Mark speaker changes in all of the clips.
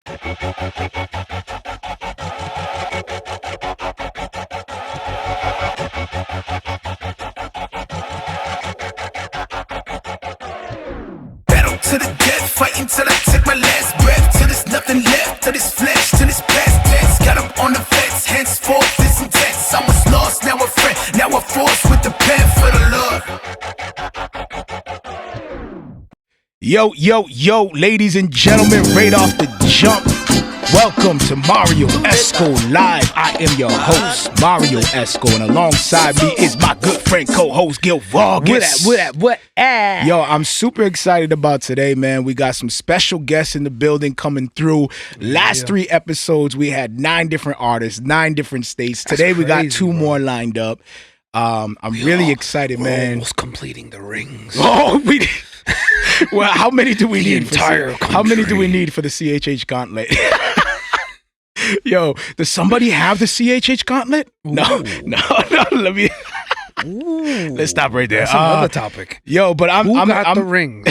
Speaker 1: Battle to the death, fighting till I take my last breath, till there's nothing left, till this flesh, till this past tense. Got up on the fence, henceforth this intense. I was lost, now a friend, now a force with the pen for the Lord. Yo, yo, yo, ladies and gentlemen, right off the jump, welcome to Marrio Esco Live. I am your host, Marrio Esco, and alongside me is my good friend, co-host, Gil Vargas.
Speaker 2: What?
Speaker 1: Yo, I'm super excited about today, man. We got some special guests in the building coming through. Last 3 episodes, we had 9 different artists, 9 different states. Today, we got 2 more lined up. I'm really excited, man.
Speaker 2: Almost completing the rings.
Speaker 1: Oh, we did. Well, how many do we need?
Speaker 2: How
Speaker 1: many do we need for the CHH gauntlet? Yo, does somebody have the CHH gauntlet? No. Let me. Let's stop right there.
Speaker 2: That's another topic.
Speaker 1: Yo, but I'm
Speaker 2: the ring.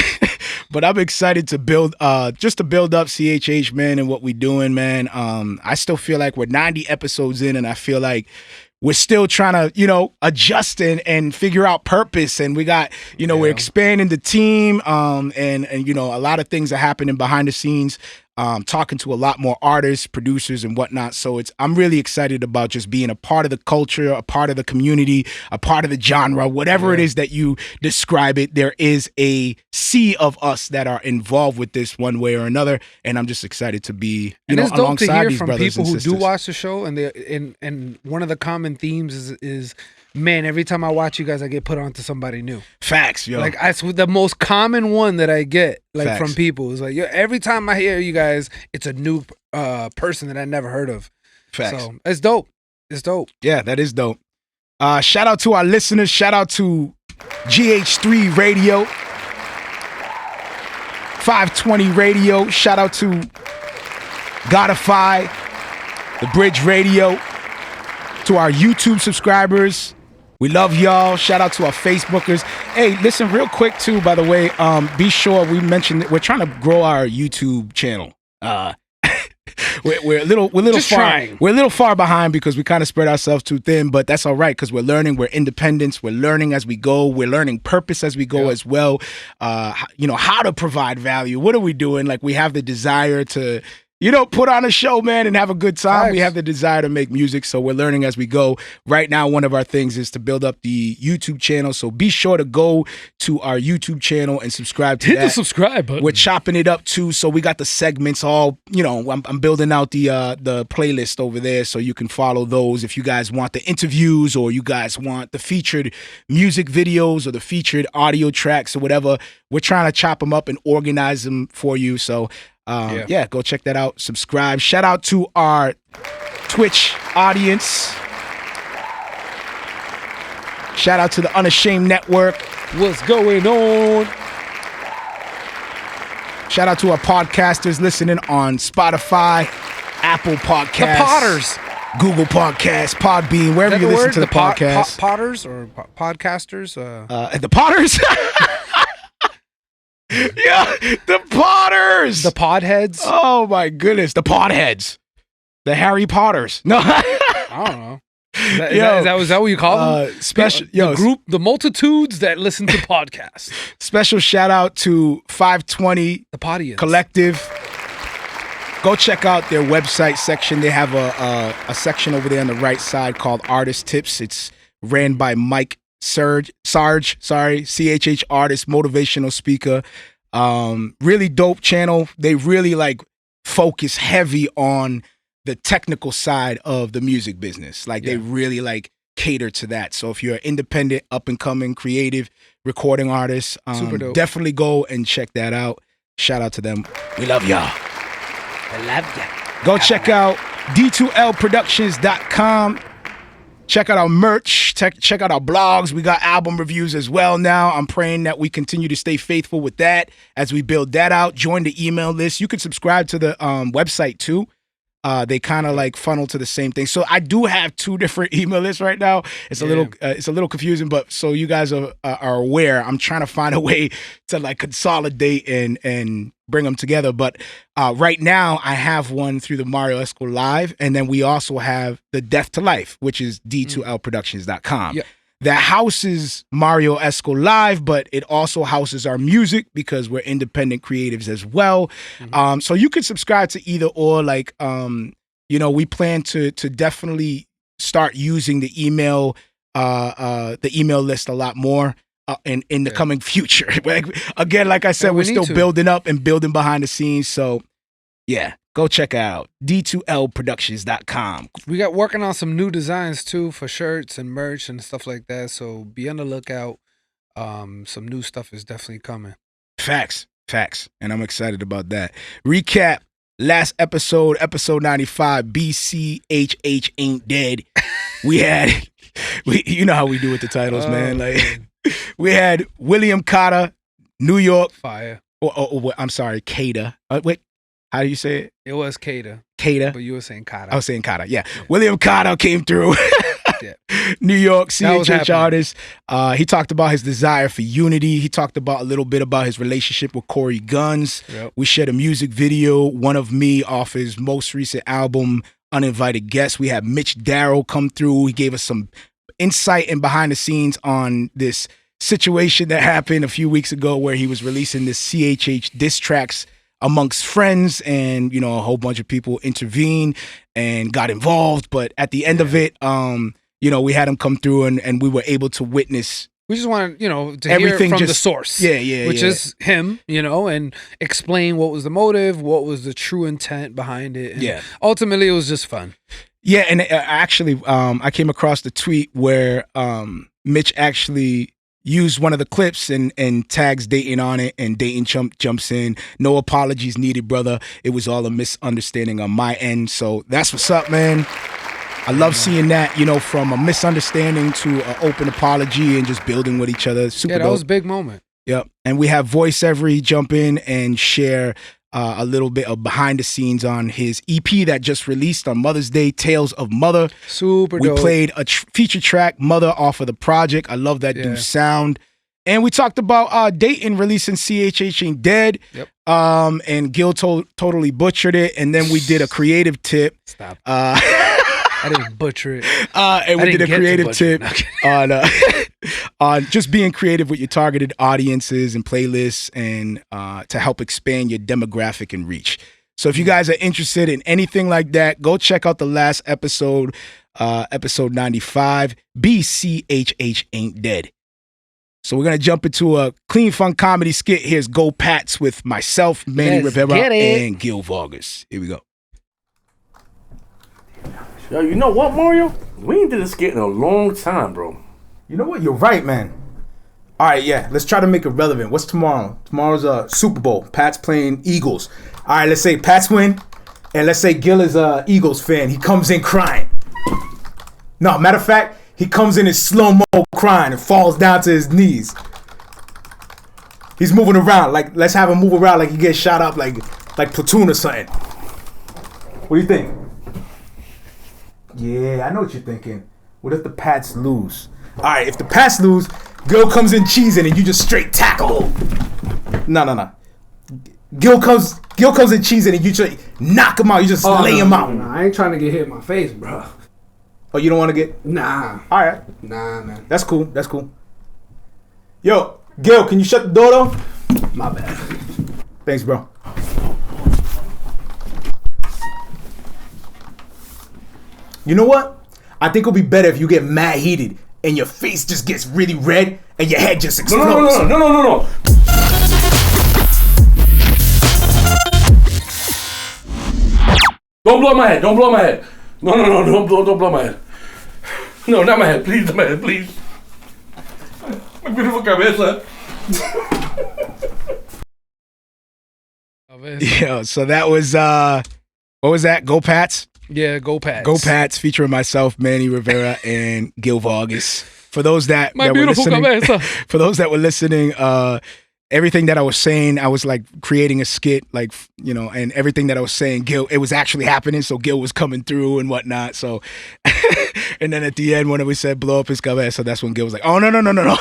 Speaker 1: But I'm excited to build up CHH, man, and what we doing, man. I still feel like we're 90 episodes in, and I feel like we're still trying to, adjust and figure out purpose. And we got, we're expanding the team. And a lot of things are happening behind the scenes. Talking to a lot more artists, producers, and whatnot. So I'm really excited about just being a part of the culture, a part of the community, a part of the genre, whatever it is that you describe it. There is a sea of us that are involved with this one way or another, and I'm just excited to be, alongside these brothers and sisters.
Speaker 2: It's dope to hear from people who do watch the show, and one of the common themes is man, every time I watch you guys, I get put onto somebody new.
Speaker 1: Facts, yo.
Speaker 2: Like, that's the most common one that I get,
Speaker 1: Facts.
Speaker 2: From people. It's like, every time I hear you guys, it's a new person that I never heard of.
Speaker 1: Facts.
Speaker 2: So, it's dope. It's dope.
Speaker 1: Yeah, that is dope. Shout out to our listeners. Shout out to GH3 Radio, Fivetwenty Radio. Shout out to Godify, The Bridge Radio. To our YouTube subscribers, we love y'all. Shout out to our Facebookers. Hey, listen, real quick too, by the way, be sure we mentioned that we're trying to grow our YouTube channel. We're a little far behind because we kind of spread ourselves too thin, but that's all right because we're learning, we're independents, we're learning as we go, we're learning purpose as we go as well. How to provide value. What are we doing? Like, we have the desire to put on a show, man, and have a good time. Nice. We have the desire to make music, so we're learning as we go. Right now, one of our things is to build up the YouTube channel, so be sure to go to our YouTube channel and subscribe to that.
Speaker 2: Hit the subscribe button.
Speaker 1: We're chopping it up, too, so we got the segments all, I'm building out the playlist over there, so you can follow those if you guys want the interviews or you guys want the featured music videos or the featured audio tracks or whatever. We're trying to chop them up and organize them for you, so go check that out. Subscribe. Shout out to our Twitch audience. Shout out to the Unashamed Network.
Speaker 2: What's going on?
Speaker 1: Shout out to our podcasters listening on Spotify, Apple Podcasts,
Speaker 2: the Potters,
Speaker 1: Google Podcasts, Podbean, wherever you listen to the podcast.
Speaker 2: Potters or podcasters?
Speaker 1: The Potters. Yeah, the Potters.
Speaker 2: The Podheads.
Speaker 1: Oh my goodness, the Podheads. The Harry Potters. No,
Speaker 2: I don't know. Is that what you call them? The group, the multitudes that listen to podcasts.
Speaker 1: Special shout out to Fivetwenty,
Speaker 2: the Podians
Speaker 1: Collective. Go check out their website section. They have a section over there on the right side called Artist Tips. It's ran by Sarge, CHH artist, motivational speaker. Really dope channel. They really focus heavy on the technical side of the music business. They really cater to that. So if you're an independent, up and coming, creative recording artist,
Speaker 2: super dope.
Speaker 1: Definitely go and check that out. Shout out to them. We love y'all.
Speaker 2: I love ya.
Speaker 1: Go check out d2lproductions.com. Check out our merch. Check out our blogs. We got album reviews as well now. I'm praying that we continue to stay faithful with that as we build that out. Join the email list. You can subscribe to the website too. they kind of like funnel to the same thing. So I do have 2 different email lists right now. It's a little confusing, but so you guys are aware, I'm trying to find a way to like consolidate and bring them together. But right now I have one through the Marrio Esco Live, and then we also have the Death to Life, which is d2lproductions.com. That houses Marrio Esco Live, but it also houses our music because we're independent creatives as well. So you could subscribe to either or. Like, we plan to definitely start using the email list a lot more in the coming future. Again, like I said, we're still building up and building behind the scenes. So yeah, go check out d2lproductions.com.
Speaker 2: We got working on some new designs too for shirts and merch and stuff like that. So be on the lookout. Some new stuff is definitely coming.
Speaker 1: Facts. And I'm excited about that. Recap. Last episode 95, BCHH ain't dead. You know how we do with the titles, man. Like we had William Cotta, New York.
Speaker 2: Fire.
Speaker 1: I'm sorry, Cada. Wait. How do you say it?
Speaker 2: It was Cada.
Speaker 1: But
Speaker 2: you were saying Cotta.
Speaker 1: I was saying Cotta, yeah. William Cotta came through. New York, CHH artist. He talked about his desire for unity. He talked about a little bit about his relationship with Corey Guns. We shared a music video, One of Me, off his most recent album, Uninvited Guest. We had Mitch Darrow come through. He gave us some insight and behind the scenes on this situation that happened a few weeks ago where he was releasing this CHH diss tracks amongst friends, and a whole bunch of people intervened and got involved. But at the end of it, we had him come through and we were able to witness. We
Speaker 2: just wanted, to everything hear from the source. Which is him, and explain what was the motive, what was the true intent behind it. And ultimately, it was just fun.
Speaker 1: Yeah, and actually, I came across the tweet where Mitch actually used one of the clips and tags Dayton on it, and Dayton jumps in. No apologies needed, brother. It was all a misunderstanding on my end. So that's what's up, man. I love seeing that, from a misunderstanding to an open apology and just building with each other. Super dope.
Speaker 2: Was a big moment.
Speaker 1: Yep. And we have Voice Every jump in and share a little bit of behind the scenes on his EP that just released on Mother's Day, Tales of Mother.
Speaker 2: Super dope.
Speaker 1: We played a feature track, Mother, off of the project. I love that dude's sound. And we talked about Dayton releasing CHH Ain't Dead.
Speaker 2: Yep.
Speaker 1: And Gil totally butchered it. And then we did a creative tip.
Speaker 2: Stop. I didn't butcher it.
Speaker 1: And we did a creative tip on just being creative with your targeted audiences and playlists, and to help expand your demographic and reach. So if you guys are interested in anything like that, go check out the last episode, episode 95, BCHH Ain't Dead. So we're going to jump into a clean, fun comedy skit. Here's Go Pats with myself, Manny Rivera, and Gil Vargas. Here we go.
Speaker 3: Yo, you know what, Mario? We ain't did a skit in a long time, bro.
Speaker 4: You know what? You're right, man. All right, yeah. Let's try to make it relevant. What's tomorrow? Tomorrow's Super Bowl. Pats playing Eagles. All right, let's say Pats win, and let's say Gil is a Eagles fan. He comes in crying. No, matter of fact, he comes in slow-mo crying and falls down to his knees. He's moving around. Like, let's have him move around like he gets shot up like Platoon or something. What do you think? Yeah, I know what you're thinking. What if the Pats lose? All right, if the Pats lose, Gil comes in cheesing and you just straight tackle. No. Gil comes in cheesing and you just knock him out. You just lay him out.
Speaker 2: No, I ain't trying to get hit in my face, bro.
Speaker 4: Oh, you don't want to get?
Speaker 2: Nah.
Speaker 4: All right.
Speaker 2: Nah, man.
Speaker 4: That's cool. Yo, Gil, can you shut the door though?
Speaker 2: My bad.
Speaker 4: Thanks, bro. You know what? I think it'll be better if you get mad heated and your face just gets really red and your head just explodes.
Speaker 3: No. Don't blow my head. No, don't blow my head. No, not my head. Please, not my head, please. My beautiful cabeza.
Speaker 1: Yo, so that was, what was that? Go Pats?
Speaker 2: Yeah, Go Pats.
Speaker 1: Go Pats, featuring myself, Manny Rivera, and Gil Vargas. For those that
Speaker 2: were listening,
Speaker 1: for those that were listening, everything that I was saying, I was like creating a skit, like, you know, and everything that I was saying, Gil, it was actually happening. So Gil was coming through and whatnot. So, and then at the end, when we said blow up his cabeza, that's when Gil was like, oh, no.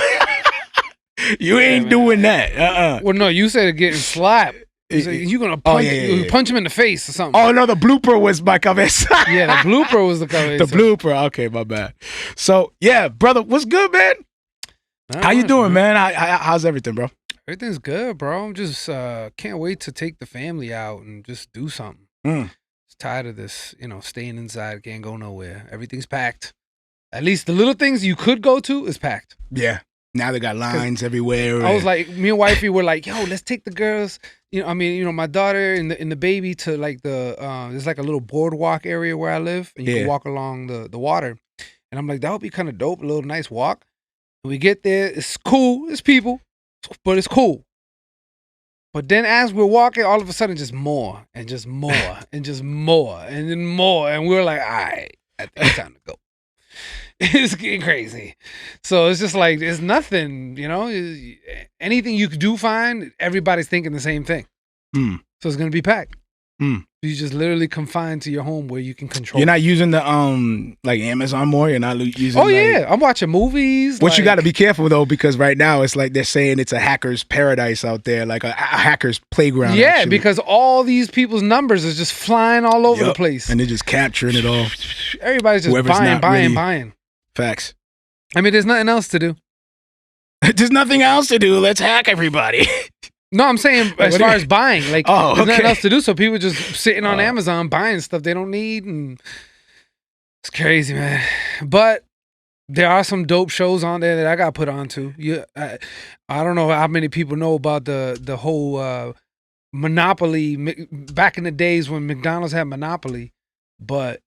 Speaker 1: You ain't doing that.
Speaker 2: Well, no, you said getting slapped. You're going to punch, punch him in the face or something.
Speaker 1: Oh, no, the blooper was my cabeza.
Speaker 2: Yeah, the blooper was the cabeza.
Speaker 1: The blooper. Okay, my bad. So, yeah, brother, what's good, man? How you doing, man? How's everything, bro?
Speaker 2: Everything's good, bro. I'm just can't wait to take the family out and just do something. Just tired of this, you know, staying inside, can't go nowhere. Everything's packed. At least the little things you could go to is packed.
Speaker 1: Yeah. Now they got lines everywhere.
Speaker 2: I was like, me and wifey were like, yo, let's take the girls. You know, I mean, you know, my daughter and the baby to like there's like a little boardwalk area where I live, and you can walk along the water. And I'm like, that would be kind of dope, a little nice walk. And we get there, it's cool, it's people, but it's cool. But then as we're walking, all of a sudden, just more and just more and just more and then more, and we're like, all right, I think it's time to go. It's getting crazy. So it's just like, there's nothing, you know, anything you do find, everybody's thinking the same thing. So it's going to be packed. You just literally confined to your home where you can control.
Speaker 1: You're not using the like Amazon more. You're not using.
Speaker 2: Oh yeah, I'm watching movies.
Speaker 1: What you got to be careful though, because right now it's like they're saying it's a hacker's paradise out there, like a hacker's playground.
Speaker 2: Yeah,
Speaker 1: actually.
Speaker 2: Because all these people's numbers is just flying all over the place,
Speaker 1: and they're just capturing it all.
Speaker 2: Everybody's just buying.
Speaker 1: Facts.
Speaker 2: I mean, there's nothing else to do.
Speaker 1: There's nothing else to do. Let's hack everybody.
Speaker 2: No, I'm saying as far as buying, like there's nothing else to do. So people just sitting on Amazon buying stuff they don't need, and it's crazy, man. But there are some dope shows on there that I got put on to. I don't know how many people know about the whole Monopoly back in the days when McDonald's had Monopoly, but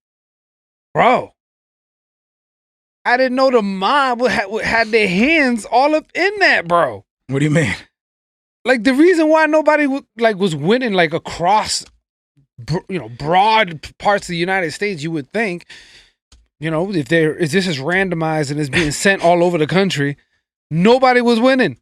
Speaker 2: bro, I didn't know the mob had their hands all up in that, bro.
Speaker 1: What do you mean?
Speaker 2: Like the reason why nobody was winning like across, you know, broad parts of the United States, you would think, you know, if this is randomized and it's being sent all over the country, nobody was winning.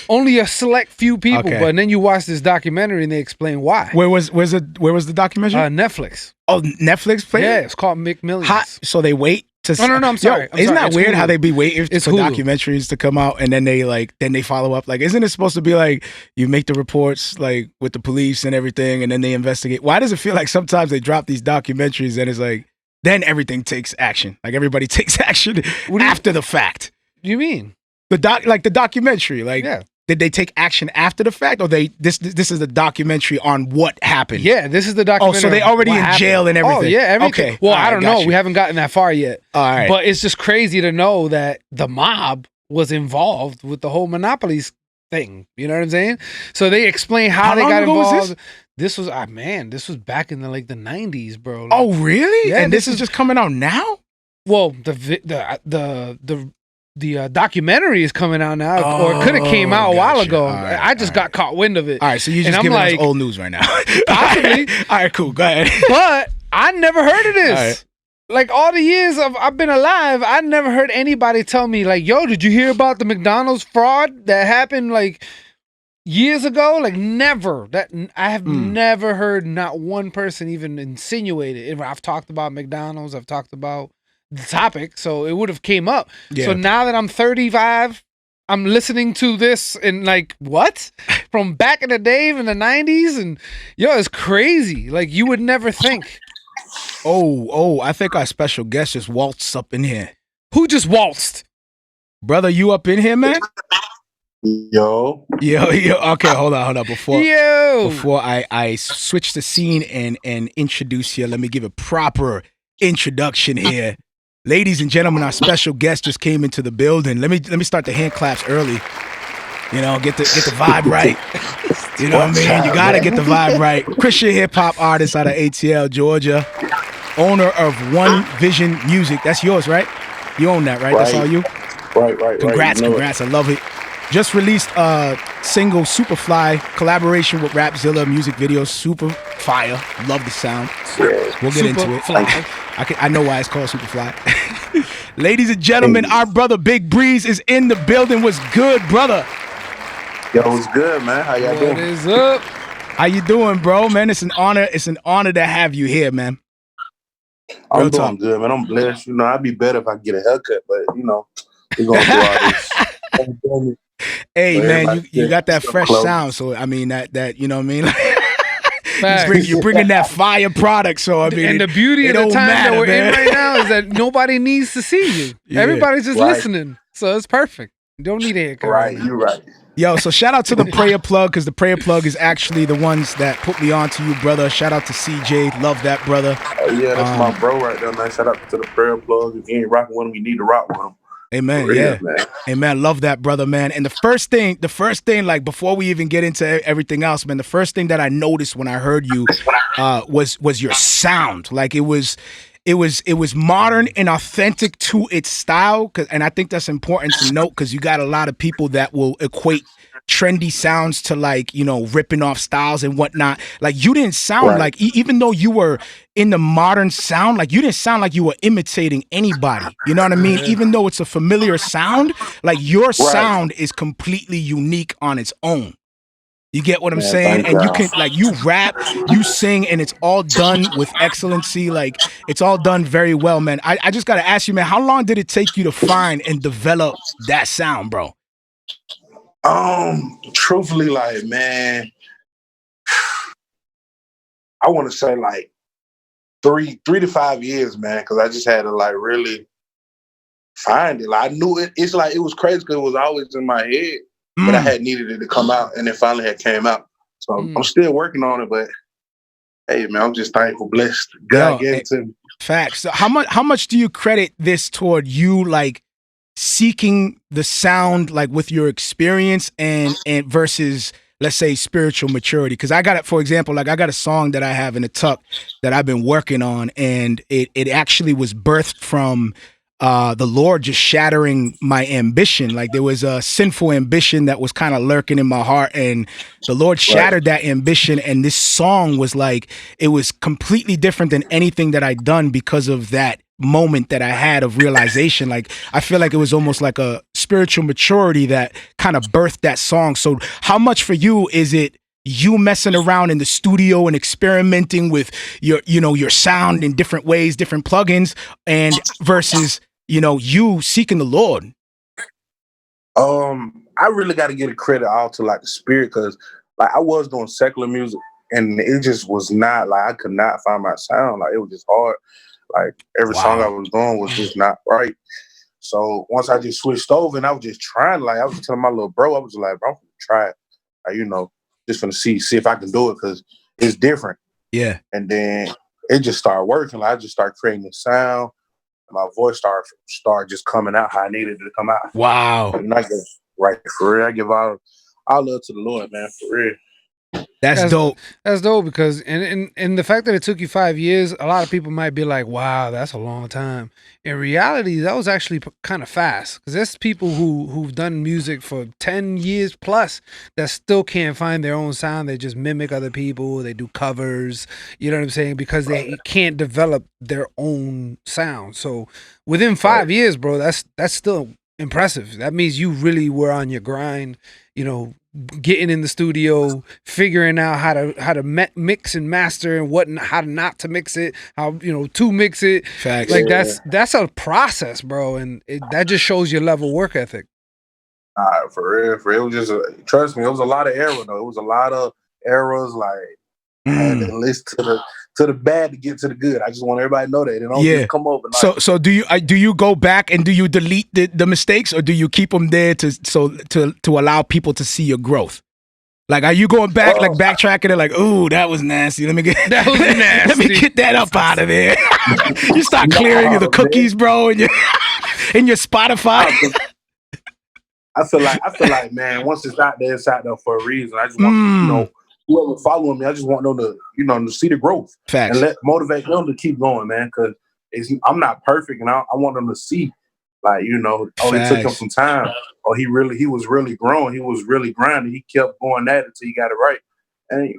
Speaker 2: Only a select few people. Okay. But then you watch this documentary and they explain why.
Speaker 1: Where was the documentary?
Speaker 2: Netflix.
Speaker 1: Oh, Netflix played?
Speaker 2: Yeah, it's called McMillions.
Speaker 1: So they wait.
Speaker 2: No, I'm sorry.
Speaker 1: Isn't that weird how they be waiting for documentaries to come out and then they follow up? Like, isn't it supposed to be like you make the reports like with the police and everything and then they investigate? Why does it feel like sometimes they drop these documentaries and it's like then everything takes action? Like everybody takes action after the fact.
Speaker 2: What do you mean?
Speaker 1: The documentary, like did they take action after the fact, or this is the documentary on what happened?
Speaker 2: Yeah, this is the documentary.
Speaker 1: Oh, so they already in jail and everything.
Speaker 2: Oh yeah, everything. Okay. Well, I don't know. We haven't gotten that far yet.
Speaker 1: All right.
Speaker 2: But it's just crazy to know that the mob was involved with the whole Monopolies thing. You know what I'm saying? So they explain how they got involved. This was this was back in the 90s, bro. Like,
Speaker 1: oh really?
Speaker 2: Yeah,
Speaker 1: and this is just coming out now?
Speaker 2: Well, the documentary is coming out now, or it could have came out a while ago. Right, I just got caught wind of it.
Speaker 1: All right, so you're just giving us old news right now.
Speaker 2: Possibly.
Speaker 1: All right, cool. Go ahead.
Speaker 2: But I never heard of this.
Speaker 1: Right.
Speaker 2: Like all the years I've been alive, I never heard anybody tell me like, "Yo, did you hear about the McDonald's fraud that happened like years ago?" Like never. That I have never heard not one person even insinuate it. I've talked about McDonald's. I've talked about the topic, so it would have came up. So now that I'm 35, I'm listening to this and like, what? From back in the day in the 90s, and it's crazy. Like you would never think.
Speaker 1: Oh, I think our special guest just waltzed up in here.
Speaker 2: Who just waltzed?
Speaker 1: Brother, you up in here, man?
Speaker 5: Yo.
Speaker 1: Okay, hold on. Before
Speaker 2: I
Speaker 1: I switch the scene and introduce you, let me give a proper introduction here. Ladies and gentlemen, our special guest just came into the building. Let me start the hand claps early. You know, get the vibe right. You know what I mean? You gotta get the vibe right. Christian hip hop artist out of ATL, Georgia. Owner of One Vision Music. That's yours, right? You own that, right? That's all you?
Speaker 5: Right.
Speaker 1: Congrats. I love it. Just released a single, Superfly, collaboration with Rapzilla, music video, super fire. Love the sound. We'll get into it. I know why it's called Superfly. Ladies and gentlemen, our brother Big Breeze is in the building. What's good, brother?
Speaker 5: Yo, what's good, man? How y'all
Speaker 2: What
Speaker 5: doing?
Speaker 2: is up?
Speaker 1: How you doing, bro? Man, it's an honor. It's an honor to have you here, man.
Speaker 5: I'm
Speaker 1: Real
Speaker 5: doing
Speaker 1: talk.
Speaker 5: good, man. I'm blessed. I'd be better if I get a haircut, but we're going through all this.
Speaker 1: Hey,
Speaker 5: But
Speaker 1: man,
Speaker 5: everybody
Speaker 1: you got that
Speaker 5: so
Speaker 1: fresh
Speaker 5: close.
Speaker 1: sound. So I mean that you know what I mean.
Speaker 2: Facts.
Speaker 1: You're bringing that fire product. So I mean,
Speaker 2: And the beauty
Speaker 1: it
Speaker 2: of the
Speaker 1: don't
Speaker 2: time
Speaker 1: matter,
Speaker 2: that we're
Speaker 1: man.
Speaker 2: in right now is that nobody needs to see you.
Speaker 1: Yeah.
Speaker 2: Everybody's just
Speaker 5: Right.
Speaker 2: listening. So it's perfect. You don't need a haircut right
Speaker 5: Right,
Speaker 2: now.
Speaker 5: you're right.
Speaker 1: Yo, so shout out to the Prayer Plug, because the Prayer Plug is actually the ones that put me on to you, brother. Shout out to CJ. Love that, brother.
Speaker 5: Oh, yeah, that's my bro right there, man. Shout out to the prayer plug. If you ain't rocking with him, you need to rock with him.
Speaker 1: Amen.
Speaker 5: For real,
Speaker 1: Yeah.
Speaker 5: man.
Speaker 1: Amen. Love that, brother, man. And the first thing, like before we even get into everything else, man, the first thing that I noticed when I heard you was your sound. Like it was modern and authentic to its style. And I think that's important to note, because you got a lot of people that will equate trendy sounds to, like, ripping off styles and whatnot. Like, you didn't sound
Speaker 5: Right.
Speaker 1: like, even though you were in the modern sound, like, you didn't sound like you were imitating anybody. You know what I mean? Even though it's a familiar sound, like, your sound is completely unique on its own. You get what I'm
Speaker 5: Man,
Speaker 1: saying?
Speaker 5: thank
Speaker 1: And you
Speaker 5: y'all.
Speaker 1: can, like, you rap, you sing, and it's all done with excellency. Like, it's all done very well, man. I just got to ask you, man, how long did it take you to find and develop that sound, bro?
Speaker 5: Truthfully, like, man, I want to say like 3 to 5 years, man, because I just had to like really find it. Like, I knew it. It's like, it was crazy because it was always in my head, but I had needed it to come out, and it finally had came out. So I'm still working on it, but hey, man, I'm just thankful, blessed. God gave it to me.
Speaker 1: Facts. So how much do you credit this toward you, like, seeking the sound, like, with your experience and versus, let's say, spiritual maturity? Because I got it, for example, like, I got a song that I have in a tuck that I've been working on, and it actually was birthed from the Lord just shattering my ambition. Like, there was a sinful ambition that was kind of lurking in my heart, and the Lord shattered that ambition. And this song was like, it was completely different than anything that I'd done because of that moment that I had of realization. Like, I feel like it was almost like a spiritual maturity that kind of birthed that song. So how much for you is it you messing around in the studio and experimenting with your sound in different ways, different plugins, and versus, you seeking the Lord?
Speaker 5: I really got to give the credit all to like the spirit, because like I was doing secular music and it just was not like, I could not find my sound. Like, it was just hard. Like, every song I was doing was just not right. So once I just switched over and I was just trying, like, I was telling my little bro, I was like, bro, I'm gonna try it. Like, just gonna see if I can do it, because it's different.
Speaker 1: Yeah.
Speaker 5: And then it just started working. Like, I just started creating the sound. My voice started just coming out how I needed it to come out.
Speaker 1: Wow.
Speaker 5: And I give, right, for real, I give all love to the Lord, man, for real.
Speaker 1: That's dope.
Speaker 2: That's dope, because and the fact that it took you 5 years, a lot of people might be like, "Wow, that's a long time." In reality, that was actually kind of fast, because there's people who've done music for 10 years plus that still can't find their own sound. They just mimic other people. They do covers. You know what I'm saying? Because they can't develop their own sound. So within 5 years, bro, that's still impressive. That means you really were on your grind. Getting in the studio, figuring out how to mix and master and how not to mix it, how to mix it.
Speaker 1: Facts.
Speaker 2: Like, that's a process, bro, and that just shows your level work ethic.
Speaker 5: For real, it was just trust me, it was a lot of error though. It was a lot of errors. Like, I had to listen to the bad to get to the good. I just want everybody to know that it don't just come over.
Speaker 1: So do you go back and do you delete the mistakes, or do you keep them there to allow people to see your growth? Like, are you going back, like backtracking it, like, ooh, that was nasty. Let me get
Speaker 2: that was nasty.
Speaker 1: Let me get that up out of there. You start clearing the cookies, bro, in your Spotify.
Speaker 5: I feel like, man, once it's out there for a reason. I just want whoever following me, I just want them to, to see the growth.
Speaker 1: Facts.
Speaker 5: And motivate them to keep going, man. Because I'm not perfect, and I want them to see, like, it took him some time, or he was really growing, he was really grinding, he kept going at it until he got it right, and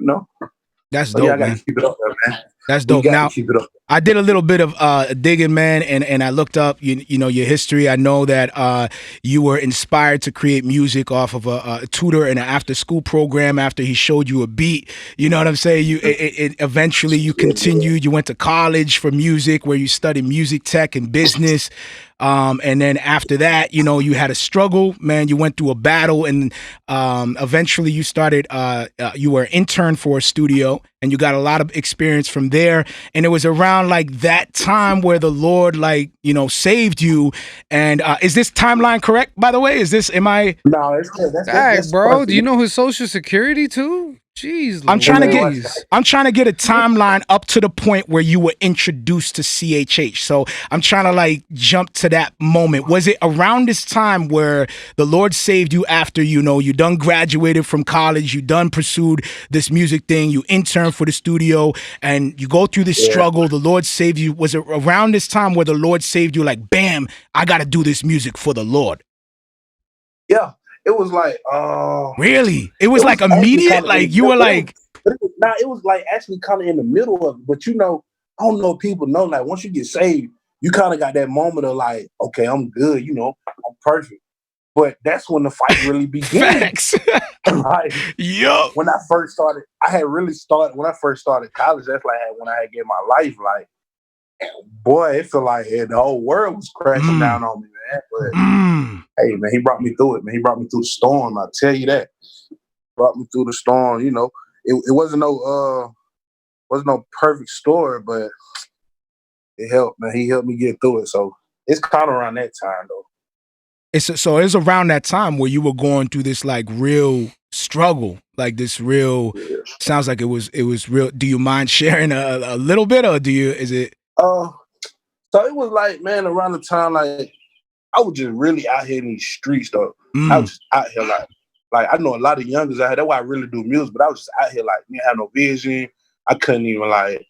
Speaker 1: that's
Speaker 5: so
Speaker 1: dope,
Speaker 5: I gotta
Speaker 1: man.
Speaker 5: keep it up there, man.
Speaker 1: That's dope.
Speaker 5: We got
Speaker 1: Now,
Speaker 5: to keep it up.
Speaker 1: I did a little bit of digging, man, and I looked up, you know, your history. I know that you were inspired to create music off of a tutor in an after-school program after he showed you a beat. You know what I'm saying? Eventually you continued. You went to college for music where you studied music tech and business. And then after that, you know, you had a struggle, man. You went through a battle, and eventually you started. You were an intern for a studio, and you got a lot of experience from there. And it was around like that time where the Lord, like, you know, saved you. And is this timeline correct? By the way, am I?
Speaker 5: No, it's good. That's
Speaker 2: bro.
Speaker 5: perfect.
Speaker 2: Do you know his social security too? Jeez,
Speaker 1: I'm trying
Speaker 2: Louise.
Speaker 1: to get a timeline up to the point where you were introduced to CHH. So I'm trying to like jump to that moment. Was it around this time where the Lord saved you after, you know, you done graduated from college, you done pursued this music thing, you interned for the studio, and you go through this struggle, the Lord saved you? Was it around this time where the Lord saved you, like, bam, I got to do this music for the Lord?
Speaker 5: Yeah. It was like,
Speaker 1: really? It was like immediate? Like you were like,
Speaker 5: it was like actually kind of in the middle of it. But you know, I don't know if people know, like once you get saved, you kind of got that moment of like, okay, I'm good, you know, I'm perfect. But that's when the fight really began.
Speaker 1: Facts.
Speaker 5: Like,
Speaker 1: yo.
Speaker 5: when I first started, when I first started college, that's like when I had get my life, like, boy, it felt like the whole world was crashing down on me, man. But hey, man, he brought me through it, man. He brought me through the storm. I'll tell you that. Brought me through the storm. You know, it wasn't no perfect story, but it helped, man. He helped me get through it. So it's kind of around that time, though.
Speaker 1: So it's around that time where you were going through this like real struggle, like this real. Sounds like it was real. Do you mind sharing a little bit, or is it?
Speaker 5: So it was like, man, around the time, like, I was just really out here in these streets, though. I was just out here, like I know a lot of youngers out here. That's why I really do music, but I was just out here, like, didn't have no vision. I couldn't even, like,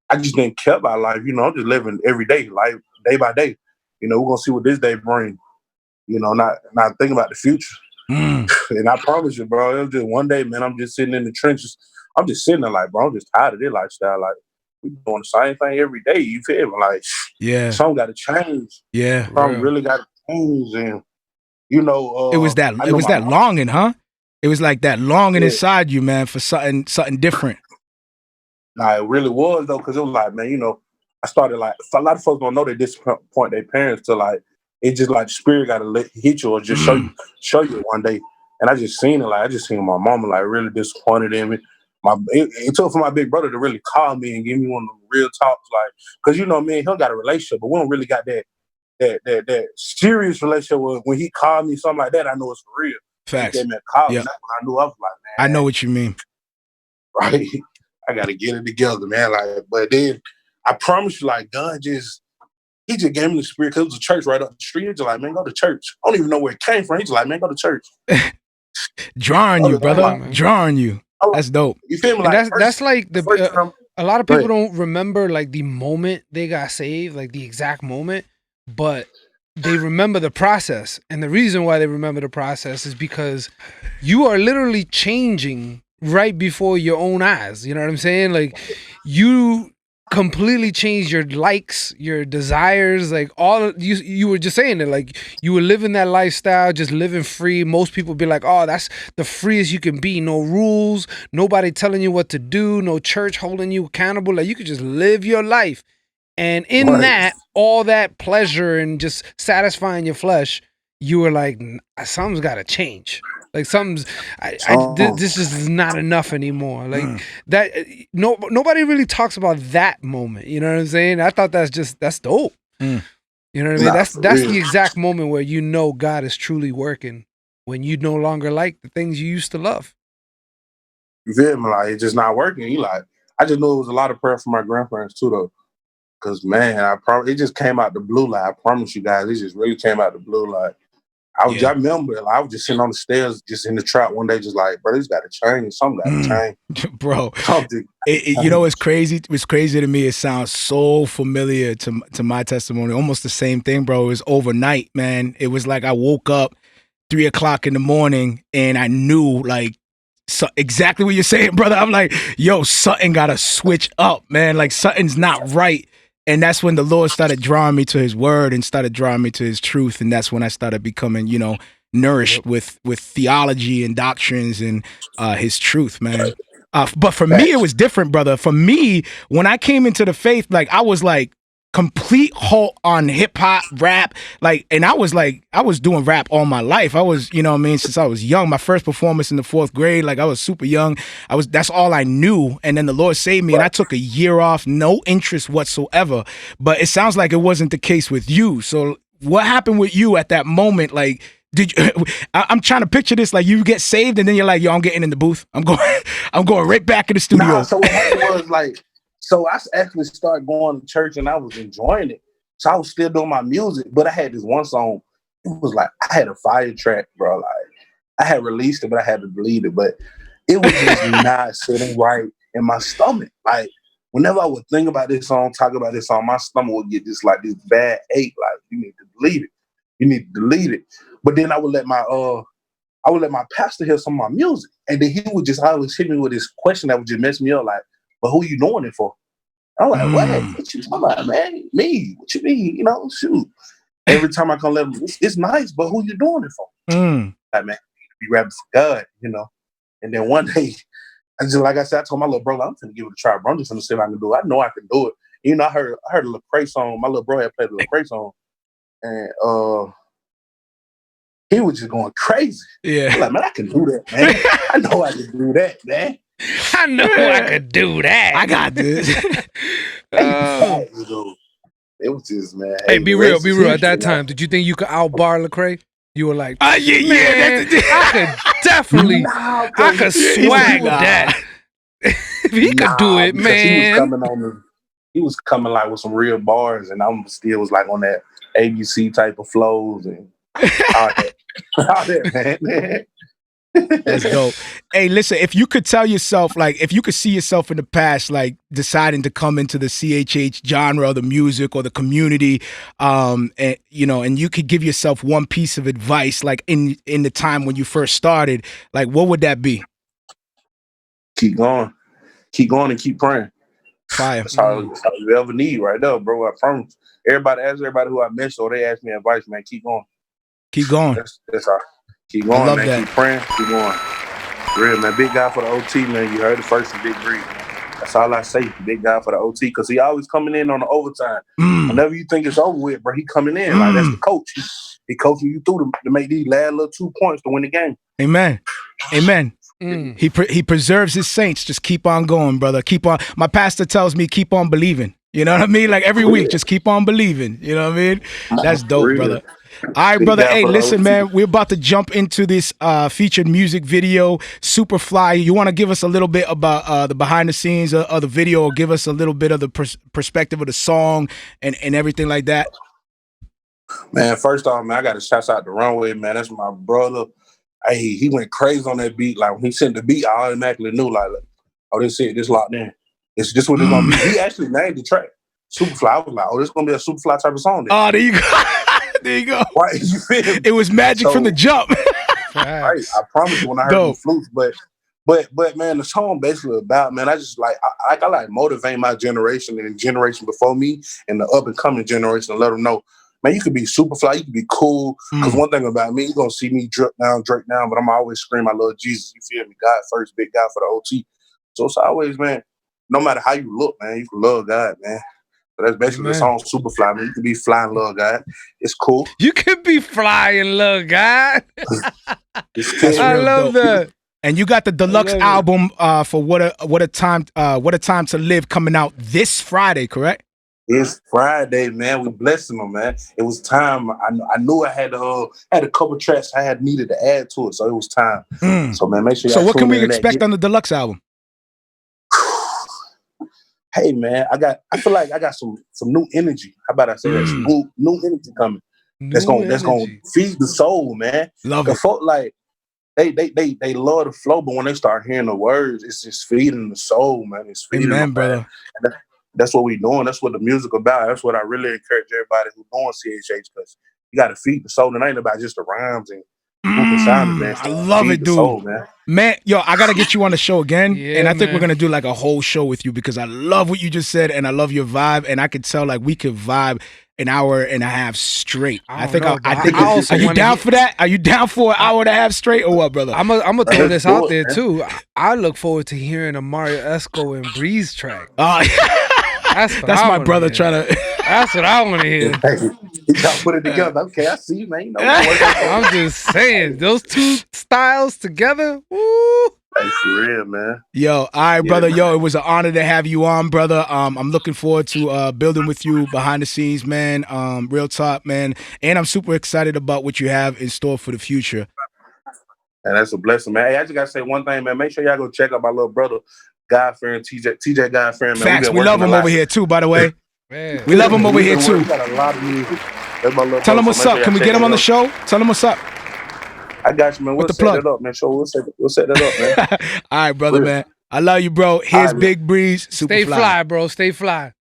Speaker 5: I just didn't care about life. You know, I'm just living every day, like, day by day. You know, we're going to see what this day brings. You know, not thinking about the future. And I promise you, bro, it was just one day, man, I'm just sitting in the trenches. I'm just sitting there like, bro, I'm just tired of this lifestyle. Like, we doing the same thing every day. You feel me? Like, something got to change.
Speaker 1: Yeah.
Speaker 5: Something really got to change. And, you know.
Speaker 1: It was that longing, huh? It was like that longing inside you, man, for something different.
Speaker 5: Nah, it really was, though, because it was like, man, you know, I started, like, a lot of folks don't know they disappoint their parents to, like, it's just like the spirit got to hit you or just show you one day. And I just seen it. Like, I just seen my mama, like, really disappointed in me. It took for my big brother to really call me and give me one of the real talks, like, because, you know, me and him got a relationship, but we don't really got that serious relationship where when he called me, something like that, I know it's for real.
Speaker 1: Facts.
Speaker 5: He gave me a call, and that's when I knew I was like, man.
Speaker 1: I know what you mean.
Speaker 5: Right? I got to get it together, man. Like, but then I promise you, like, God he just gave me the spirit, because it was a church right up the street. He's just like, man, go to church. I don't even know where it came from. He's just like, man, go to church.
Speaker 1: Drawing you, brother. Drawing you. That's dope.
Speaker 5: You feel me?
Speaker 2: Like, that's like a lot of people don't remember like the moment they got saved, like the exact moment, but they remember the process. And the reason why they remember the process is because you are literally changing right before your own eyes. You know what I'm saying? Like, you completely changed your likes, your desires, like all you were just saying it, like you were living that lifestyle, just living free. Most people be like, oh, that's the freest you can be. No rules, nobody telling you what to do, no church holding you accountable. Like, you could just live your life. And in that, all that pleasure and just satisfying your flesh, you were like, something's got to change. Like, this is not enough anymore. Like that. Nobody really talks about that moment. You know what I'm saying? I thought that's dope. You know what I mean? That's the exact moment where you know God is truly working, when you no longer like the things you used to love.
Speaker 5: You feel me? Like, it's just not working. You like, I just knew it was a lot of prayer from my grandparents too, though. Cause man, it just came out the blue. Like, I promise you guys, it just really came out the blue. Like, I remember, like, I was just sitting on the stairs, just in the trap one day, just like, bro, this got to change. Something got to change,
Speaker 1: bro. You know, it's crazy. It's crazy to me. It sounds so familiar to my testimony. Almost the same thing, bro. It was overnight, man. It was like I woke up 3 o'clock in the morning and I knew, like, exactly what you're saying, brother. I'm like, yo, something gotta switch up, man. Like something's not right. And that's when the Lord started drawing me to his word and started drawing me to his truth. And that's when I started becoming, nourished with theology and doctrines and his truth, man. But for me, it was different, brother. For me, when I came into the faith, like I was like complete halt on hip hop, rap, and I was doing rap all my life. I was, since I was young. My first performance in the 4th grade, like I was super young. That's all I knew. And then the Lord saved me, and I took a year off, no interest whatsoever. But it sounds like it wasn't the case with you. So what happened with you at that moment? Like, did you, I'm trying to picture this, like you get saved and then you're like, yo, I'm getting in the booth. I'm going right back in the studio.
Speaker 5: Nah, so what happened was like, so I actually started going to church and I was enjoying it. So I was still doing my music, but I had this one song. It was like, I had a fire track, bro. Like I had released it, but I had to delete it. But it was just not sitting right in my stomach. Like whenever I would think about this song, talk about this song, my stomach would get this bad ache. Like you need to delete it. You need to delete it. But then I would let my pastor hear some of my music. And then he would just always hit me with this question that would just mess me up, like, but who you doing it for? I'm like, what you talking about, man? Me? What you mean? Shoot. Every time I come let him, it's nice, but who you doing it for? Like, man, be rapping for God, And then one day, like I said, I told my little brother, I'm gonna give it a try, bro. I'm just gonna see if I can do it. I know I can do it. I heard a Lecrae song. My little bro had played a Lecrae song, and he was just going crazy.
Speaker 1: Yeah.
Speaker 5: I'm like, man, I can do that, man. I know I can do that, man.
Speaker 2: I know I could do that.
Speaker 1: I got this.
Speaker 5: It was just, man.
Speaker 2: Hey, be real. At that time, did you think you could outbar Lecrae? You were like,
Speaker 1: yeah,
Speaker 2: man, I could definitely, I could swag that. If he could do it, man.
Speaker 5: He was coming like with some real bars, and I'm still was like on that ABC type of flows and all that, man.
Speaker 1: That's dope. Hey, listen, if you could tell yourself, like, if you could see yourself in the past, like deciding to come into the CHH genre, the music or the community, and you could give yourself one piece of advice, like in the time when you first started, like, what would that be?
Speaker 5: Keep going and keep praying.
Speaker 1: Fire.
Speaker 5: That's all you ever need right there, bro. I promise. Everybody who I mentor, they ask me advice, man. Keep going.
Speaker 1: Keep going.
Speaker 5: That's all. Keep going, man.
Speaker 1: That.
Speaker 5: Keep praying. Keep going. Real, man. Big guy for the OT, man. You heard it first in Big Breed. That's all I say. Big guy for the OT, because he always coming in on the overtime. Whenever you think it's over with, bro, he coming in. Like, that's the coach. He coaching you through to make these last little 2 points to win the game.
Speaker 1: Amen. He preserves his saints. Just keep on going, brother. Keep on. My pastor tells me keep on believing. You know what I mean? Like every week, just keep on believing. You know what I mean? That's dope, brother. All right, brother. Hey, listen, man. We're about to jump into this featured music video, Super Fly. You want to give us a little bit about the behind the scenes of the video, or give us a little bit of the perspective of the song and everything like that?
Speaker 5: Man, first off, man, I got to shout out the Runway, man. That's my brother. Hey, he went crazy on that beat. Like when he sent the beat, I automatically knew, like, oh, this it, this locked in. It's just what it's gonna be. He actually named the track Superfly. I was like, oh, this is gonna be a Superfly type of song.
Speaker 1: Oh, there you go. There you go.
Speaker 5: Right, you feel me?
Speaker 1: It was magic from the jump.
Speaker 5: Right, I promise you when I heard the flutes, but man, the song basically about, man, I just like motivate my generation and the generation before me and the up and coming generation and let them know, man, you could be Superfly, you could be cool. Because one thing about me, you're gonna see me Drake down, but I'm always scream, I love Jesus. You feel me? God first, big God for the OT. So it's always, man, no matter how you look, man, you can love God, man. So that's basically the song Superfly, man. You can be flying, love God. It's cool.
Speaker 2: You can be flying, love God.
Speaker 5: I
Speaker 2: love that.
Speaker 1: And you got the deluxe album for what a time to live coming out this Friday, correct?
Speaker 5: It's Friday, man. We blessing them, man. It was time. I knew I had a couple tracks I had needed to add to it, so it was time. So man, make sure.
Speaker 1: So what can we expect on the deluxe album?
Speaker 5: Hey man, I feel like I got some new energy. How about I say that? Some new energy coming. That's gonna feed the soul, man.
Speaker 1: Love it.
Speaker 5: Folk like they love the flow, but when they start hearing the words, it's just feeding the soul, man. It's feeding them,
Speaker 1: brother.
Speaker 5: And that's what we doing. That's what the music about. That's what I really encourage everybody who's doing CHH, because you got to feed the soul. And it ain't about just the rhymes and Man.
Speaker 1: I love
Speaker 5: Feed
Speaker 1: it,
Speaker 5: the
Speaker 1: dude.
Speaker 5: soul, man.
Speaker 1: Man, yo, I gotta get you on the show again,
Speaker 2: Yeah,
Speaker 1: and I think
Speaker 2: man.
Speaker 1: we're gonna do like a whole show with you because I love what you just said, and I love your vibe, and I could tell like we could vibe an hour and a half straight.
Speaker 2: I think
Speaker 1: Are you down for that? Are you down for an hour and a half straight or what, brother?
Speaker 2: I'm gonna throw this out there
Speaker 5: man.
Speaker 2: too. I look forward to hearing a Marrio Esco and Breeze track. That's
Speaker 1: my brother trying to.
Speaker 2: That's what I want to hear.
Speaker 5: Y'all put it together. Okay, I see you, man. You know,
Speaker 2: I'm just saying, those two styles together. Woo.
Speaker 5: Hey, for real, man.
Speaker 1: Yo, all right, brother.
Speaker 5: man.
Speaker 1: Yo, it was an honor to have you on, brother. I'm looking forward to building with you behind the scenes, man. Real talk, man. And I'm super excited about what you have in store for the future.
Speaker 5: And that's a blessing, man. Hey, I just gotta say one thing, man. Make sure y'all go check out my little brother, God-fearing TJ God-fearing, man.
Speaker 1: Facts, we love him over here too, by the way.
Speaker 2: Man.
Speaker 1: We love him over here too.
Speaker 5: We got a lot of music. That's my little
Speaker 1: Tell him
Speaker 5: brother,
Speaker 1: what's
Speaker 5: so
Speaker 1: up.
Speaker 5: make
Speaker 1: Can we
Speaker 5: sure
Speaker 1: get him
Speaker 5: y'all
Speaker 1: on the
Speaker 5: check
Speaker 1: show? Tell him what's up.
Speaker 5: it out. I got you, man. We'll
Speaker 1: the
Speaker 5: set
Speaker 1: plug.
Speaker 5: that up, man. Sure, we'll set that up, man.
Speaker 1: All right, brother, man. I love you, bro. Here's
Speaker 5: right,
Speaker 1: Big Breeze. Super
Speaker 2: Stay fly, bro. Stay fly.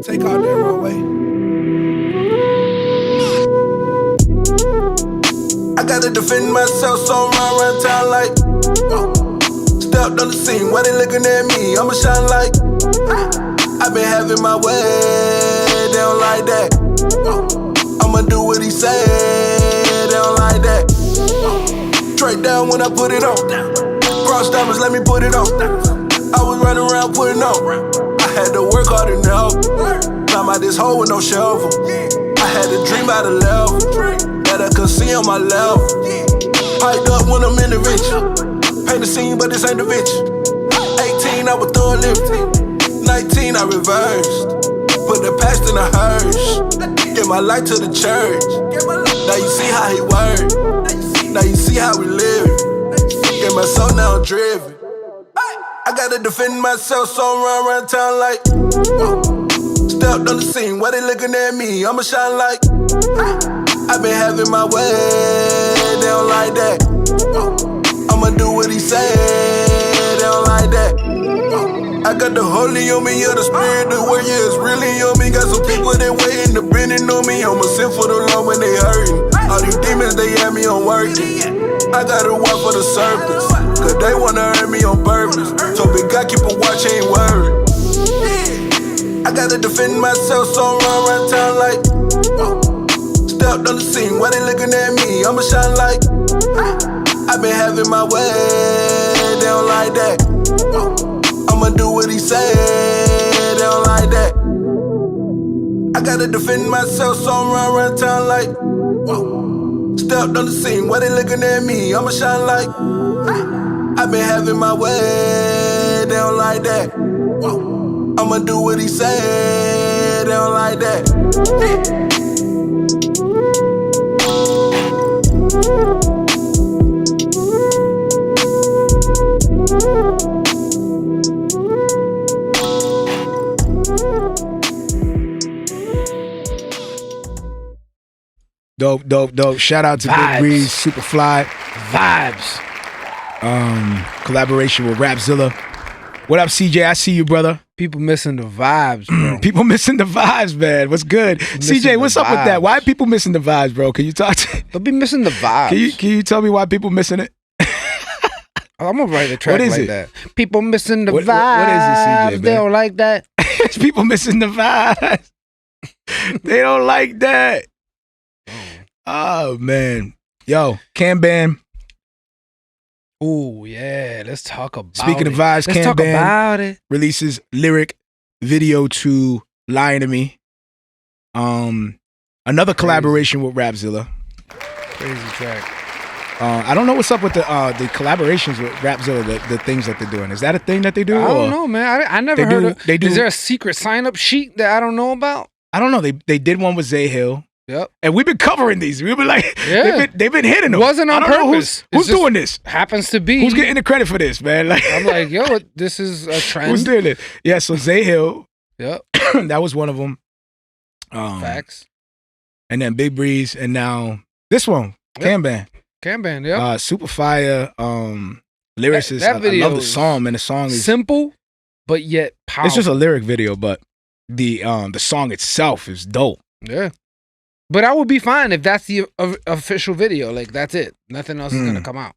Speaker 6: Take all that runway. I gotta defend myself, so I'm around town like stepped on the scene, why they looking at me? I'ma shine like I've been having my way, they don't like that. I'ma do what he say, they don't like that. Straight down when I put it on. Cross diamonds, let me put it on. I was running around putting on. I had to work hard enough. Climb out this hole with no shovel. I had to dream out a level that I could see on my level. Piped up when I'm in the rich. Paint the scene, but this ain't the bitch. 18, I was through a lift. 19, I reversed. Put the past in a hearse. Give my life to the church. Now you see how he work. Now you see how we live. Get my soul now driven. I gotta defend myself, so I'm around town like stepped on the scene, why they looking at me? I'ma shine like I've been having my way, they don't like that. I'ma do what he say, they don't like that. I got the holy on me, yeah, the spirit, the word, yeah, it's really on me. Got some people that waiting, depending on me. I'ma send for the Lord when they hurting. All these demons, they had me on working. I gotta walk for the surface, cause they wanna hurt me on purpose. So big God keep a watch, ain't worried. I gotta defend myself, so I'm around town like stepped on the scene, why they looking at me? I'ma shine like I've been having my way, they don't like that. I'ma do what he say, they don't like that. I gotta defend myself, so I'm around town like stepped on the scene, why they looking at me? I'ma shine like I've been having my way, they don't like that. I'ma do what he say, they don't like that.
Speaker 1: Dope. Shout out to Big Breeze, Superfly.
Speaker 2: Vibes.
Speaker 1: Collaboration with Rapzilla. What up, CJ? I see you, brother.
Speaker 2: People missing the vibes, bro.
Speaker 1: People missing the vibes, man. What's good? CJ, what's up with that? Why are people missing the vibes, bro? Can you talk to
Speaker 2: They'll be missing the vibes.
Speaker 1: Can you tell me why people missing it?
Speaker 2: I'm gonna write a track like that. People missing the vibes.
Speaker 1: What is it, CJ, man?
Speaker 2: They don't like that.
Speaker 1: It's people missing the vibes. They don't like that. Oh, man. Yo, Kamban.
Speaker 2: Ooh, yeah. Let's talk about
Speaker 1: Speaking
Speaker 2: it.
Speaker 1: of vibes,
Speaker 2: Let's talk
Speaker 1: Kamban
Speaker 2: about it.
Speaker 1: releases lyric video to Lyin to Me. Another collaboration with Rapzilla.
Speaker 2: Crazy track.
Speaker 1: I don't know what's up with the collaborations with Rapzilla, the things that they're doing. Is that a thing that they do?
Speaker 2: I don't know, man. I never heard of.
Speaker 1: They do.
Speaker 2: Is there a secret sign-up sheet that I don't know about?
Speaker 1: I don't know. They did one with Zay Hill.
Speaker 2: Yep.
Speaker 1: And we've been covering these. We've been like,
Speaker 2: yeah.
Speaker 1: they've been hitting them.
Speaker 2: Wasn't on
Speaker 1: I don't know
Speaker 2: purpose.
Speaker 1: who's doing this?
Speaker 2: Happens to be.
Speaker 1: Who's getting the credit for this, man? Like,
Speaker 2: I'm like, yo, this is a trend.
Speaker 1: Who's doing it? Yeah, so Zay Hill.
Speaker 2: Yep.
Speaker 1: That was one of them.
Speaker 2: Facts.
Speaker 1: And then Big Breeze, and now this one,
Speaker 2: Yep.
Speaker 1: Kamban.
Speaker 2: Kamban, yeah.
Speaker 1: Super fire. Lyricist.
Speaker 2: That
Speaker 1: I
Speaker 2: video
Speaker 1: love the song, man. The song is
Speaker 2: simple, but yet powerful.
Speaker 1: It's just a lyric video, but the song itself is dope.
Speaker 2: Yeah. But I would be fine if that's the official video. Like, that's it. Nothing else is gonna come out.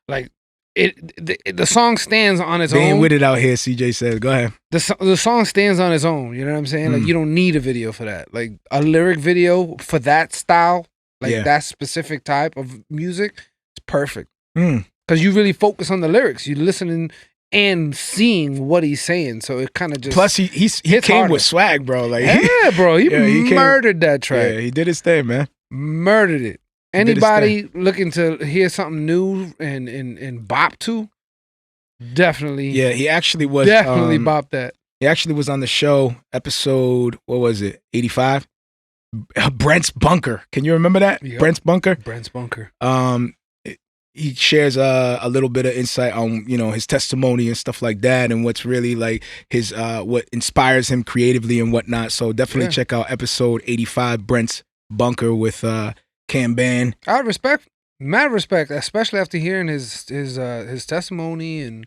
Speaker 2: Like, the song stands on its own.
Speaker 1: They ain't with it out here, CJ says. Go ahead.
Speaker 2: The song stands on its own. You know what I'm saying? Like, you don't need a video for that. Like, a lyric video for that style, like that specific type of music, it's perfect. Because you really focus on the lyrics. You're listening and seeing what he's saying. So it kind of just...
Speaker 1: Plus, he came
Speaker 2: harder.
Speaker 1: with swag, bro. Like,
Speaker 2: yeah, bro. He murdered that track.
Speaker 1: Yeah, he did his thing, man.
Speaker 2: Murdered it. Anybody looking to hear something new and bop to, definitely.
Speaker 1: Yeah, he actually was.
Speaker 2: Definitely bop that.
Speaker 1: He actually was on the show, episode, what was it, 85? Brent's Bunker. Can you remember that?
Speaker 2: Yep.
Speaker 1: Brent's Bunker?
Speaker 2: Brent's Bunker.
Speaker 1: He shares a little bit of insight on, his testimony and stuff like that, and what's really like his what inspires him creatively and whatnot. So definitely check out episode 85, Brent's Bunker with Kamban.
Speaker 2: Mad respect, especially after hearing his testimony and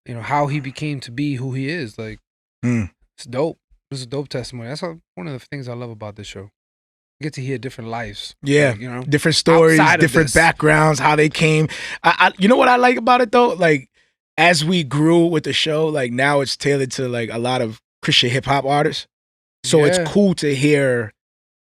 Speaker 2: how he became to be who he is. Like, it's dope. It's a dope testimony. That's one of the things I love about this show. You get to hear different lives.
Speaker 1: Yeah, different stories, different backgrounds, how they came. I you know what I like about it though? Like, as we grew with the show, like now it's tailored to like a lot of Christian hip hop artists. So it's cool to hear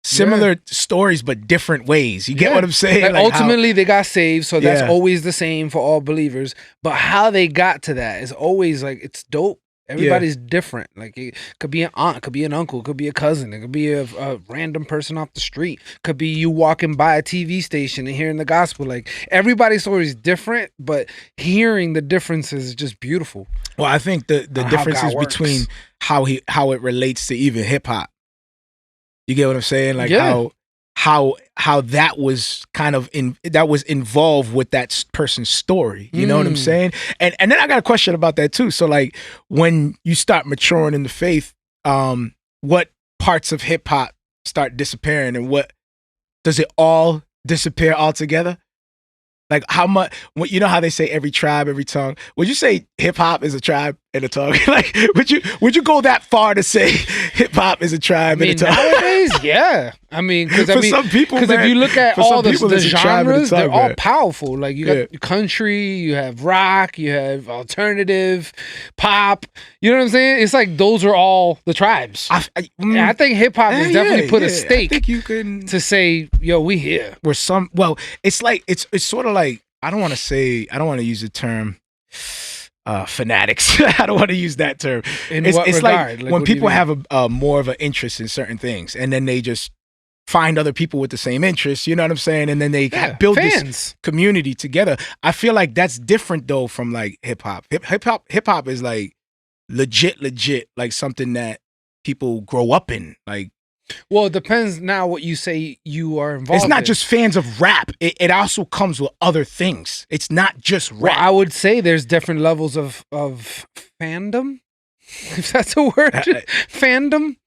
Speaker 1: similar stories but different ways. You get what I'm saying?
Speaker 2: Like ultimately they got saved, so that's always the same for all believers. But how they got to that is always like, it's dope. Everybody's different. Like, it could be an aunt, could be an uncle, could be a cousin, it could be a random person off the street, could be you walking by a TV station and hearing the gospel. Like, everybody's story is different, but hearing the differences is just beautiful.
Speaker 1: Well, I think the differences between how it relates to even hip hop. You get what I'm saying? Like how that was kind of that was involved with that person's story. You know what I'm saying? And then I got a question about that too. So like, when you start maturing in the faith, what parts of hip hop start disappearing, and what does it all disappear altogether? Like, how much? You know how they say every tribe, every tongue. Would you say hip hop is a tribe and a tongue? Like, would you go that far to say hip hop is a tribe and a tongue?
Speaker 2: Nowadays, yeah. I mean, because
Speaker 1: some people,
Speaker 2: because if you look at all the genres, they're all
Speaker 1: man.
Speaker 2: powerful. Like, you got country, you have rock, you have alternative, pop. You know what I'm saying? It's like those are all the tribes. I think hip hop has definitely put a stake.
Speaker 1: I think you can
Speaker 2: to say, yo, we here.
Speaker 1: It's like it's sort of like, I don't want to use the term fanatics. I don't want to use that term. It's like when people have a more of an interest in certain things, and then they just find other people with the same interests, you know what I'm saying? And then they build this community together. I feel like that's different though from like hip hop. Hip hop is like legit, like something that people grow up in. Like,
Speaker 2: well, it depends now what you say you are involved in.
Speaker 1: It's not just fans of rap. It also comes with other things. It's not just rap.
Speaker 2: Well, I would say there's different levels of fandom, if that's a word. Fandom.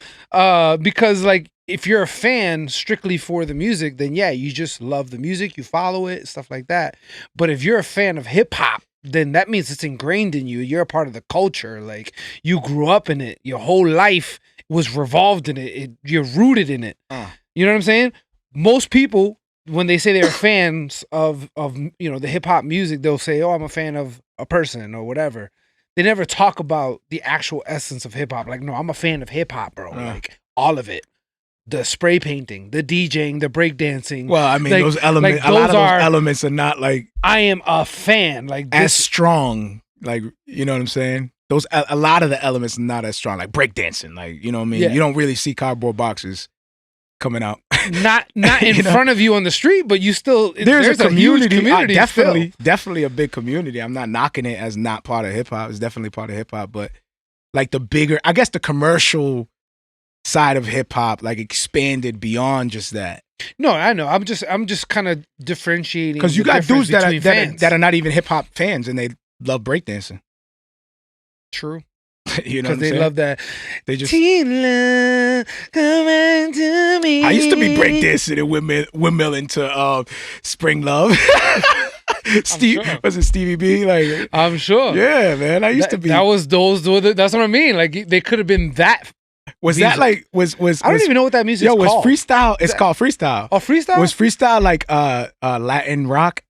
Speaker 2: Because like, if you're a fan strictly for the music, then yeah, you just love the music, you follow it, stuff like that. But if you're a fan of hip hop, then that means it's ingrained in you. You're a part of the culture. Like, you grew up in it. Your whole life was revolved in it. You're rooted in it. You know what I'm saying? Most people, when they say they're fans of the hip hop music, they'll say, "Oh, I'm a fan of a person or whatever." They never talk about the actual essence of hip hop. Like, no, I'm a fan of hip hop, bro. Like, all of it. The spray painting, the DJing, the breakdancing.
Speaker 1: Well, I mean, those elements, a lot of those elements are not like,
Speaker 2: I am a fan, like
Speaker 1: as strong. Like, you know what I'm saying? A lot of the elements are not as strong, like breakdancing. Like, you know what I mean? Yeah. You don't really see cardboard boxes coming out.
Speaker 2: Not in front of you on the street, but you still
Speaker 1: there's a community.
Speaker 2: Huge community
Speaker 1: definitely a big community. I'm not knocking it as not part of hip hop. It's definitely part of hip hop, but like the bigger, I guess, the commercial side of hip hop like expanded beyond just that.
Speaker 2: No, I know. I'm just kind of differentiating,
Speaker 1: because you got dudes that are not even hip hop fans and they love breakdancing.
Speaker 2: True.
Speaker 1: You know what I'm
Speaker 2: they
Speaker 1: saying?
Speaker 2: love that.
Speaker 1: They just.
Speaker 2: Teen love, come on to me.
Speaker 1: I used to be breakdancing and windmilling to Spring Love. Steve,
Speaker 2: sure.
Speaker 1: was it Stevie B? Like,
Speaker 2: I'm sure.
Speaker 1: yeah, man. I used to be.
Speaker 2: That was those. That's what I mean. Like they could have been that.
Speaker 1: Was
Speaker 2: music.
Speaker 1: that like was?
Speaker 2: I don't even know what that music is
Speaker 1: was
Speaker 2: called.
Speaker 1: freestyle? It's called freestyle.
Speaker 2: Oh, freestyle.
Speaker 1: Was freestyle like Latin rock?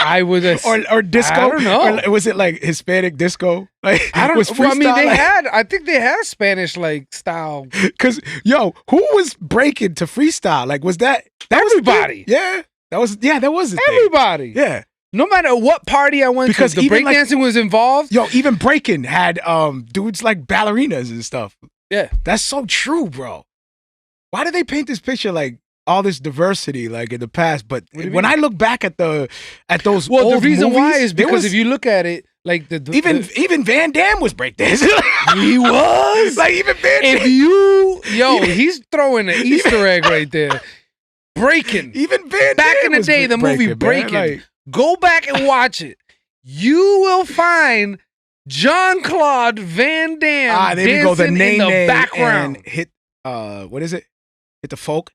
Speaker 2: I would
Speaker 1: or disco?
Speaker 2: I don't know.
Speaker 1: Or was it like Hispanic disco? Like
Speaker 2: I don't.
Speaker 1: was
Speaker 2: Well, I mean,
Speaker 1: freestyle, like,
Speaker 2: I think they had Spanish like style.
Speaker 1: Cause who was breaking to freestyle? Like was that
Speaker 2: Everybody.
Speaker 1: Yeah, that was a thing.
Speaker 2: Everybody.
Speaker 1: Yeah.
Speaker 2: No matter what party I went
Speaker 1: Because
Speaker 2: to, the
Speaker 1: even, like-
Speaker 2: breakdancing was involved.
Speaker 1: Even breaking had dudes like ballerinas and stuff.
Speaker 2: Yeah.
Speaker 1: That's so true, bro. Why do they paint this picture like all this diversity like in the past? But
Speaker 2: What do you
Speaker 1: when
Speaker 2: mean?
Speaker 1: I look back at those
Speaker 2: Well,
Speaker 1: old
Speaker 2: the reason why
Speaker 1: movies,
Speaker 2: is
Speaker 1: there
Speaker 2: because
Speaker 1: was-
Speaker 2: if you look at it, like
Speaker 1: even Van Damme was breakdancing.
Speaker 2: he was
Speaker 1: like even Van Damme.
Speaker 2: If he's throwing an Easter egg right there. Breaking.
Speaker 1: Even Van
Speaker 2: Back
Speaker 1: Damme
Speaker 2: in the
Speaker 1: was
Speaker 2: day, the movie
Speaker 1: man.
Speaker 2: Breaking.
Speaker 1: Like,
Speaker 2: Go back and watch it. You will find Jean-Claude Van Damme
Speaker 1: there we go. The
Speaker 2: dancing
Speaker 1: name
Speaker 2: in the background.
Speaker 1: and hit what is it? Hit the folk.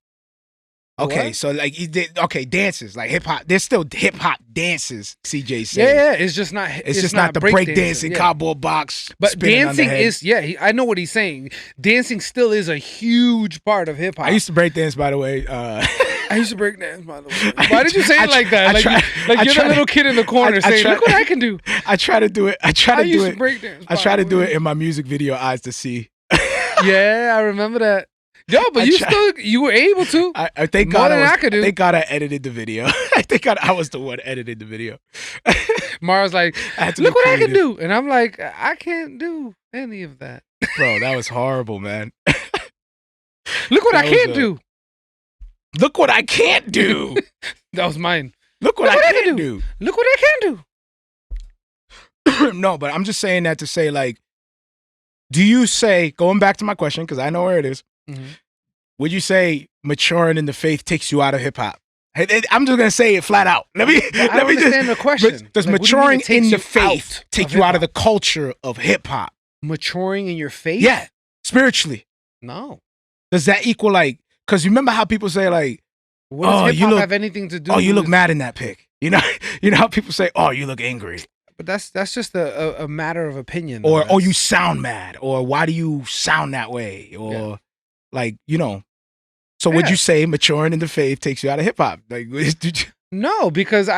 Speaker 1: Okay,
Speaker 2: What?
Speaker 1: so like he did dances like hip hop. There's still hip hop dances. CJ said.
Speaker 2: Yeah, it's just not.
Speaker 1: It's just not the break dancing,
Speaker 2: yeah.
Speaker 1: cardboard box.
Speaker 2: But
Speaker 1: spinning on the
Speaker 2: dancing
Speaker 1: head.
Speaker 2: is I know what he's saying. Dancing still is a huge part of hip hop.
Speaker 1: I used to break dance, by the way.
Speaker 2: I used to break dance, by the way. Why did you say it like that?
Speaker 1: I
Speaker 2: Like,
Speaker 1: try-
Speaker 2: like
Speaker 1: I
Speaker 2: you're
Speaker 1: try
Speaker 2: the
Speaker 1: to-
Speaker 2: little kid in the corner
Speaker 1: I
Speaker 2: saying,
Speaker 1: try-
Speaker 2: "Look what I can do."
Speaker 1: I try to do it. I try
Speaker 2: I
Speaker 1: to do
Speaker 2: used
Speaker 1: it.
Speaker 2: to break dance.
Speaker 1: I try to do it in my music video, Eyes to See.
Speaker 2: Yeah, I remember that. Yo, but you were able to.
Speaker 1: I thank
Speaker 2: More
Speaker 1: God
Speaker 2: than I could do.
Speaker 1: Thank God I edited the video. I think I was the one editing the video.
Speaker 2: Mara's like,
Speaker 1: I had to
Speaker 2: look
Speaker 1: be
Speaker 2: what I can
Speaker 1: creative.
Speaker 2: do. And I'm like, I can't do any of that.
Speaker 1: Bro, that was horrible, man.
Speaker 2: Look what
Speaker 1: That
Speaker 2: I
Speaker 1: was
Speaker 2: can't do.
Speaker 1: Look what I can't do.
Speaker 2: That was mine.
Speaker 1: Look what I can do.
Speaker 2: Look what I can do.
Speaker 1: No, but I'm just saying that to say, like, do you say, going back to my question, because I know where it is,
Speaker 2: Mhm.
Speaker 1: would you say maturing in the faith takes you out of hip hop? I'm just gonna say it flat out. Let me
Speaker 2: I don't understand the question.
Speaker 1: Does
Speaker 2: Like, what do you mean
Speaker 1: maturing
Speaker 2: it takes
Speaker 1: in the
Speaker 2: you
Speaker 1: faith
Speaker 2: out
Speaker 1: take
Speaker 2: of
Speaker 1: you out of the
Speaker 2: hip-hop?
Speaker 1: culture of hip hop?
Speaker 2: Maturing in your faith?
Speaker 1: Yeah, spiritually.
Speaker 2: No.
Speaker 1: Does that equal like? Because you remember how people say like,
Speaker 2: What does
Speaker 1: Oh,
Speaker 2: hip
Speaker 1: you
Speaker 2: hop
Speaker 1: look-
Speaker 2: have anything to do
Speaker 1: "Oh, you look
Speaker 2: with-
Speaker 1: mad in that pic." You know how people say, "Oh, you look angry,"
Speaker 2: But that's just a matter of opinion.
Speaker 1: or
Speaker 2: though.
Speaker 1: "Oh, you
Speaker 2: That's-
Speaker 1: sound mad," or "Why do you sound that way?" Or
Speaker 2: Yeah.
Speaker 1: like So would
Speaker 2: Yeah.
Speaker 1: you say maturing in the faith takes you out of hip hop? Like,
Speaker 2: No, because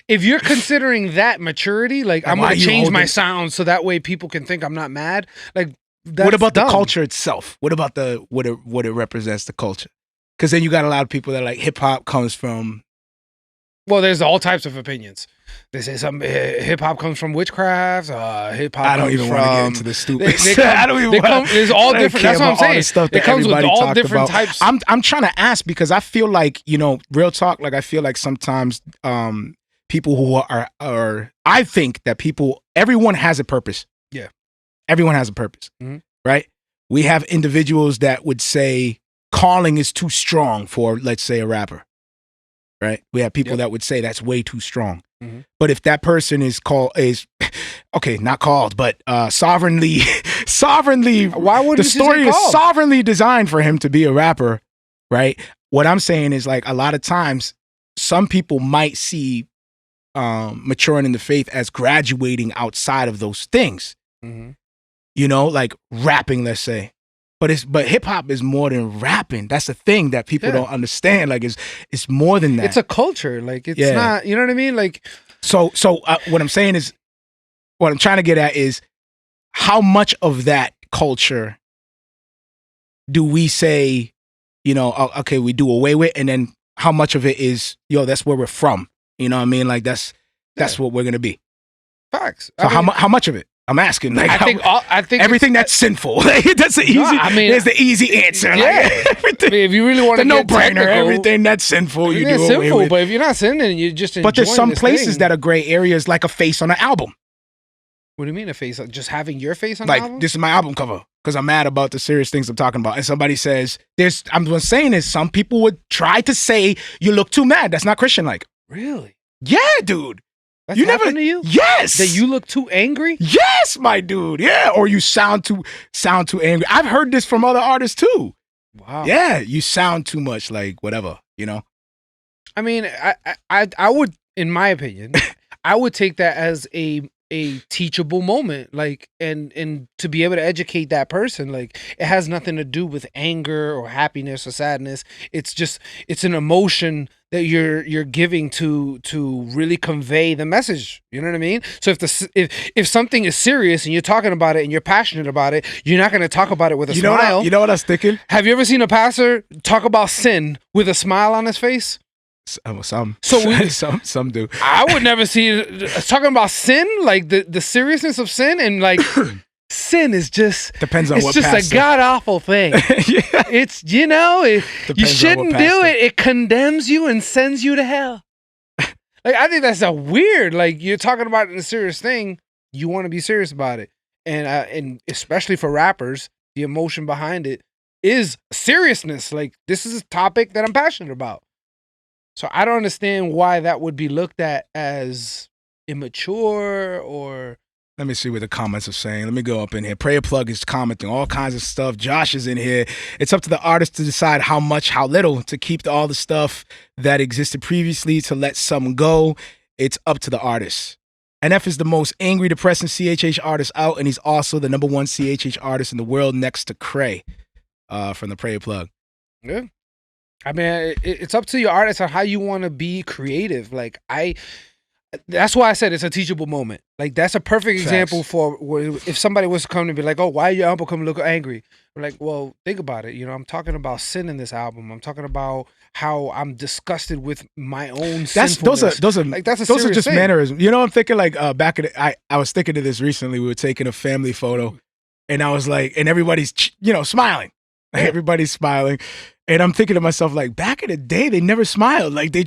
Speaker 2: if you're considering that maturity, like I'm
Speaker 1: why
Speaker 2: gonna
Speaker 1: you
Speaker 2: change my
Speaker 1: holding-
Speaker 2: sound so that way people can think I'm not mad. Like, that's
Speaker 1: what about
Speaker 2: dumb.
Speaker 1: the culture itself? What about what it represents the culture? Because then you got a lot of people that are like hip hop comes from.
Speaker 2: Well, there's all types of opinions. They say some hip hop comes from witchcraft. Hip hop.
Speaker 1: I don't even want to get
Speaker 2: from
Speaker 1: into the stupid.
Speaker 2: They come-
Speaker 1: I don't even.
Speaker 2: they
Speaker 1: wanna-
Speaker 2: come- there's all
Speaker 1: I don't
Speaker 2: different-
Speaker 1: care
Speaker 2: that's what I'm
Speaker 1: about all
Speaker 2: saying.
Speaker 1: the stuff
Speaker 2: It
Speaker 1: that
Speaker 2: comes with
Speaker 1: everybody
Speaker 2: all
Speaker 1: talked
Speaker 2: different
Speaker 1: about.
Speaker 2: types.
Speaker 1: I'm trying to ask because I feel like real talk. Like I feel like sometimes people who are I think that everyone has a purpose.
Speaker 2: Yeah.
Speaker 1: Everyone has a purpose,
Speaker 2: Mhm.
Speaker 1: right? We have individuals that would say calling is too strong for, let's say, a rapper, right? We have people
Speaker 2: Yep.
Speaker 1: that would say that's way too strong.
Speaker 2: Mhm.
Speaker 1: But if that person is okay, not called, but sovereignly,
Speaker 2: Why would
Speaker 1: the
Speaker 2: you say
Speaker 1: story is
Speaker 2: called?
Speaker 1: sovereignly designed for him to be a rapper, right? What I'm saying is like a lot of times, some people might see maturing in the faith as graduating outside of those things,
Speaker 2: Mhm.
Speaker 1: like rapping, let's say. But hip hop is more than rapping. That's the thing that people
Speaker 2: Yeah.
Speaker 1: don't understand. Like it's more than that.
Speaker 2: It's a culture. Like it's
Speaker 1: Yeah.
Speaker 2: not. You know what I mean? Like
Speaker 1: So what I'm saying is, what I'm trying to get at is, how much of that culture do we say, okay, we do away with, and then how much of it is, that's where we're from. You know what I mean? Like that's what we're gonna be.
Speaker 2: facts.
Speaker 1: So
Speaker 2: I mean,
Speaker 1: how much of it? I'm asking. Like
Speaker 2: I think
Speaker 1: everything
Speaker 2: it's-
Speaker 1: that's sinful. Like, that's the easy.
Speaker 2: I mean,
Speaker 1: there's the easy answer.
Speaker 2: yeah.
Speaker 1: Like, everything,
Speaker 2: I mean, if you really want
Speaker 1: the
Speaker 2: to
Speaker 1: no
Speaker 2: get
Speaker 1: brainer.
Speaker 2: technical,
Speaker 1: Everything that's sinful, you
Speaker 2: everything
Speaker 1: do
Speaker 2: is
Speaker 1: away
Speaker 2: simple.
Speaker 1: with.
Speaker 2: But if you're not sinning, you're just.
Speaker 1: But there's some
Speaker 2: this
Speaker 1: places
Speaker 2: thing.
Speaker 1: that are gray areas, like a face on an album.
Speaker 2: What do you mean a face? Just having your face on
Speaker 1: Like,
Speaker 2: the album?
Speaker 1: this is my album cover because I'm mad about the serious things I'm talking about. And somebody says, I'm saying is some people would try to say you look too mad. That's not Christian like.
Speaker 2: Really?
Speaker 1: Yeah, dude.
Speaker 2: That's happened to you?
Speaker 1: Yes.
Speaker 2: That you look too angry?
Speaker 1: Yes, my dude. Yeah, or you sound too angry. I've heard this from other artists too.
Speaker 2: Wow.
Speaker 1: Yeah, you sound too much like whatever, you know.
Speaker 2: I mean, I would, in my opinion, I would take that as a teachable moment, like, and to be able to educate that person. Like, it has nothing to do with anger or happiness or sadness. It's an emotion that you're giving to really convey the message. You know what I mean? So if something is serious and you're talking about it and you're passionate about it, you're not going to talk about it with a smile.
Speaker 1: You know what I was thinking?
Speaker 2: Have you ever seen a pastor talk about sin with a smile on his face?
Speaker 1: Some do.
Speaker 2: I would never see talking about sin, like the seriousness of sin, and like sin is just
Speaker 1: depends on
Speaker 2: it's
Speaker 1: what
Speaker 2: just
Speaker 1: pastor.
Speaker 2: a god awful thing.
Speaker 1: Yeah.
Speaker 2: It's you shouldn't do it. It condemns you and sends you to hell. Like, I think that's a weird. Like, you're talking about a serious thing, you want to be serious about it, and especially for rappers, the emotion behind it is seriousness. Like, this is a topic that I'm passionate about. So I don't understand why that would be looked at as immature or...
Speaker 1: Let me see what the comments are saying. Let me go up in here. Prayer Plug is commenting all kinds of stuff. Josh is in here. It's up to the artist to decide how much, how little to keep all the stuff that existed previously, to let some go. It's up to the artist. NF is the most angry, depressing CHH artist out, and he's also the #1 CHH artist in the world next to Cray from the Prayer Plug.
Speaker 2: Yeah. I mean, it's up to your artist on how you want to be creative. Like, that's why I said it's a teachable moment. Like, that's a perfect example for if somebody was to come and be like, oh, why your album come look angry? We're like, well, think about it. You know, I'm talking about sin in this album. I'm talking about how I'm disgusted with my own sinfulness. Those are
Speaker 1: just
Speaker 2: thing.
Speaker 1: mannerisms. You know, I'm thinking like back in I was thinking of this recently. We were taking a family photo, and I was like, and everybody's smiling. Like, everybody's smiling. And I'm thinking to myself, like, back in the day, they never smiled. Like, they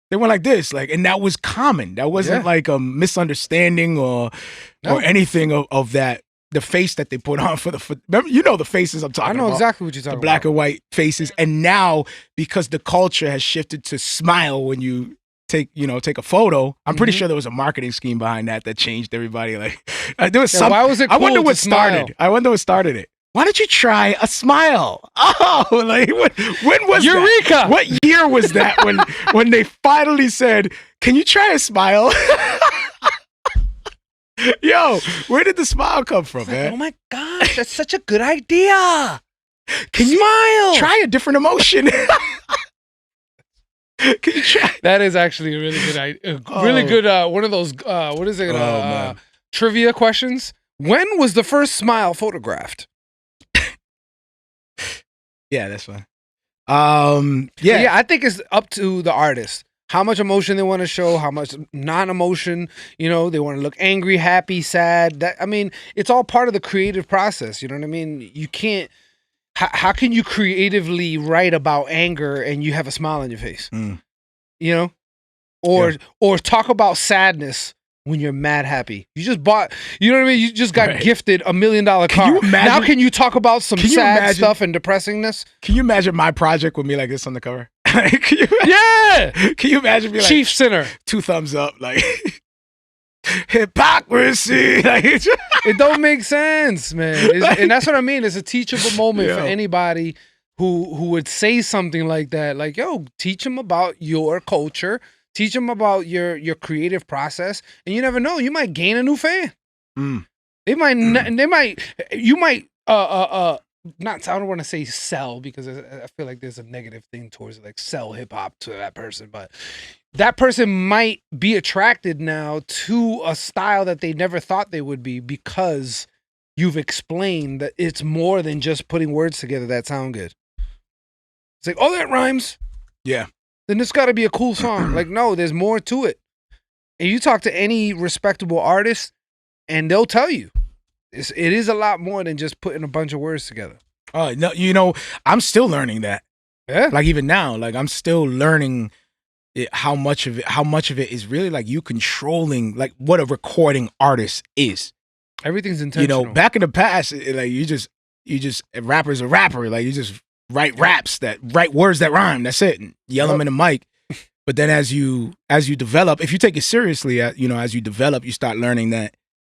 Speaker 1: went like this. Like, and that was common. That wasn't like a misunderstanding or anything of that. The face that they put on remember, you know the faces I'm talking about.
Speaker 2: I know exactly what you're talking about.
Speaker 1: The black and white faces. And now, because the culture has shifted to smile when you take a photo, I'm pretty sure there was a marketing scheme behind that changed everybody. Like, there was some.
Speaker 2: Why was it cool
Speaker 1: I wonder what
Speaker 2: smile?
Speaker 1: started it. Why don't you try a smile? Oh, like when was
Speaker 2: Eureka?
Speaker 1: That? What year was that when they finally said, "Can you try a smile?" Yo, where did the smile come from, man?
Speaker 2: Oh my gosh, that's such a good idea.
Speaker 1: Can you try a different emotion? Can you try?
Speaker 2: That is actually a really good idea. Really good. One of those. What is it? Trivia questions. When was the first smile photographed?
Speaker 1: Yeah, that's fine.
Speaker 2: Yeah, I think it's up to the artist. How much emotion they want to show, how much non-emotion, they want to look angry, happy, sad. It's all part of the creative process. You know what I mean? You can't, how can you creatively write about anger and you have a smile on your face? Or talk about sadness when you're mad happy. You just bought, you know what I mean? You just got gifted $1 million car. Now can you talk about some sad stuff and depressingness?
Speaker 1: Can you imagine my project with me like this on the cover? Can you imagine me like
Speaker 2: Chief Sinner,
Speaker 1: 2 thumbs up, like hypocrisy? Like,
Speaker 2: it don't make sense, man. And that's what I mean. It's a teachable moment for anybody who would say something like that. Like, yo, teach them about your culture. Teach them about your creative process, and you never know. You might gain a new fan. You might not. I don't want to say sell because I feel like there's a negative thing towards it, like sell hip hop to that person, but that person might be attracted now to a style that they never thought they would be because you've explained that it's more than just putting words together that sound good. It's like, oh, that rhymes.
Speaker 1: Yeah.
Speaker 2: Then it's got to be a cool song. Like, no, there's more to it. And you talk to any respectable artist, and they'll tell you, it is a lot more than just putting a bunch of words together.
Speaker 1: Oh no, I'm still learning that.
Speaker 2: Yeah.
Speaker 1: Like even now, like I'm still learning how much of it is really like you controlling like what a recording artist is.
Speaker 2: Everything's intentional.
Speaker 1: Back in the past, like you just a rapper's a rapper. Like you just write raps write words that rhyme. That's it. And yell them in the mic. But then as you develop, if you take it seriously, as you develop, you start learning that,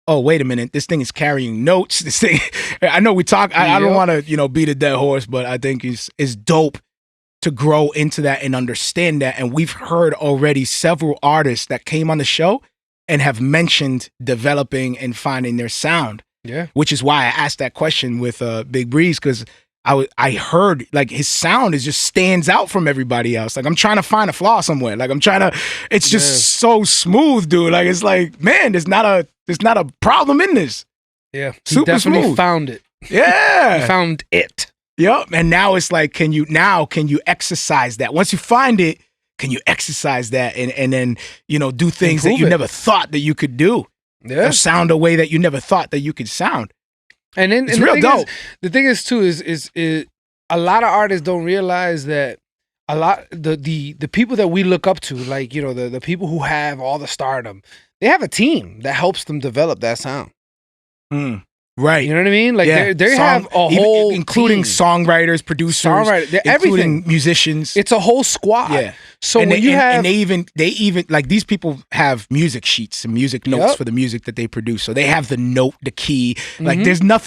Speaker 1: oh, wait a minute, this thing is carrying notes. This thing, I know we talk. I don't want to beat a dead horse, but I think it's dope to grow into that and understand that. And we've heard already several artists that came on the show and have mentioned developing and finding their sound.
Speaker 2: Yeah,
Speaker 1: which is why I asked that question with Big Breeze, because I heard like his sound just stands out from everybody else. Like I'm trying to find a flaw somewhere. Like it's just so smooth, dude. Like it's like, man, there's not a problem in this.
Speaker 2: Yeah, he
Speaker 1: super
Speaker 2: definitely
Speaker 1: smooth.
Speaker 2: found it.
Speaker 1: Yeah,
Speaker 2: he found it.
Speaker 1: Yep. And now it's like, can you exercise that? Once you find it, can you exercise that and then do things that you never thought that you could do?
Speaker 2: Yeah,
Speaker 1: or sound a way that you never thought that you could sound.
Speaker 2: And then
Speaker 1: it's real dope.
Speaker 2: The thing is too is a lot of artists don't realize that a lot the people that we look up to, like the people who have all the stardom, they have a team that helps them develop that sound.
Speaker 1: Right.
Speaker 2: You know what I mean? Like they have a whole
Speaker 1: including
Speaker 2: team.
Speaker 1: Songwriters, producers,
Speaker 2: everything,
Speaker 1: musicians.
Speaker 2: It's a whole squad.
Speaker 1: Yeah.
Speaker 2: So
Speaker 1: and
Speaker 2: when
Speaker 1: they even like these people have music sheets and music notes for the music that they produce. So they have the note, the key. Like there's no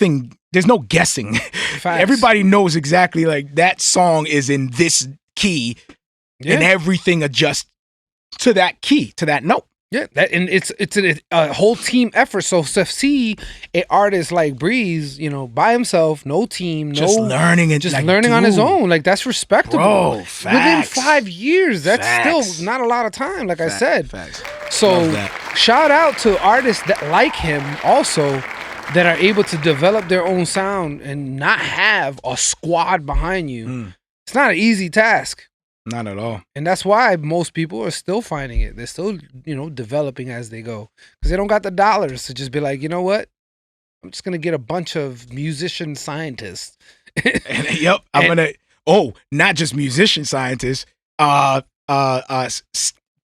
Speaker 1: guessing. Everybody knows exactly like that song is in this key, and everything adjusts to that key, to that note.
Speaker 2: Yeah, and it's a whole team effort. So to see an artist like Breeze, by himself, no team,
Speaker 1: just learning
Speaker 2: on his own, like that's respectable.
Speaker 1: Bro,
Speaker 2: within 5 years, that's still not a lot of time. Like I said, so shout out to artists that like him also that are able to develop their own sound and not have a squad behind you. It's not an easy task.
Speaker 1: Not at all.
Speaker 2: And that's why most people are still finding it. They're still, developing as they go. Because they don't got the dollars to just be like, you know what? I'm just going to get a bunch of musician scientists.
Speaker 1: Not just musician scientists.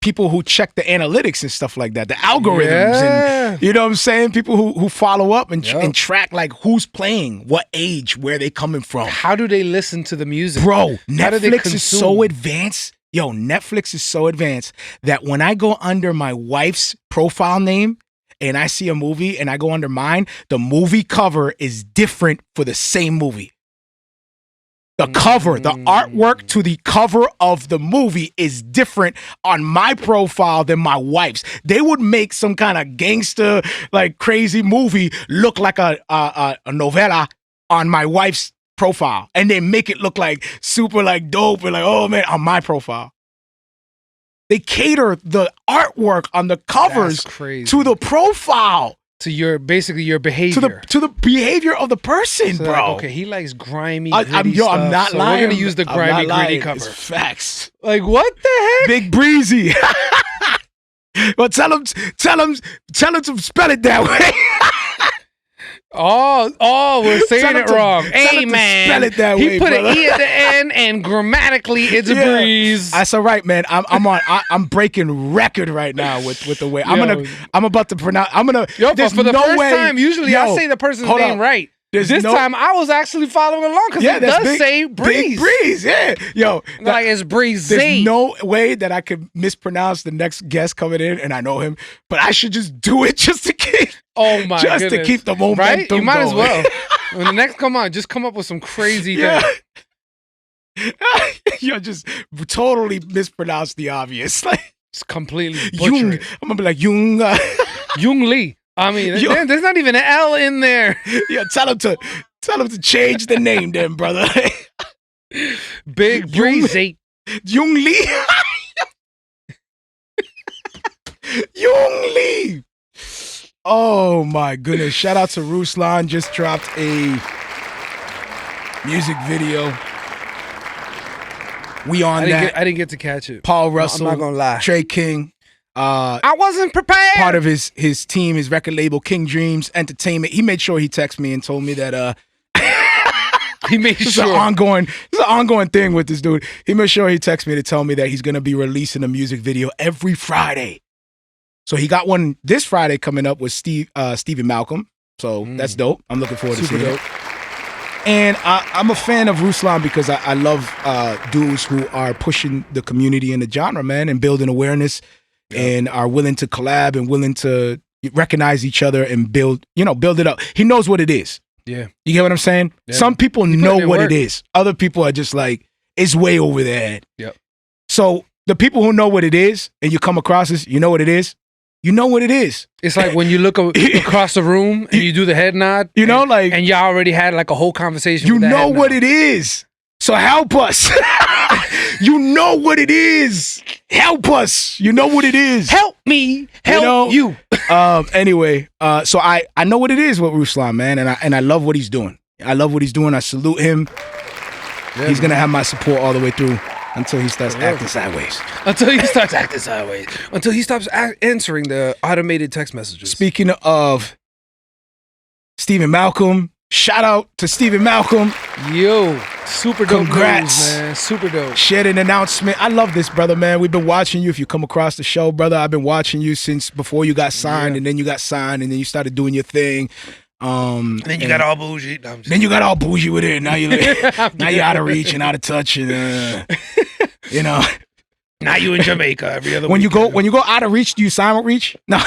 Speaker 1: People who check the analytics and stuff like that, the algorithms, and you know what I'm saying? People who follow up and track like who's playing, what age, where they coming from.
Speaker 2: How do they listen to the music?
Speaker 1: Bro, Netflix is so advanced. Yo, Netflix is so advanced that when I go under my wife's profile name and I see a movie and I go under mine, the movie cover is different for the same movie. The cover, the artwork to the cover of the movie is different on my profile than my wife's. They would make some kind of gangster, like crazy movie look like a novela on my wife's profile. And they make it look like super like dope and like, oh man, on my profile. They cater the artwork on the covers to the profile.
Speaker 2: To your behavior.
Speaker 1: To the behavior of the person,
Speaker 2: so
Speaker 1: bro.
Speaker 2: Like, okay, he likes grimy, gritty stuff.
Speaker 1: I'm not
Speaker 2: so
Speaker 1: lying.
Speaker 2: We're gonna use the grimy, gritty cover.
Speaker 1: It's facts.
Speaker 2: Like what the heck?
Speaker 1: Big Breezy. Well, tell him to spell it that way.
Speaker 2: We're saying it wrong. Hey man,
Speaker 1: spell it that way.
Speaker 2: He put
Speaker 1: brother.
Speaker 2: an E at the end, and grammatically, it's a Breeze.
Speaker 1: That's all right, man. I'm breaking record right now with the way I'm about to pronounce.
Speaker 2: But for the first time, usually I say the person's name right. This time I was actually following along because it does say Breeze.
Speaker 1: Big Breeze, yeah. Yo,
Speaker 2: like it's Breeze.
Speaker 1: There's no way that I could mispronounce the next guest coming in, and I know him, but I should just do it just to keep.
Speaker 2: Oh my goodness.
Speaker 1: Just to keep the momentum
Speaker 2: right? You might
Speaker 1: going.
Speaker 2: as well. When the next come on, just come up with some crazy thing.
Speaker 1: You just totally mispronounce the obvious. Like
Speaker 2: it's completely butcher it.
Speaker 1: I'm gonna be like Jung.
Speaker 2: Jung Lee. I mean, there's not even an L in there.
Speaker 1: Yeah, tell him to change the name, then, brother.
Speaker 2: Big Breezy.
Speaker 1: Jung Lee. Jung Lee. Oh my goodness! Shout out to Ruslan. Just dropped a music video. I
Speaker 2: didn't get to catch it.
Speaker 1: Paul Russell.
Speaker 2: I'm not gonna lie.
Speaker 1: Trey King.
Speaker 2: I wasn't prepared.
Speaker 1: Part of his team, his record label, King Dreams Entertainment. He made sure he texted me and told me that
Speaker 2: he made
Speaker 1: this
Speaker 2: sure.
Speaker 1: is an ongoing thing with this dude. He made sure he texted me to tell me that he's gonna be releasing a music video every Friday. So he got one this Friday coming up with Stephen Malcolm. So that's dope. I'm looking forward to seeing it. And I'm a fan of Ruslan because I love dudes who are pushing the community in the genre, man, and building awareness and are willing to collab and willing to recognize each other and build it up. He knows what it is.
Speaker 2: Yeah.
Speaker 1: You get what I'm saying?
Speaker 2: Yeah.
Speaker 1: Some people know what
Speaker 2: work.
Speaker 1: it is. Other people are just like, it's way over their head.
Speaker 2: Yep.
Speaker 1: So the people who know what it is and you come across this, you know what it is? You know what it is.
Speaker 2: It's like when you look across the room and you do the head nod.
Speaker 1: You know, like...
Speaker 2: And y'all already had like a whole conversation
Speaker 1: You
Speaker 2: with that
Speaker 1: know
Speaker 2: head
Speaker 1: what
Speaker 2: nod.
Speaker 1: it is. So help us. You know what it is. Help us. You know what it is.
Speaker 2: Help me. Help you.
Speaker 1: Anyway, so I know what it is with Ruslan, man, and I love what he's doing. I love what he's doing. I salute him.
Speaker 2: Yeah,
Speaker 1: he's gonna have my support all the way through until he starts acting sideways.
Speaker 2: Until he starts acting sideways. Until he stops answering the automated text messages.
Speaker 1: Speaking of Stephen Malcolm, shout out to Stephen Malcolm.
Speaker 2: Yo, super dope
Speaker 1: Congrats.
Speaker 2: news, man. Super dope.
Speaker 1: Shared an announcement. I love this, brother, man. We've been watching you. If you come across the show, brother, I've been watching you since before you got signed, and then you got signed, and then you started doing your thing.
Speaker 2: And then you got all bougie. No,
Speaker 1: then you got all bougie with it. Now you're out of reach and out of touch, and you know.
Speaker 2: Now you in Jamaica every other
Speaker 1: when
Speaker 2: weekend.
Speaker 1: you go out of reach, do you sign with Reach? No.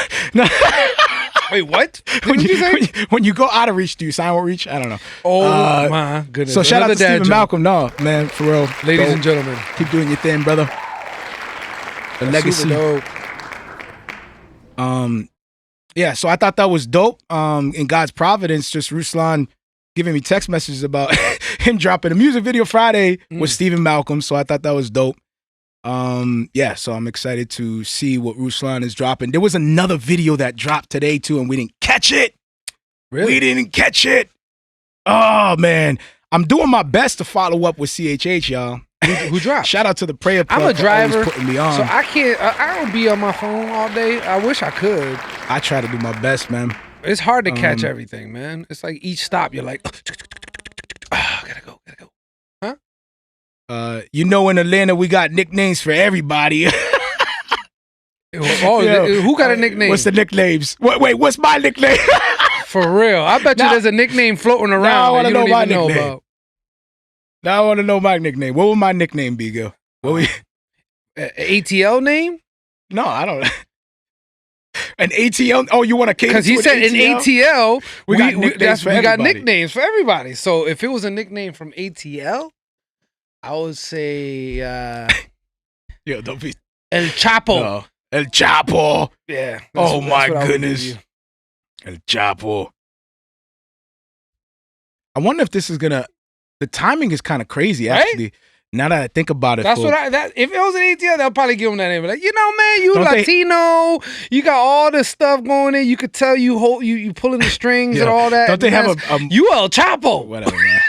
Speaker 2: Wait, what?
Speaker 1: When you go out of reach, do you sign with Reach? I don't know.
Speaker 2: Oh my goodness.
Speaker 1: So shout out to
Speaker 2: Another dad
Speaker 1: Stephen
Speaker 2: joke.
Speaker 1: Malcolm. No, man, for real.
Speaker 2: Ladies
Speaker 1: Dope.
Speaker 2: and gentlemen.
Speaker 1: Keep doing your thing, brother. The legacy.
Speaker 2: Super dope.
Speaker 1: Yeah, so I thought that was dope. In God's providence, just Ruslan giving me text messages about him dropping a music video Friday with Stephen Malcolm. So I thought that was dope. Yeah, so I'm excited to see what Ruslan is dropping. There was another video that dropped today too, and we didn't catch it.
Speaker 2: Really?
Speaker 1: We didn't catch it. Oh man, I'm doing my best to follow up with CHH, y'all.
Speaker 2: Who dropped?
Speaker 1: Shout out to the prayer plug.
Speaker 2: I'm a
Speaker 1: for always
Speaker 2: driver,
Speaker 1: putting me on.
Speaker 2: so I can't. I don't be on my phone all day. I wish I could.
Speaker 1: I try to do my best, man.
Speaker 2: It's hard to catch everything, man. It's like each stop, you're like, gotta go. Huh?
Speaker 1: In Atlanta we got nicknames for everybody.
Speaker 2: Who got a nickname?
Speaker 1: What's the nicknames? Wait, what's my nickname?
Speaker 2: For real? I bet you there's a nickname floating around.
Speaker 1: Now I want to know my
Speaker 2: know
Speaker 1: nickname.
Speaker 2: about.
Speaker 1: Now I want to know my nickname. What would my nickname be, Gil?
Speaker 2: ATL name?
Speaker 1: No, I don't. An ATL? Oh, you want to cater to
Speaker 2: Because he said in ATL,
Speaker 1: we got nicknames for
Speaker 2: we got
Speaker 1: everybody.
Speaker 2: nicknames for everybody. So if it was a nickname from ATL, I would say
Speaker 1: Yo, don't be
Speaker 2: El Chapo.
Speaker 1: no. El Chapo.
Speaker 2: Yeah.
Speaker 1: Oh
Speaker 2: that's
Speaker 1: my
Speaker 2: what I would give
Speaker 1: goodness.
Speaker 2: you.
Speaker 1: El Chapo. I wonder if this is gonna. The timing is kind of crazy,
Speaker 2: Right?
Speaker 1: actually. Now that I think about it,
Speaker 2: That's
Speaker 1: for-
Speaker 2: what if it was an ATL, they'll probably give him that name. Like, man, you
Speaker 1: Don't they-
Speaker 2: Latino, you got all this stuff going in. You could tell you pulling the strings
Speaker 1: Yeah.
Speaker 2: and all that.
Speaker 1: Don't they have
Speaker 2: That's-
Speaker 1: a
Speaker 2: you El Chapo?
Speaker 1: whatever, man?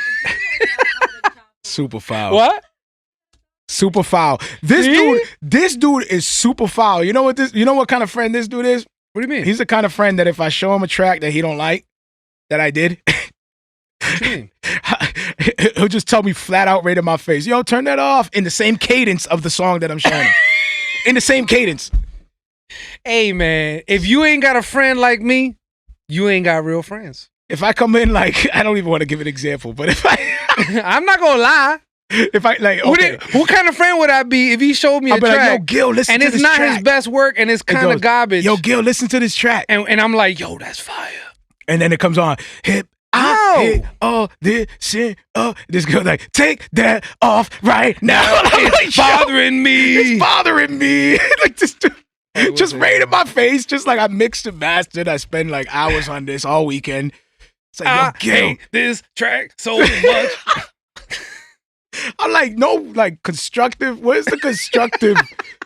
Speaker 1: Super foul.
Speaker 2: What?
Speaker 1: Super foul. This dude is super foul. You know what kind of friend this dude is?
Speaker 2: What do you mean?
Speaker 1: He's the kind of friend that if I show him a track that he don't like, that I did,
Speaker 2: What you mean?
Speaker 1: he'll just tell me flat out right in my face, yo, turn that off, in the same cadence of the song that I'm showing him. In the same cadence.
Speaker 2: Hey, man, if you ain't got a friend like me, you ain't got real friends.
Speaker 1: If I come in like, I don't even want to give an example, but if I
Speaker 2: I'm not gonna lie.
Speaker 1: if I like, okay,
Speaker 2: What kind of friend would I be if he showed me a
Speaker 1: I'll be like, yo,
Speaker 2: track
Speaker 1: Gil, listen
Speaker 2: and
Speaker 1: to
Speaker 2: it's
Speaker 1: this
Speaker 2: not
Speaker 1: track.
Speaker 2: his best work and it's
Speaker 1: It
Speaker 2: kind of
Speaker 1: goes,
Speaker 2: garbage?
Speaker 1: Yo, Gil, listen to this track.
Speaker 2: And I'm like, yo, that's fire.
Speaker 1: And then it comes on, hip.
Speaker 2: No.
Speaker 1: I hit all this shit up. This girl like, take that off right now.
Speaker 2: It's bothering me.
Speaker 1: It's bothering me. Like this dude,
Speaker 2: Hey,
Speaker 1: just
Speaker 2: what's
Speaker 1: right
Speaker 2: it?
Speaker 1: in my face. Just like I mixed and mastered. I spend like hours on this all weekend. It's like, yo,
Speaker 2: I
Speaker 1: Gil.
Speaker 2: hate this track so much.
Speaker 1: I'm like, no, like constructive. Where's the constructive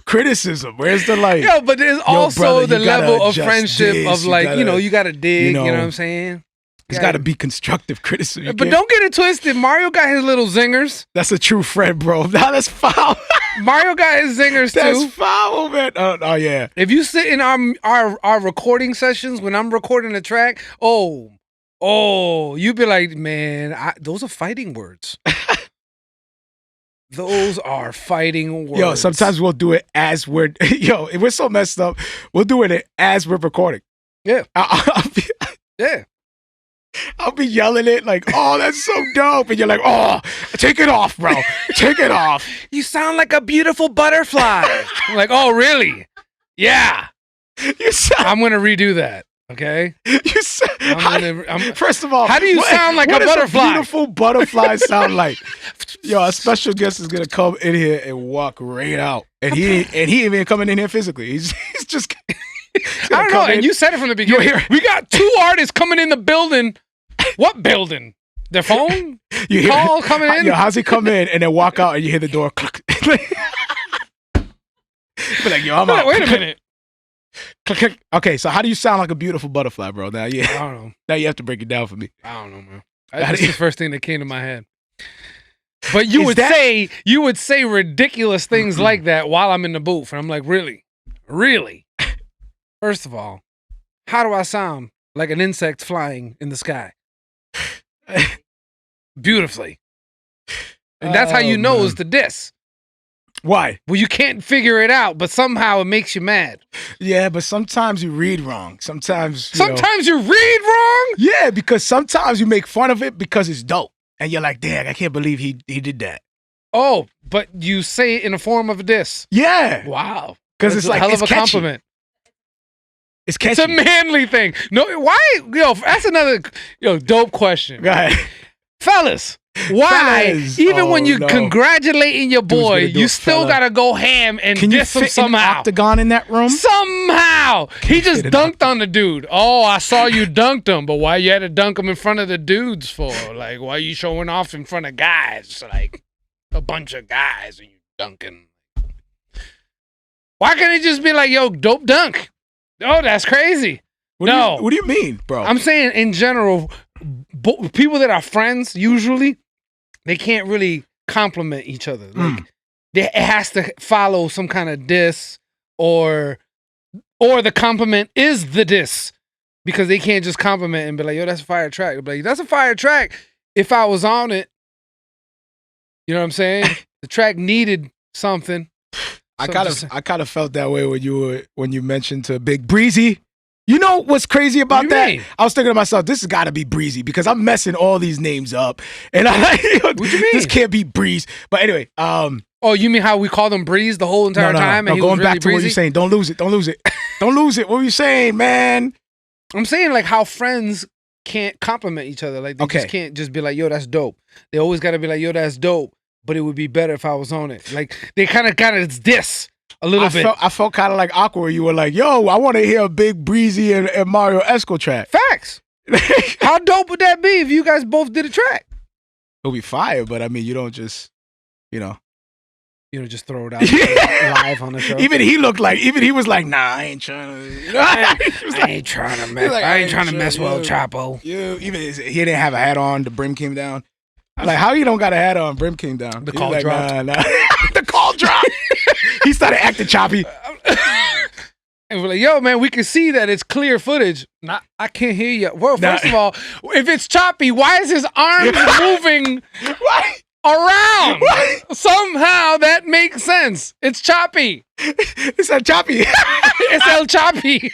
Speaker 1: criticism? Where's the like?
Speaker 2: Yo, but there's also
Speaker 1: brother,
Speaker 2: the
Speaker 1: you gotta
Speaker 2: level of
Speaker 1: adjust
Speaker 2: friendship
Speaker 1: this,
Speaker 2: of
Speaker 1: you
Speaker 2: like,
Speaker 1: gotta-
Speaker 2: you gotta dig, you know what
Speaker 1: know,
Speaker 2: I'm saying?
Speaker 1: It's got to be constructive criticism. You
Speaker 2: But
Speaker 1: can't-
Speaker 2: don't get it twisted. Mario got his little zingers.
Speaker 1: That's a true friend, bro. Now that's foul.
Speaker 2: Mario got his zingers
Speaker 1: That's
Speaker 2: too.
Speaker 1: foul, man. Oh yeah.
Speaker 2: If you sit in our recording sessions when I'm recording a track, you'd be like, man, those are fighting words. Those are fighting words.
Speaker 1: Yo, sometimes we'll do it as we're if we're so messed up, we'll do it as we're recording.
Speaker 2: Yeah.
Speaker 1: I'll I'll be yelling it like, oh, that's so dope. And you're like, oh, take it off, bro. Take it off.
Speaker 2: You sound like a beautiful butterfly. I'm like, oh, really? Yeah. I'm going to redo that. Okay.
Speaker 1: You first of all,
Speaker 2: how do you sound like a butterfly?
Speaker 1: What does a beautiful butterfly sound like? Yo, a special guest is gonna come in here and walk right out, and he ain't even coming in here physically. He's just.
Speaker 2: I don't know. And you said it from the beginning. We got 2 artists coming in the building. What building? Their phone?
Speaker 1: You hear
Speaker 2: call coming in?
Speaker 1: Yo, how's he come in and then walk out and you hear the door click? Be like, yo, I'm out.
Speaker 2: Wait a minute.
Speaker 1: Click, click. Okay, so how do you sound like a beautiful butterfly, bro? Now,
Speaker 2: I don't know.
Speaker 1: Now you have to break it down for me.
Speaker 2: I don't know, man. That's the first thing that came to my head. But you would say ridiculous things like that while I'm in the booth, and I'm like, really? First of all, how do I sound like an insect flying in the sky? Beautifully. And that's how you know it's the diss.
Speaker 1: Why?
Speaker 2: Well, you can't figure it out, but somehow it makes you mad.
Speaker 1: Yeah, but sometimes you read wrong. Sometimes
Speaker 2: you read wrong?
Speaker 1: Yeah, because sometimes you make fun of it because it's dope. And you're like, dang, I can't believe he did that.
Speaker 2: Oh, but you say it in the form of a diss.
Speaker 1: Yeah.
Speaker 2: Wow.
Speaker 1: Because it's like,
Speaker 2: a hell of
Speaker 1: it's
Speaker 2: a
Speaker 1: catchy.
Speaker 2: compliment.
Speaker 1: It's catchy.
Speaker 2: It's a manly thing. No, why? Yo, that's another dope question.
Speaker 1: Go ahead.
Speaker 2: Fellas, why? Even when you're congratulating your boy, you still gotta go ham and diss him somehow.
Speaker 1: An octagon in that room?
Speaker 2: Somehow. He just dunked on the dude. Oh, I saw you dunked him, but why you had to dunk him in front of the dudes for? Like, why you showing off in front of guys? Like, a bunch of guys and you dunking. Why can't it just be like, yo, dope dunk? Oh, that's crazy.
Speaker 1: What do you mean, bro?
Speaker 2: I'm saying in general, people that are friends, usually, they can't really compliment each other. Like, it has to follow some kind of diss or the compliment is the diss because they can't just compliment and be like, yo, that's a fire track. They'll be like, that's a fire track. If I was on it, you know what I'm saying? The track needed something.
Speaker 1: I kind of felt that way when you mentioned to Big Breezy. You know what's crazy about that?
Speaker 2: Mean?
Speaker 1: I was thinking to myself, this has got to be Breezy because I'm messing all these names up, and I'm like,
Speaker 2: what you mean?
Speaker 1: This can't be Breeze. But anyway,
Speaker 2: oh, you mean how we called him Breeze the whole entire time?
Speaker 1: No,
Speaker 2: and he
Speaker 1: going
Speaker 2: was
Speaker 1: back
Speaker 2: really
Speaker 1: to what you're saying. Don't lose it. Don't lose it. Don't lose it. What were you saying, man?
Speaker 2: I'm saying like how friends can't compliment each other. Like they just can't just be like, yo, that's dope. They always got to be like, yo, that's dope. But it would be better if I was on it. Like they kind of got it's diss. A little bit.
Speaker 1: I felt kind of like awkward. You were like, yo, I want to hear a Big Breezy and Marrio Esco track.
Speaker 2: Facts. How dope would that be if you guys both did a track?
Speaker 1: It'll be fire, but I mean, you don't just,
Speaker 2: You don't just throw it out live on the show.
Speaker 1: Even he was like, nah, I ain't trying to.
Speaker 2: I ain't trying to mess. Like, I ain't trying to mess with El Chapo.
Speaker 1: Even he didn't have a hat on. The brim came down. Like, how you don't got a hat on? Brim came down.
Speaker 2: The call dropped.
Speaker 1: Nah. The call dropped. He started acting choppy.
Speaker 2: And we're like, yo, man, we can see that it's clear footage. I can't hear you. Well, first of all, if it's choppy, why is his arms moving around? Somehow that makes sense. It's choppy.
Speaker 1: It's El Choppy.
Speaker 2: It's El Choppy.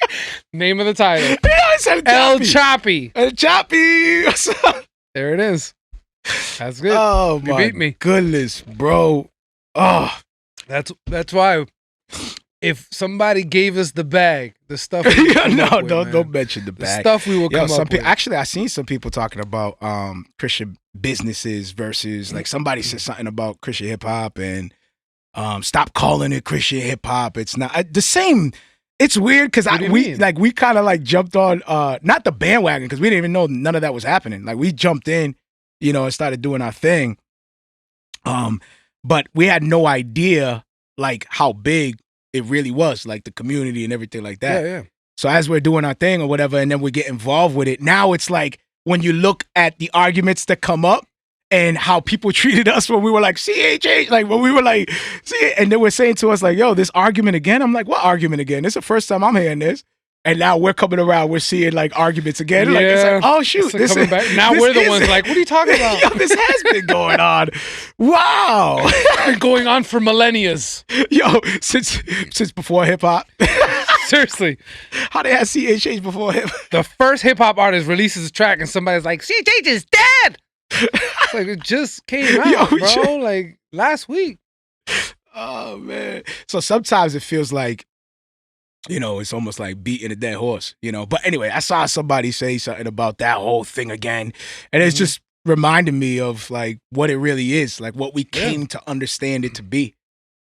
Speaker 2: Name of the title.
Speaker 1: Yeah, it's El Choppy.
Speaker 2: El Choppy.
Speaker 1: El Choppy.
Speaker 2: There it is. That's good.
Speaker 1: Oh,
Speaker 2: you beat me.
Speaker 1: Goodness, bro. Oh.
Speaker 2: That's why if somebody gave us the bag, the stuff
Speaker 1: don't mention the bag.
Speaker 2: The stuff we will come up with.
Speaker 1: Actually, I seen some people talking about Christian businesses versus like somebody said something about Christian hip hop and stop calling it Christian hip hop. It's not the same. It's weird because we kind of like jumped on not the bandwagon because we didn't even know none of that was happening. Like we jumped in, and started doing our thing. But we had no idea like how big it really was, like the community and everything like that.
Speaker 2: Yeah.
Speaker 1: So as we're doing our thing or whatever, and then we get involved with it, now it's like when you look at the arguments that come up and how people treated us when we were like CHH, like when we were like, and they were saying to us like, yo, this argument again? I'm like, what argument again? This is the first time I'm hearing this. And now we're coming around, we're seeing like arguments again.
Speaker 2: Yeah.
Speaker 1: Like, it's like, oh shoot, this is back.
Speaker 2: Now we're the ones like, what are you talking about?
Speaker 1: Yo, this has been going on. Wow.
Speaker 2: It's been going on for millennia.
Speaker 1: Yo, since before hip hop.
Speaker 2: Seriously.
Speaker 1: How they had CHH before him?
Speaker 2: The first hip hop artist releases a track and somebody's like, CHH is dead. It's like, it just came out, bro. Like last week.
Speaker 1: Oh man. So sometimes it feels like, it's almost like beating a dead horse, But anyway, I saw somebody say something about that whole thing again. And it's just reminding me of like what it really is, like what we came to understand it to be.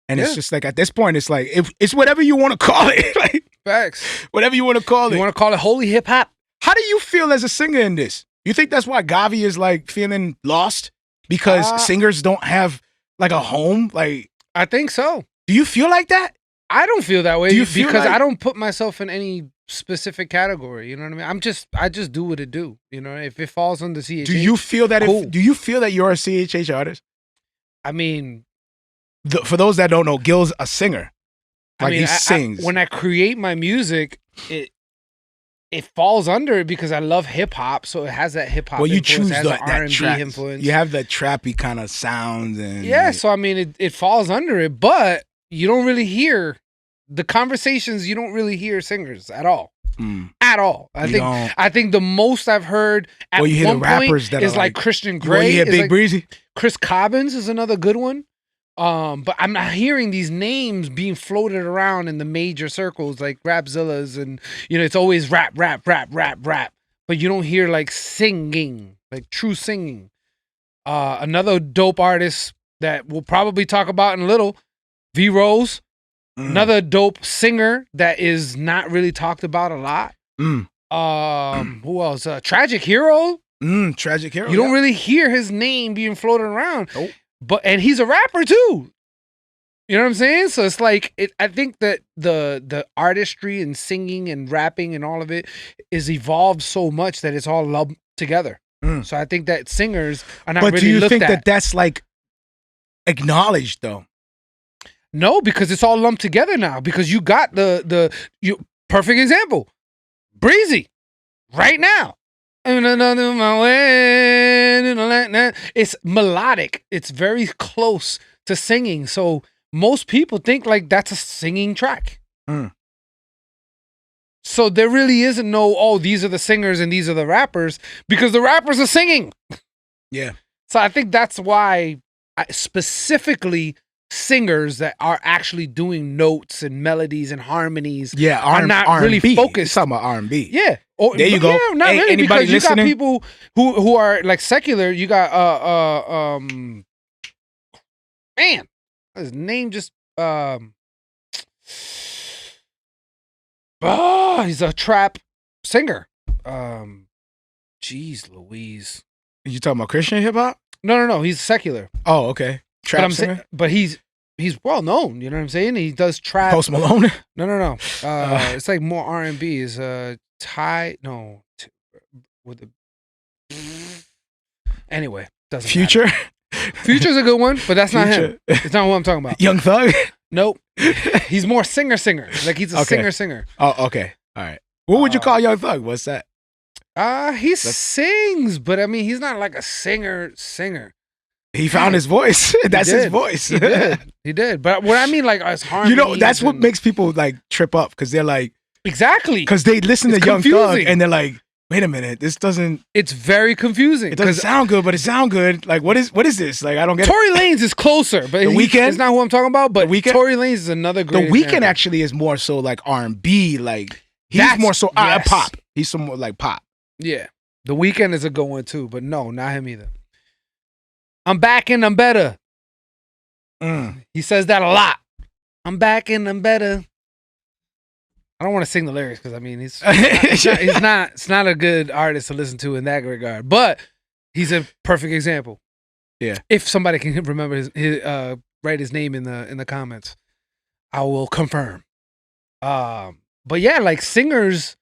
Speaker 1: And it's just like at this point, it's like it's whatever you want to call it. Like
Speaker 2: facts.
Speaker 1: Whatever you want to call it.
Speaker 2: You want to call it holy hip hop? How
Speaker 1: do you feel as a singer in this? You think that's why Gavi is like feeling lost? Because singers don't have like a home? Like
Speaker 2: I think so.
Speaker 1: Do you feel like that?
Speaker 2: I don't feel that way because
Speaker 1: like...
Speaker 2: I don't put myself in any specific category. You know what I mean? I just do what it do. If it falls under CHH.
Speaker 1: Do you feel that
Speaker 2: cool.
Speaker 1: Do you feel that you're a CHH artist?
Speaker 2: I mean,
Speaker 1: for those that don't know, Gil's a singer. Like he sings.
Speaker 2: When I create my music, it falls under it because I love hip hop, so it has that hip hop.
Speaker 1: Well, you choose
Speaker 2: that
Speaker 1: R&B
Speaker 2: influence.
Speaker 1: You have that trappy kind of sound, and
Speaker 2: so I mean, it falls under it, but you don't really hear the conversations. You don't really hear singers at all. At all. I think the most I've heard at
Speaker 1: you hear
Speaker 2: one
Speaker 1: the rappers
Speaker 2: point
Speaker 1: that
Speaker 2: is
Speaker 1: are
Speaker 2: like Christian Grey.
Speaker 1: You hear Big Breezy.
Speaker 2: Chris Cobbins is another good one. But I'm not hearing these names being floated around in the major circles like Rapzillas, and it's always rap. But you don't hear like singing, like true singing. Another dope artist that we'll probably talk about in a little, V Rose. Another dope singer that is not really talked about a lot. Who else? Tragic Hero.
Speaker 1: Tragic Hero.
Speaker 2: You don't really hear his name being floated around.
Speaker 1: Nope.
Speaker 2: And he's a rapper too. You know what I'm saying? So it's like I think that the artistry and singing and rapping and all of it is evolved so much that it's all lumped together. So I think that singers are not really looked at. But do you think
Speaker 1: that that's like acknowledged though?
Speaker 2: No, because it's all lumped together now. Because you got the perfect example, Breezy, right now. It's melodic. It's very close to singing. So most people think like that's a singing track. So there really isn't these are the singers and these are the rappers, because the rappers are singing.
Speaker 1: Yeah.
Speaker 2: So I think that's why specifically singers that are actually doing notes and melodies and harmonies are not
Speaker 1: R&B.
Speaker 2: really focused.
Speaker 1: Talking about R&B.
Speaker 2: Yeah.
Speaker 1: There you go.
Speaker 2: Yeah, not really, because you got people who are like secular. You got man, his name just he's a trap singer. Jeez Louise.
Speaker 1: You talking about Christian hip hop?
Speaker 2: No. He's secular.
Speaker 1: Oh, okay. Trap singer?
Speaker 2: But he's well known. You know what I'm saying? He does trap.
Speaker 1: Post Malone?
Speaker 2: No. It's like more R&B. Is with the anyway, doesn't
Speaker 1: Future
Speaker 2: matter. Future's a good one, but that's not him. It's not what I'm talking about.
Speaker 1: Young Thug?
Speaker 2: Nope. He's more singer. Like he's a singer.
Speaker 1: Oh, okay. All right. What would you call Young Thug? What's that?
Speaker 2: He sings, but I mean he's not like a singer.
Speaker 1: He found his voice. That's his voice.
Speaker 2: He did. But what I mean, like, as harmonies,
Speaker 1: that's what makes people like trip up, because they're like,
Speaker 2: exactly,
Speaker 1: because they listen to Young Thug and they're like, wait a minute, this doesn't.
Speaker 2: It's very confusing.
Speaker 1: It doesn't sound good, but it sounds good. Like, what is this? Like, I don't get.
Speaker 2: Tory Lanez is closer, but
Speaker 1: The Weeknd
Speaker 2: is not who I'm talking about. But Tory Lanez is another great.
Speaker 1: The Weeknd actually is more so like R&B. Like he's more so pop. He's some more like pop.
Speaker 2: Yeah, The Weeknd is a good one too, but no, not him either. I'm back and I'm better. He says that a lot. I'm back and I'm better. I don't want to sing the lyrics because I mean he's not a good artist to listen to in that regard. But he's a perfect example.
Speaker 1: Yeah.
Speaker 2: If somebody can remember write his name in the comments, I will confirm. But yeah, like singers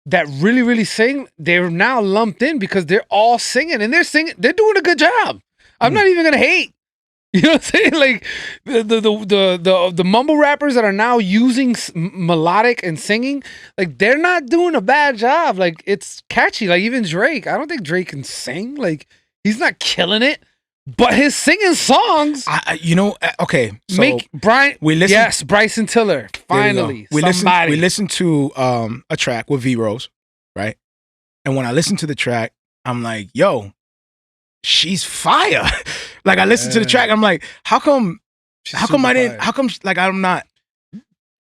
Speaker 2: that really, really sing, they're now lumped in because they're all singing and they're doing a good job. I'm not even gonna hate. You know what I'm saying? Like the mumble rappers that are now using melodic and singing, like they're not doing a bad job. Like it's catchy. Like even Drake, I don't think Drake can sing. Like he's not killing it, But his singing songs
Speaker 1: okay. So
Speaker 2: make Brian.
Speaker 1: we listen.
Speaker 2: Yes, Bryson Tiller. Finally,
Speaker 1: we
Speaker 2: somebody.
Speaker 1: listened to a track with V-Rose, right? And when I listened to the track, I'm like, yo, she's fire. Like I listened to the track, I'm like, how come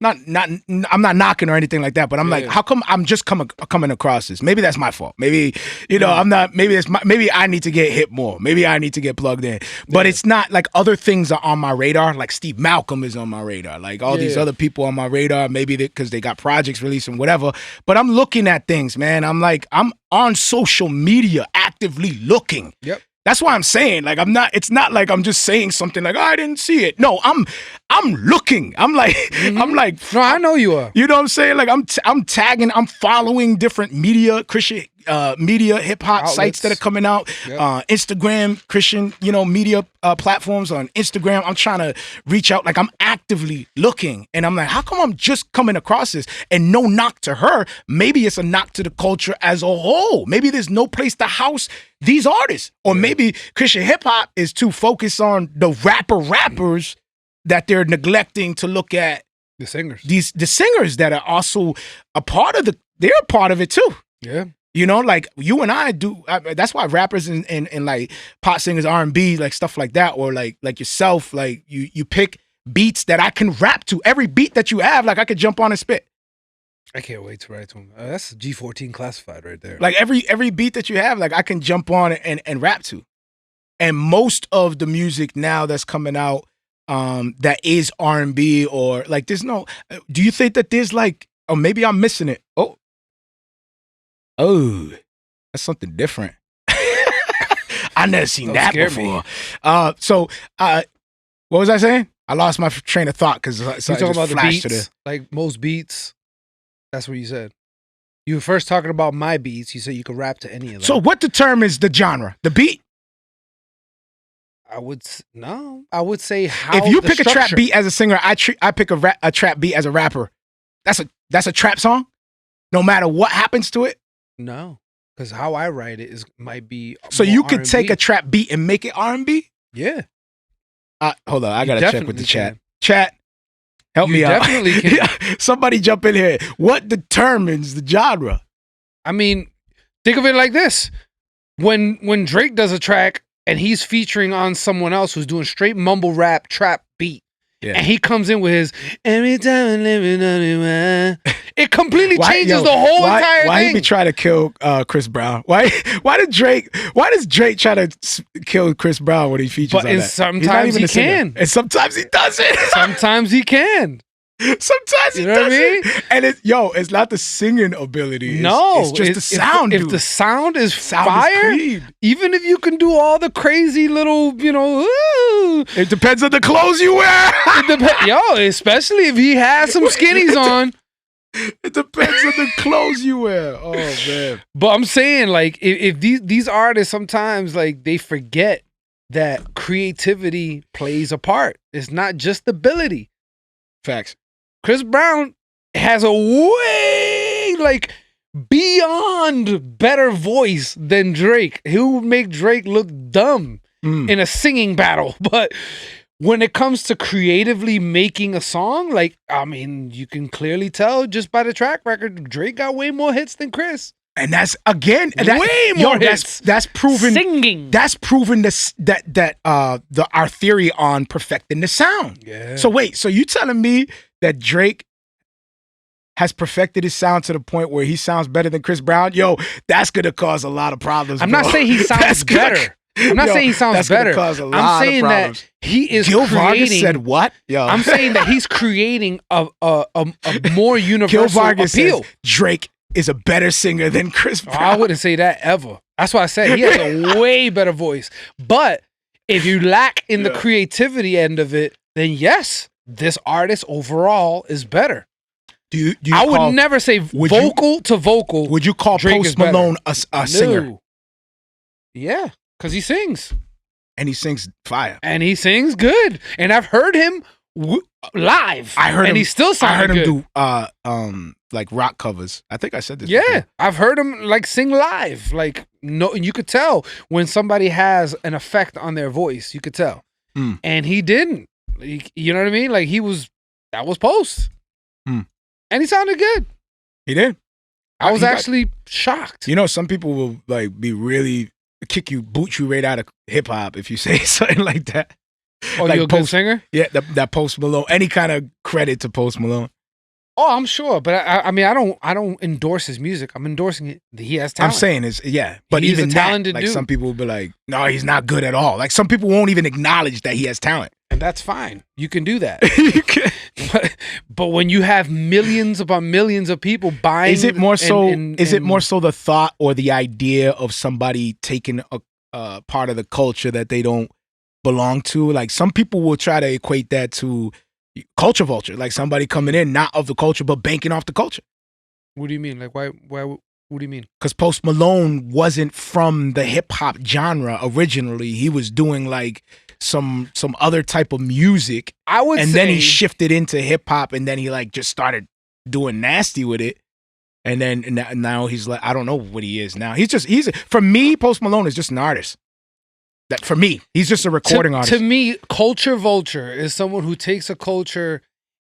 Speaker 1: I'm not knocking or anything like that, but I'm like, how come I'm just coming across this? Maybe that's my fault. Maybe, I'm not, maybe I need to get hit more. Maybe I need to get plugged in. But it's not like other things are on my radar. Like Steve Malcolm is on my radar. Like all these other people on my radar, maybe because they got projects releasing, whatever. But I'm looking at things, man. I'm like, I'm on social media actively looking.
Speaker 2: Yep.
Speaker 1: That's why I'm saying, like, it's not like I'm just saying something like, oh, I didn't see it. No, I'm looking. I'm like,
Speaker 2: no, I know you are.
Speaker 1: You know what I'm saying? Like, I'm tagging, I'm following different media, Christian media, hip hop sites that are coming out, Instagram, Christian, media platforms on Instagram. I'm trying to reach out. Like, I'm actively looking. And I'm like, how come I'm just coming across this? And no knock to her. Maybe it's a knock to the culture as a whole. Maybe there's no place to house these artists. Or maybe Christian hip hop is too focused on the rappers that they're neglecting to look at
Speaker 2: the singers.
Speaker 1: The singers that are also a part of they're a part of it too.
Speaker 2: Yeah.
Speaker 1: Like you and I do. That's why rappers and like pop singers, R&B, like stuff like that, or like yourself, like you pick beats that I can rap to. Every beat that you have, like I could jump on and spit.
Speaker 2: I can't wait to write to him. That's G14 classified right there.
Speaker 1: Like every beat that you have, like I can jump on and rap to. And most of the music now that's coming out, that is R&B or like there's no. Do you think that there's like, or maybe I'm missing it? Oh, that's something different. I never seen that before. So what was I saying? I lost my train of thought because
Speaker 2: you're talking about the beats, like most beats. That's what you said. You were first talking about my beats. You said you could rap to any of them.
Speaker 1: So what determines the genre? The beat?
Speaker 2: I would say how.
Speaker 1: If you pick a trap beat as a singer, I pick a trap beat as a rapper. That's a trap song, no matter what happens to it.
Speaker 2: No, because how I write it might be.
Speaker 1: So you could
Speaker 2: R&B.
Speaker 1: take a trap beat and make it R&B?
Speaker 2: Yeah.
Speaker 1: Hold on, I gotta check with the chat.
Speaker 2: Can.
Speaker 1: Chat, help me out.
Speaker 2: Definitely can.
Speaker 1: Somebody jump in here. What determines the genre?
Speaker 2: I mean, think of it like this: when Drake does a track and he's featuring on someone else who's doing straight mumble rap trap beat. Yeah. And he comes in with his every time I'm living on it completely changes the whole entire thing.
Speaker 1: Why he be trying to kill Chris Brown? Why does Drake try to kill Chris Brown when he features on that?
Speaker 2: Sometimes he can.
Speaker 1: And sometimes he doesn't.
Speaker 2: Sometimes he can.
Speaker 1: Sometimes he doesn't. I mean? And it's not the singing ability. It's just the sound.
Speaker 2: If the sound is fire, even if you can do all the crazy little,
Speaker 1: it depends on the clothes you wear.
Speaker 2: Especially if he has some skinnies on.
Speaker 1: It depends on the clothes you wear. Oh man.
Speaker 2: But I'm saying, like, if these artists sometimes like they forget that creativity plays a part. It's not just ability.
Speaker 1: Facts.
Speaker 2: Chris Brown has a way, like, beyond better voice than Drake. He would make Drake look dumb in a singing battle. But when it comes to creatively making a song, like, I mean, you can clearly tell just by the track record, Drake got way more hits than Chris.
Speaker 1: And that's again
Speaker 2: way more hits.
Speaker 1: That's proven
Speaker 2: singing.
Speaker 1: That's proven our theory on perfecting the sound.
Speaker 2: Yeah.
Speaker 1: So wait, so you telling me that Drake has perfected his sound to the point where he sounds better than Chris Brown? Yo, that's gonna cause a lot of problems.
Speaker 2: I'm not saying he sounds better. I'm not saying he sounds better. I'm saying that he is
Speaker 1: Gil
Speaker 2: creating.
Speaker 1: Vargas said what? Yo.
Speaker 2: I'm saying that he's creating a more universal
Speaker 1: Gil Vargas
Speaker 2: appeal.
Speaker 1: Says Drake is a better singer than Chris Brown.
Speaker 2: I wouldn't say that ever. That's why I said he has a way better voice. But if you lack in the creativity end of it, then yes, this artist overall is better.
Speaker 1: Do you
Speaker 2: I would never say vocal to vocal.
Speaker 1: Would you call
Speaker 2: Drake
Speaker 1: Post Malone a singer?
Speaker 2: Yeah, because he sings.
Speaker 1: And he sings fire.
Speaker 2: And he sings good. And I've heard him live.
Speaker 1: I heard him.
Speaker 2: And he still sounded good.
Speaker 1: I heard him do like rock covers. I think I said this.
Speaker 2: Yeah,
Speaker 1: before.
Speaker 2: I've heard him like sing live. Like no, you could tell when somebody has an effect on their voice. You could tell, and he didn't. You know what I mean? Like that was post, and he sounded good.
Speaker 1: He did.
Speaker 2: I was actually shocked.
Speaker 1: You know, some people will like be really boot you right out of hip hop if you say something like that.
Speaker 2: Oh,
Speaker 1: like
Speaker 2: you're a good singer?
Speaker 1: Yeah, that Post Malone. Any kind of credit to Post Malone.
Speaker 2: Oh, I'm sure, but I mean, I don't endorse his music. I'm endorsing it. He has talent.
Speaker 1: I'm saying but
Speaker 2: He's
Speaker 1: even
Speaker 2: a
Speaker 1: that,
Speaker 2: talented
Speaker 1: like
Speaker 2: dude.
Speaker 1: some people will be like, no, he's not good at all. Like some people won't even acknowledge that he has talent,
Speaker 2: and that's fine. You can do that. but when you have millions upon millions of people buying,
Speaker 1: is it more so? Is it more so the thought or the idea of somebody taking a part of the culture that they don't belong to? Like some people will try to equate that to culture vulture, like somebody coming in not of the culture but banking off the culture.
Speaker 2: What do you mean? Like why what do you mean? Because
Speaker 1: Post Malone wasn't from the hip hop genre originally. He was doing like some other type of music. Then he shifted into hip hop, and then he like just started doing nasty with it. And then now he's like, I don't know what he is now. For me, Post Malone is just an artist. That for me, he's just a recording artist.
Speaker 2: To me, culture vulture is someone who takes a culture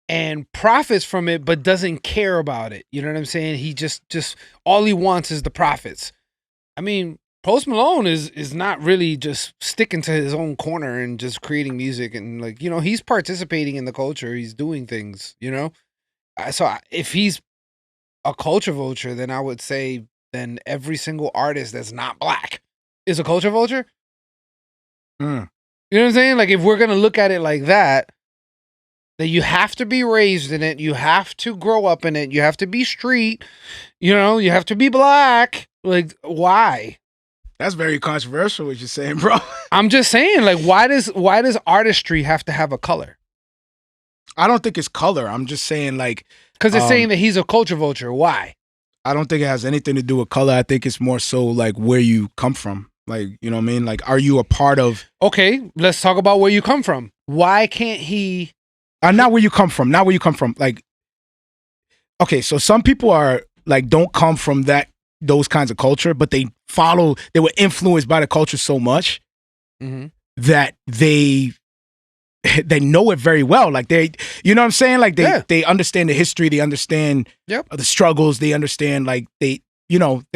Speaker 2: and profits from it, but doesn't care about it. You know what I'm saying? He just all he wants is the profits. I mean, Post Malone is not really just sticking to his own corner and just creating music and like, you know, he's participating in the culture. He's doing things, you know? So if he's a culture vulture, then I would say then every single artist that's not black is a culture vulture. You know what I'm saying? Like if we're going to look at it like that you have to be raised in it. You have to grow up in it. You have to be street. You know, you have to be black. Like, why?
Speaker 1: That's very controversial what you're saying, bro.
Speaker 2: I'm just saying, like, why does artistry have to have a color?
Speaker 1: I don't think it's color. I'm just saying, like,
Speaker 2: because it's saying that he's a culture vulture. Why?
Speaker 1: I don't think it has anything to do with color. I think it's more so like where you come from. Like, you know what I mean? Like, are you a part of...
Speaker 2: Okay, let's talk about where you come from. Why can't he...
Speaker 1: not where you come from. Not where you come from. Like, okay, so some people are, like, don't come from those kinds of culture, but they were influenced by the culture so much that they know it very well. Like, you know what I'm saying? Like, they understand the history. They understand the struggles. They understand, like, they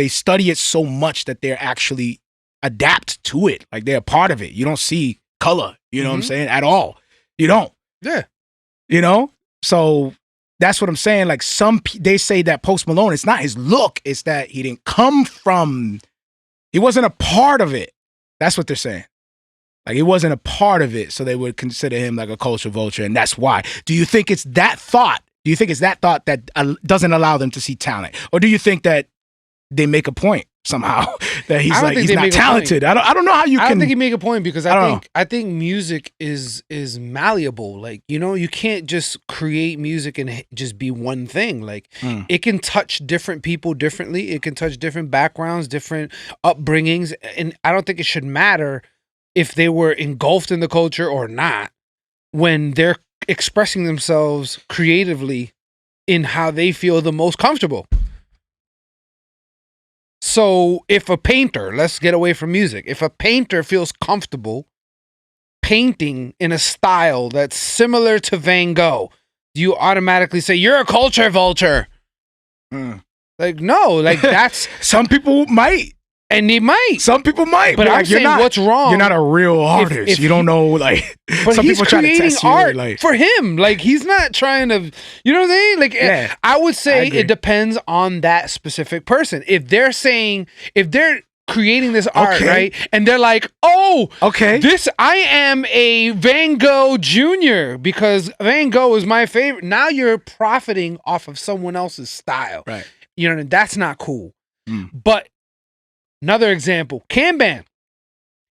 Speaker 1: study it so much that they're actually adapt to it. Like they're a part of it. You don't see color, you know what I'm saying, at all. You don't.
Speaker 2: Yeah.
Speaker 1: You know? So that's what I'm saying. Like they say that Post Malone, it's not his look, it's that he didn't come from, he wasn't a part of it. That's what they're saying. Like he wasn't a part of it, so they would consider him like a culture vulture, and that's why. Do you think it's that thought? Do you think it's that thought that doesn't allow them to see talent? Or do you think that they make a point somehow that he's not talented? I don't know how you can.
Speaker 2: I don't think he make a point because I think music is malleable. Like, you know, you can't just create music and just be one thing. Like it can touch different people differently. It can touch different backgrounds, different upbringings, and I don't think it should matter if they were engulfed in the culture or not when they're expressing themselves creatively in how they feel the most comfortable. So if a painter, let's get away from music, if a painter feels comfortable painting in a style that's similar to Van Gogh, do you automatically say, you're a culture vulture? Like, no, like that's...
Speaker 1: Some people might.
Speaker 2: And they might.
Speaker 1: Some people might.
Speaker 2: But I'm saying, what's wrong?
Speaker 1: You're not a real artist. You don't know, like...
Speaker 2: But
Speaker 1: some
Speaker 2: he's
Speaker 1: people try to
Speaker 2: creating
Speaker 1: test
Speaker 2: art
Speaker 1: you, like,
Speaker 2: for him. Like, he's not trying to... You know what I'm saying? Like,
Speaker 1: yeah,
Speaker 2: I would say
Speaker 1: it
Speaker 2: depends on that specific person. If they're creating this art, right? And they're like, oh, okay, I am a Van Gogh Jr. because Van Gogh is my favorite. Now you're profiting off of someone else's style.
Speaker 1: Right.
Speaker 2: You know, that's not cool. But another example, Kamban.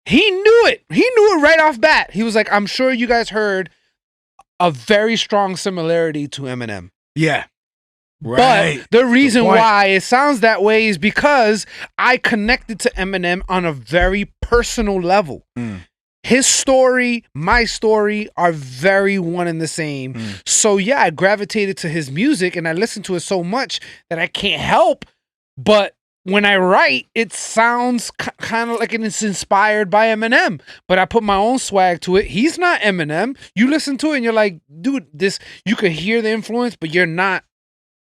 Speaker 2: He knew it. He knew it right off bat. He was like, I'm sure you guys heard a very strong similarity to Eminem.
Speaker 1: Yeah. Right.
Speaker 2: But the reason why it sounds that way is because I connected to Eminem on a very personal level. His story, my story are very one and the same. So yeah, I gravitated to his music and I listened to it so much that I can't help but when I write, it sounds kind of like it's inspired by Eminem, but I put my own swag to it. He's not Eminem. You listen to it and you're like, dude, this, you could hear the influence, but you're not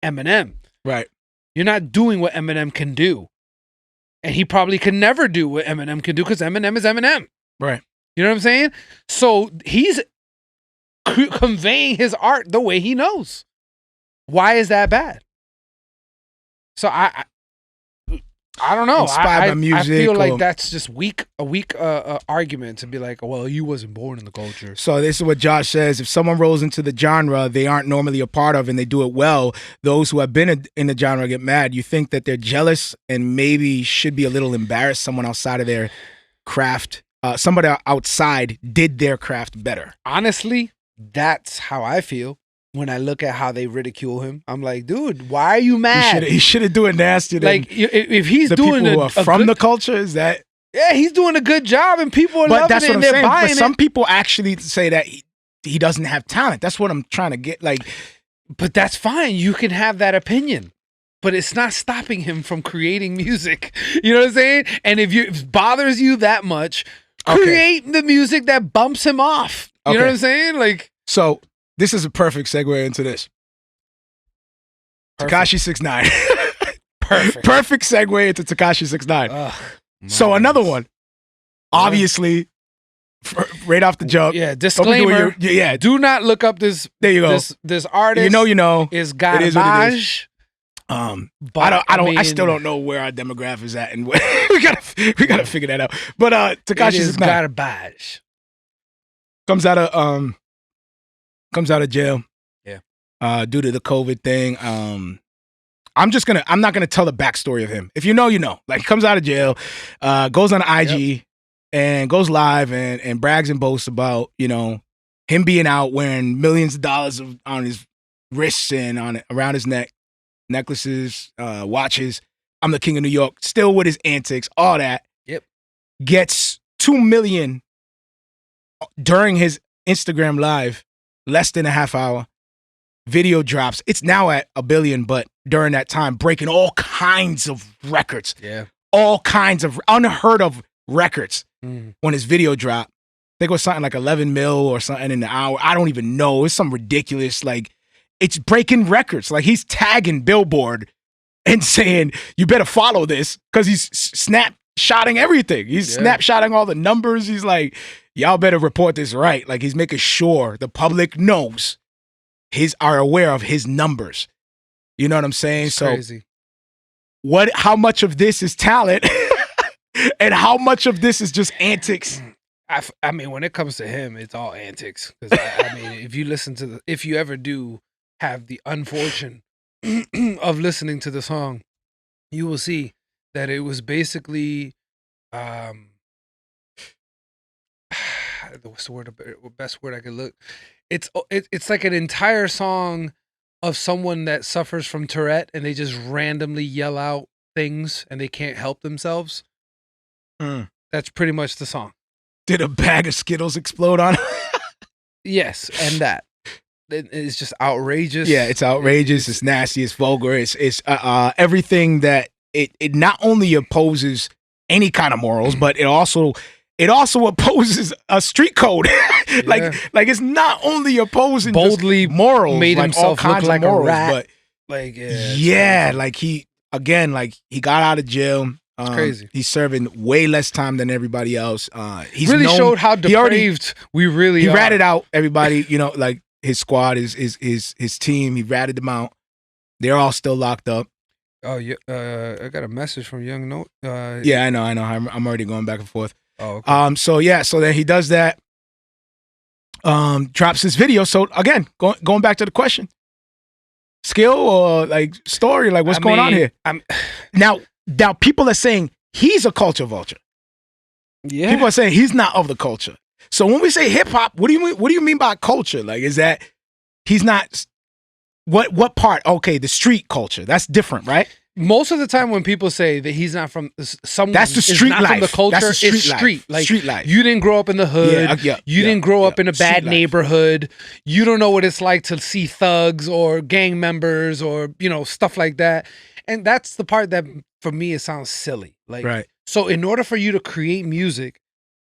Speaker 2: Eminem.
Speaker 1: Right.
Speaker 2: You're not doing what Eminem can do. And he probably could never do what Eminem can do because Eminem is Eminem.
Speaker 1: Right.
Speaker 2: You know what I'm saying? So he's conveying his art the way he knows. Why is that bad? So I don't know.
Speaker 1: Inspired by music,
Speaker 2: I feel
Speaker 1: or,
Speaker 2: like that's just a weak argument to be like, well, you wasn't born in the culture.
Speaker 1: So this is what Josh says. If someone rolls into the genre they aren't normally a part of and they do it well, those who have been in the genre get mad. You think that they're jealous and maybe should be a little embarrassed someone outside of their craft, somebody outside did their craft better.
Speaker 2: Honestly, that's how I feel. When I look at how they ridicule him, I'm like, dude, why are you mad?
Speaker 1: He should have do it nasty.
Speaker 2: Like, if he's
Speaker 1: the
Speaker 2: doing
Speaker 1: people who are from the culture, is that?
Speaker 2: Yeah, he's doing a good job, and people are
Speaker 1: but
Speaker 2: loving
Speaker 1: that's
Speaker 2: it,
Speaker 1: what I'm
Speaker 2: and they're
Speaker 1: saying.
Speaker 2: buying
Speaker 1: But
Speaker 2: it.
Speaker 1: some people actually say that he doesn't have talent. That's what I'm trying to get. Like,
Speaker 2: but that's fine. You can have that opinion, but it's not stopping him from creating music. You know what I'm saying? And if it bothers you that much, create the music that bumps him off. You know what I'm saying? Like,
Speaker 1: so this is a perfect segue into this. Tekashi 6ix9ine. Perfect segue into Tekashi 6ix9ine. So another one. Obviously, right off the jump.
Speaker 2: Yeah, disclaimer. Do not look up this.
Speaker 1: There you go.
Speaker 2: This artist.
Speaker 1: You know.
Speaker 2: Is garbage.
Speaker 1: I still don't know where our demographic is at, and we gotta figure that out. But Tekashi 6ix9ine
Speaker 2: garbage.
Speaker 1: comes out of jail. Due to the COVID thing. I'm not gonna tell the backstory of him. If you know, you know. Like, he comes out of jail, goes on IG and goes live and brags and boasts about, you know, him being out wearing millions of dollars on his wrists and around his neck, necklaces, watches. I'm the king of New York, still with his antics, all that.
Speaker 2: Yep.
Speaker 1: Gets 2 million during his Instagram live, less than a half hour. Video drops. It's now at 1 billion, but during that time, breaking all kinds of records.
Speaker 2: Yeah.
Speaker 1: All kinds of unheard of records when his video dropped. I think it was something like 11 mil or something in the hour. I don't even know. It's some ridiculous, like, it's breaking records. Like, he's tagging Billboard and saying, you better follow this, because he's snapshotting everything. He's snapshotting all the numbers. He's like, y'all better report this right. Like, he's making sure the public knows are aware of his numbers. You know what I'm saying?
Speaker 2: It's crazy.
Speaker 1: How much of this is talent and how much of this is just antics?
Speaker 2: I mean, when it comes to him, it's all antics. Because I mean, if you ever do have the unfortune of listening to the song, you will see that it was basically, what's the word? Best word I could look. It's like an entire song of someone that suffers from Tourette and they just randomly yell out things and they can't help themselves. That's pretty much the song.
Speaker 1: Did a bag of Skittles explode on him?
Speaker 2: Yes, and that. It's just outrageous.
Speaker 1: Yeah, it's outrageous. It's nasty. It's vulgar. It's everything that it not only opposes any kind of morals, but it also opposes a street code. like it's not only opposing
Speaker 2: boldly
Speaker 1: just morals,
Speaker 2: made
Speaker 1: like
Speaker 2: himself
Speaker 1: all kinds
Speaker 2: look like
Speaker 1: of morals,
Speaker 2: a rat.
Speaker 1: but
Speaker 2: like
Speaker 1: like he got out of jail.
Speaker 2: It's crazy.
Speaker 1: He's serving way less time than everybody else. He's
Speaker 2: really
Speaker 1: known,
Speaker 2: showed how depraved we really
Speaker 1: he
Speaker 2: are.
Speaker 1: ratted out everybody, you know, like his squad, his team. He ratted them out. They're all still locked up.
Speaker 2: Oh yeah, I got a message from Young Note.
Speaker 1: Yeah, I know. I'm already going back and forth.
Speaker 2: Oh, okay.
Speaker 1: So then he does that. Drops his video. So again, going back to the question, skill or like story, like what's going on here? Now people are saying he's a culture vulture.
Speaker 2: Yeah,
Speaker 1: people are saying he's not of the culture. So when we say hip hop, what do you mean? What do you mean by culture? Like, is that he's not? What part? Okay, the street culture. That's different, right?
Speaker 2: Most of the time when people say that he's not from someone,
Speaker 1: that's the street
Speaker 2: not
Speaker 1: life.
Speaker 2: From the culture,
Speaker 1: that's the
Speaker 2: it's street. Like,
Speaker 1: street life.
Speaker 2: You didn't grow up in the hood. You didn't grow up in a bad neighborhood. You don't know what it's like to see thugs or gang members or, you know, stuff like that. And that's the part that for me it sounds silly. Like,
Speaker 1: Right.
Speaker 2: so in order for you to create music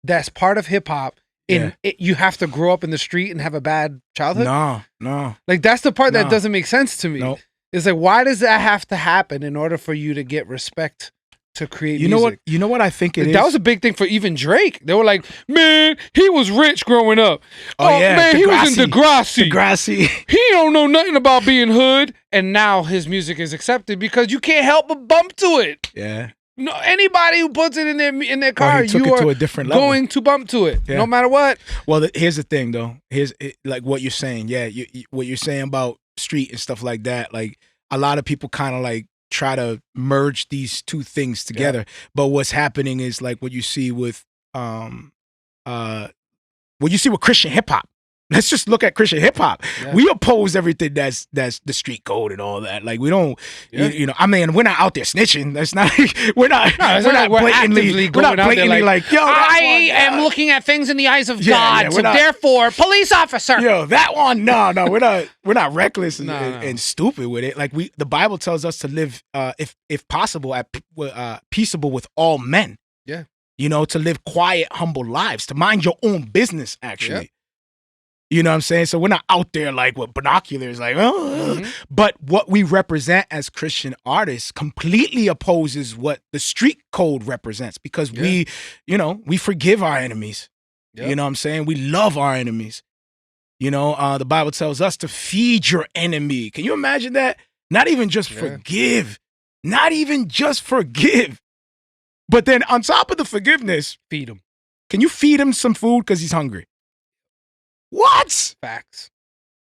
Speaker 2: that's part of hip hop, you have to grow up in the street and have a bad childhood.
Speaker 1: No.
Speaker 2: Like that's the part that
Speaker 1: No.
Speaker 2: doesn't make sense to me.
Speaker 1: Nope.
Speaker 2: It's like, why does that have to happen in order for you to get respect to create music?
Speaker 1: You know what I think it is?
Speaker 2: That was a big thing for even Drake. They were like, man, he was rich growing up.
Speaker 1: Oh, yeah,
Speaker 2: man, he was in Degrassi.
Speaker 1: Degrassi.
Speaker 2: He don't know nothing about being hood. And now his music is accepted because you can't help but bump to it.
Speaker 1: Yeah.
Speaker 2: No, anybody who puts it in their car,
Speaker 1: he took
Speaker 2: you
Speaker 1: it
Speaker 2: are
Speaker 1: to a different level.
Speaker 2: going to bump to it,
Speaker 1: Yeah.
Speaker 2: no matter what.
Speaker 1: Well, here's the thing, though. Like what you're saying. Yeah, what you're saying about street and stuff like that. Like a lot of people kind of like try to merge these two things together. But what's happening is like what you see with Christian hip hop. Let's just look at Christian hip hop.
Speaker 2: Yeah.
Speaker 1: We oppose everything that's the street code and all that. Like we don't, you know. I mean, we're not out there snitching. That's not. We're not.
Speaker 2: We're not
Speaker 1: blatantly. We're not blatantly like, yo,
Speaker 2: I am looking at things in the eyes of God. So therefore, police officer.
Speaker 1: Yo, that one. No, we're not reckless
Speaker 2: No.
Speaker 1: and stupid with it. Like the Bible tells us to live, if possible, peaceable with all men.
Speaker 2: Yeah.
Speaker 1: You know, to live quiet, humble lives, to mind your own business. Actually.
Speaker 2: Yep.
Speaker 1: You know what I'm saying? So we're not out there like with binoculars, like, But what we represent as Christian artists completely opposes what the street code represents because we forgive our enemies.
Speaker 2: Yep.
Speaker 1: You know what I'm saying? We love our enemies. You know, the Bible tells us to feed your enemy. Can you imagine that? Not even just forgive. Not even just forgive. But then on top of the forgiveness,
Speaker 2: feed him.
Speaker 1: Can you feed him some food because he's hungry? What?
Speaker 2: Facts.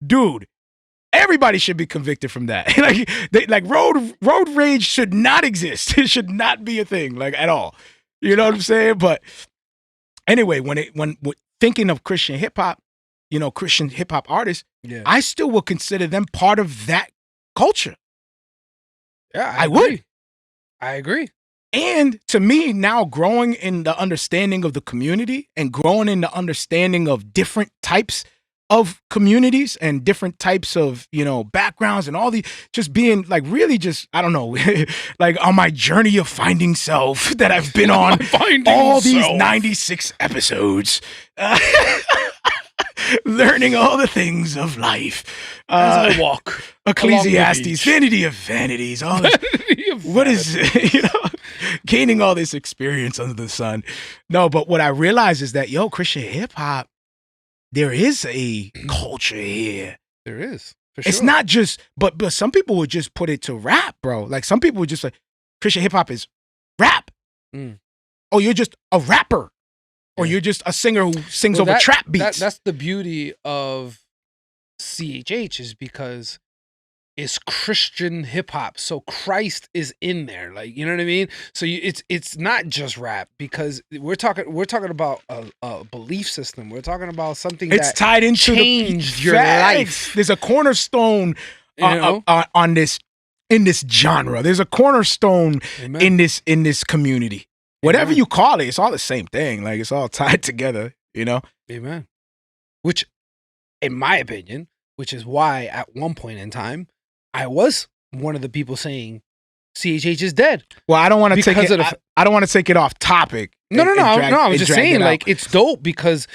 Speaker 1: Dude, everybody should be convicted from that. road rage should not exist. It should not be a thing, like at all. You know what I'm saying? But anyway, when thinking of Christian hip hop, you know, Christian hip hop artists, I still will consider them part of that culture.
Speaker 2: Yeah,
Speaker 1: I would.
Speaker 2: I agree.
Speaker 1: And to me, now growing in the understanding of the community and growing in the understanding of different types of communities and different types of, you know, backgrounds and all the, just being like really just, I don't know, like on my journey of finding self that I've been on all these 96 episodes. Learning all the things of life.
Speaker 2: As I walk.
Speaker 1: Ecclesiastes, vanity of vanities, all this. What is it? You know? Gaining all this experience under the sun. No, but what I realize is that, Christian hip hop, there is a culture here.
Speaker 2: There is. For sure.
Speaker 1: It's not just, but some people would just put it to rap, bro. Like some people would just like, Christian hip hop is rap. Oh, you're just a rapper. Or you're just a singer who sings over trap beats.
Speaker 2: That's the beauty of CHH is because it's Christian hip hop. So Christ is in there. Like, you know what I mean? So it's not just rap because we're talking about a belief system. We're talking about something
Speaker 1: it's
Speaker 2: that
Speaker 1: tied into
Speaker 2: changed your life.
Speaker 1: There's a cornerstone on this in this genre. There's a cornerstone in this community. Whatever you call it, it's all the same thing. Like it's all tied together, you know?
Speaker 2: Amen. Which, in my opinion, which is why at one point in time, I was one of the people saying CHH is dead.
Speaker 1: Well, I don't want to take it. I don't want to take it off topic.
Speaker 2: No. I was just saying, like, it's dope because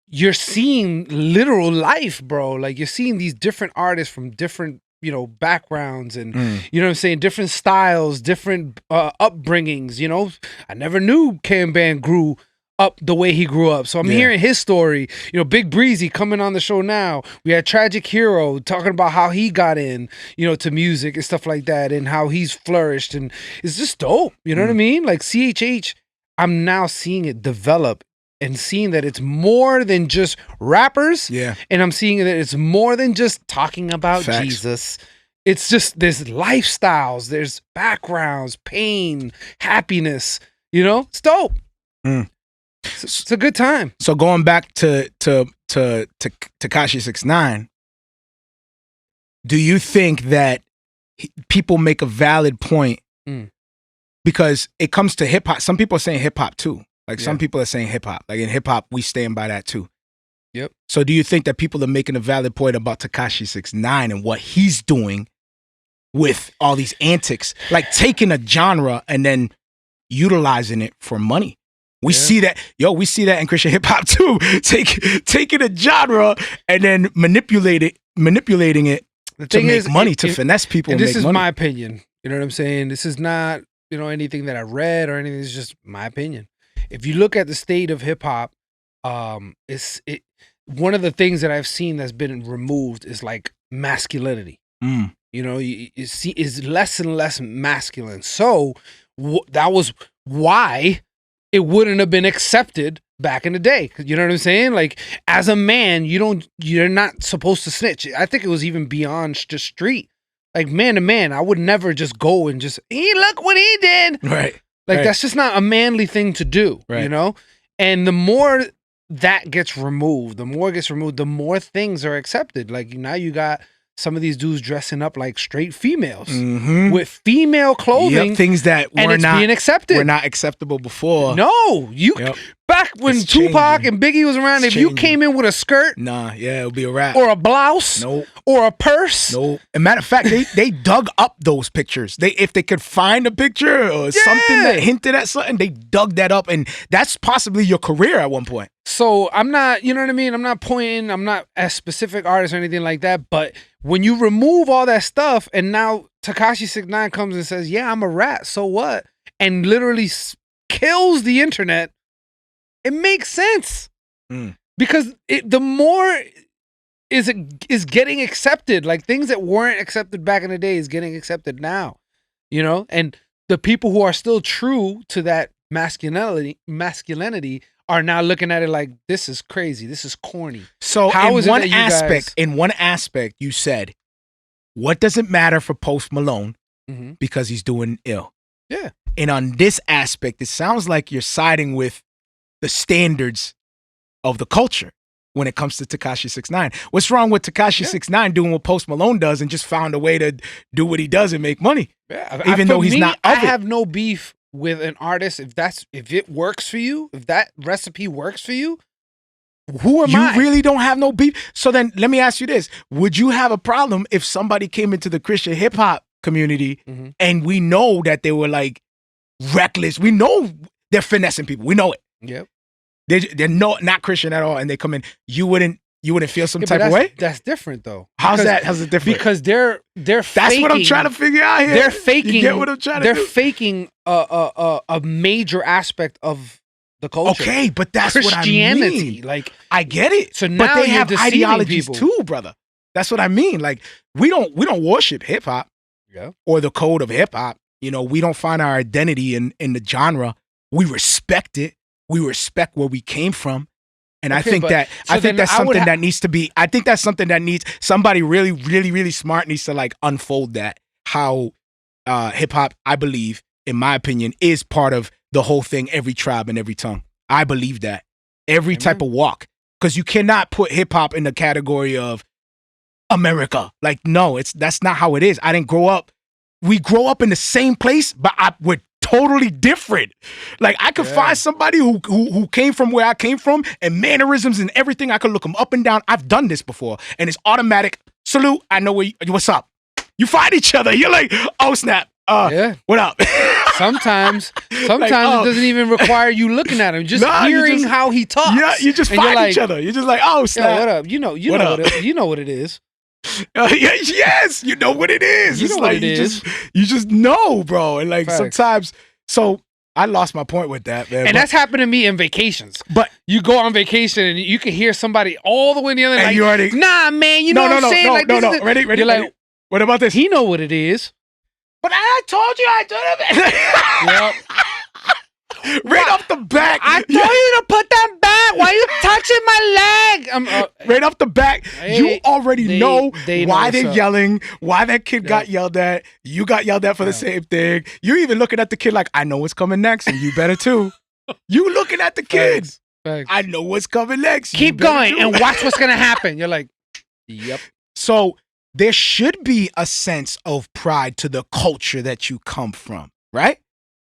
Speaker 2: you're seeing literal life, bro. Like you're seeing these different artists from different, you know, backgrounds and you know what I'm saying, different styles, different upbringings. You know, I never knew Kamban grew up the way he grew up. So I'm hearing his story. You know, Big Breezy coming on the show now. We had Tragic Hero talking about how he got in, you know, to music and stuff like that and how he's flourished. And it's just dope. You know what I mean? Like CHH, I'm now seeing it develop and seeing that it's more than just rappers.
Speaker 1: Yeah.
Speaker 2: And I'm seeing that it's more than just talking about Jesus. It's just, there's lifestyles, there's backgrounds, pain, happiness, you know? It's dope. It's a good time.
Speaker 1: So going back to Tekashi 6ix9ine, do you think that people make a valid point? Because it comes to hip hop. Some people are saying hip hop too. Like some people are saying hip hop. Like in hip hop, we stand by that too.
Speaker 2: Yep.
Speaker 1: So do you think that people are making a valid point about Tekashi 6ix9ine and what he's doing with all these antics, like taking a genre and then utilizing it for money. We see that, we see that in Christian hip hop too. Taking a genre and then manipulating it to make money, to finesse people.
Speaker 2: And this is
Speaker 1: money.
Speaker 2: my opinion. You know what I'm saying? This is not, anything that I read or anything. It's just my opinion. If you look at the state of hip hop, one of the things that I've seen that's been removed is like masculinity. You see, is less and less masculine. So that was why it wouldn't have been accepted back in the day. You know what I'm saying? Like, as a man, you're not supposed to snitch. I think it was even beyond just street. Like, man to man, I would never just go and just, hey, look what he did.
Speaker 1: Right.
Speaker 2: Like, that's just not a manly thing to do, you know? And the more that gets removed, the more things are accepted. Like, now you got some of these dudes dressing up like straight females with female clothing.
Speaker 1: Things that were not
Speaker 2: being accepted.
Speaker 1: Were not acceptable before.
Speaker 2: No, back when
Speaker 1: It's
Speaker 2: Tupac
Speaker 1: changing.
Speaker 2: and Biggie was around, if you came in with a skirt,
Speaker 1: it would be a wrap.
Speaker 2: or a blouse,
Speaker 1: Nope.
Speaker 2: or a purse,
Speaker 1: No. As a matter of fact, they dug up those pictures. If they could find a picture or something that hinted at something, they dug that up, and that's possibly your career at one point.
Speaker 2: So I'm not, you know what I mean? I'm not a specific artist or anything like that. But when you remove all that stuff, and now Tekashi 6ix9ine comes and says, "Yeah, I'm a rat. So what?" and literally kills the internet, it makes sense because the more is getting accepted. Like, things that weren't accepted back in the day is getting accepted now, and the people who are still true to that masculinity are now looking at it like, this is crazy, this is corny.
Speaker 1: So
Speaker 2: How is it that you
Speaker 1: in one aspect, you said, what does it matter for Post Malone because he's doing ill?
Speaker 2: Yeah.
Speaker 1: And on this aspect, it sounds like you're siding with the standards of the culture when it comes to Tekashi 6ix9ine. What's wrong with Tekashi 6ix9ine doing what Post Malone does and just found a way to do what he does and make money?
Speaker 2: Yeah.
Speaker 1: Even though he's not of
Speaker 2: I
Speaker 1: it.
Speaker 2: have no beef with an artist if it works for you, if that recipe works for you. Who am I?
Speaker 1: You really don't have no beef. So then let me ask you this. Would you have a problem if somebody came into the Christian hip hop community and we know that they were like reckless? We know they're finessing people. We know it.
Speaker 2: Yep.
Speaker 1: They're not Christian at all, and they come in. You wouldn't feel some type of way?
Speaker 2: That's different though.
Speaker 1: How's it different?
Speaker 2: Because they're
Speaker 1: That's
Speaker 2: faking,
Speaker 1: what I'm trying to figure out here.
Speaker 2: They're faking.
Speaker 1: You get what I'm trying to do?
Speaker 2: They're faking a major aspect of the culture.
Speaker 1: Okay, but that's
Speaker 2: Christianity.
Speaker 1: what I mean.
Speaker 2: Like,
Speaker 1: I get it.
Speaker 2: So now
Speaker 1: but they
Speaker 2: you're
Speaker 1: have
Speaker 2: deceiving
Speaker 1: ideologies
Speaker 2: people.
Speaker 1: too, brother. That's what I mean. Like, we don't worship hip hop or the code of hip hop. We don't find our identity in the genre. We respect it. We respect where we came from. And I think that's something that needs to be, I think that's something that needs, somebody really, really, really smart needs to like unfold that. How hip hop, I believe, in my opinion, is part of the whole thing, every tribe and every tongue. I believe that. Every type of walk. Because you cannot put hip hop in the category of America. Like, no, that's not how it is. I didn't grow up. We grow up in the same place, but we're totally different. Like, I could find somebody who came from where I came from, and mannerisms and everything. I could look them up and down. I've done this before, and it's automatic. Salute. I know what's up. You find each other. You're like, oh snap. What up?
Speaker 2: Sometimes it doesn't even require you looking at him, just hearing how he talks.
Speaker 1: Yeah, you just find each other. You're just like, oh snap.
Speaker 2: Yo, what up? You know what it is.
Speaker 1: Yes, you know what it is.
Speaker 2: You know what it is.
Speaker 1: You just know, bro. And like,
Speaker 2: Facts.
Speaker 1: sometimes, so I lost my point with that, man.
Speaker 2: And that's happened to me in vacations.
Speaker 1: But
Speaker 2: you go on vacation and you can hear somebody all the way in the other.
Speaker 1: And
Speaker 2: like,
Speaker 1: you already,
Speaker 2: nah, man. You know what I'm saying?
Speaker 1: No. Ready.
Speaker 2: You're like,
Speaker 1: what about this?
Speaker 2: He know what it is.
Speaker 1: But I told you I did it. Right off the back.
Speaker 2: I told you to put that back. Why you touching my leg?
Speaker 1: Right off the back, you already know why they're
Speaker 2: up.
Speaker 1: yelling, why that kid got yelled at. You got yelled at for the same thing. You're even looking at the kid like, I know what's coming next, and you better too. You looking at the kids.
Speaker 2: Facts.
Speaker 1: I know what's coming next.
Speaker 2: Keep going and watch what's going to happen. You're like, yep.
Speaker 1: So there should be a sense of pride to the culture that you come from, right?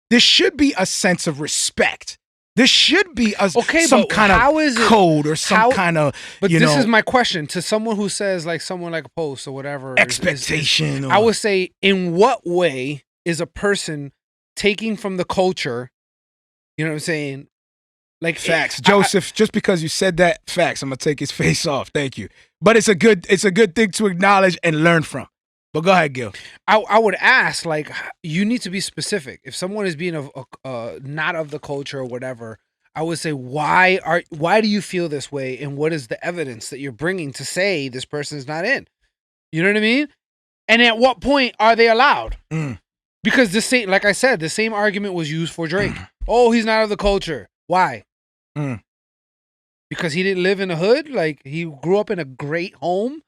Speaker 1: There should be a sense of respect There should be
Speaker 2: Okay,
Speaker 1: some
Speaker 2: but
Speaker 1: kind
Speaker 2: how
Speaker 1: of
Speaker 2: is it-
Speaker 1: code or some
Speaker 2: how-
Speaker 1: kind of,
Speaker 2: But
Speaker 1: you
Speaker 2: this
Speaker 1: know,
Speaker 2: is my question to someone who says like someone like a Post or whatever
Speaker 1: expectation.
Speaker 2: I would say, in what way is a person taking from the culture? You know what I'm saying? Like
Speaker 1: facts, Joseph. Just because you said that, facts. I'm gonna take his face off. Thank you. But it's a good thing to acknowledge and learn from. But go ahead, Gil.
Speaker 2: I would ask, like, you need to be specific. If someone is being not of the culture or whatever, I would say, why do you feel this way, and what is the evidence that you're bringing to say this person is not in? You know what I mean? And at what point are they allowed? Because the same, like I said, the same argument was used for Drake. Oh, he's not of the culture. Why? Because he didn't live in the hood. Like, he grew up in a great home.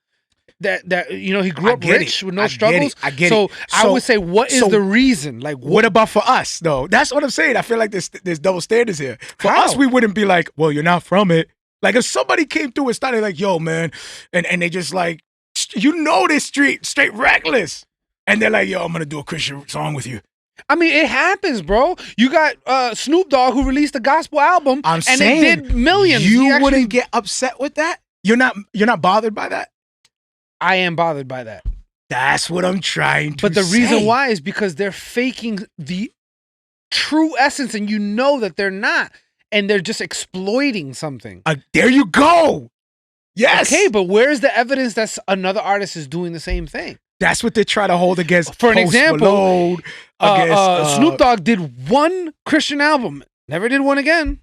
Speaker 2: That you know, he grew up rich with no struggles.
Speaker 1: I get it.
Speaker 2: So I would say, what is the reason? Like,
Speaker 1: what about for us though? That's what I'm saying. I feel like there's double standards here. For us, we wouldn't be like, well, you're not from it. Like, if somebody came through and started like, yo, man, and they just like, you know, this straight reckless, and they're like, yo, I'm gonna do a Christian song with you.
Speaker 2: I mean, it happens, bro. You got Snoop Dogg who released a gospel album, and
Speaker 1: saying,
Speaker 2: it did millions.
Speaker 1: You wouldn't get upset with that? You're not bothered by that?
Speaker 2: I am bothered by that.
Speaker 1: That's what I'm trying to say.
Speaker 2: But the reason why is because they're faking the true essence, and you know that they're not, and they're just exploiting something.
Speaker 1: There you go. Yes.
Speaker 2: Okay, but where's the evidence that another artist is doing the same thing?
Speaker 1: That's what they try to hold against.
Speaker 2: For an
Speaker 1: Post
Speaker 2: example,
Speaker 1: Malone,
Speaker 2: Snoop Dogg did one Christian album, never did one again.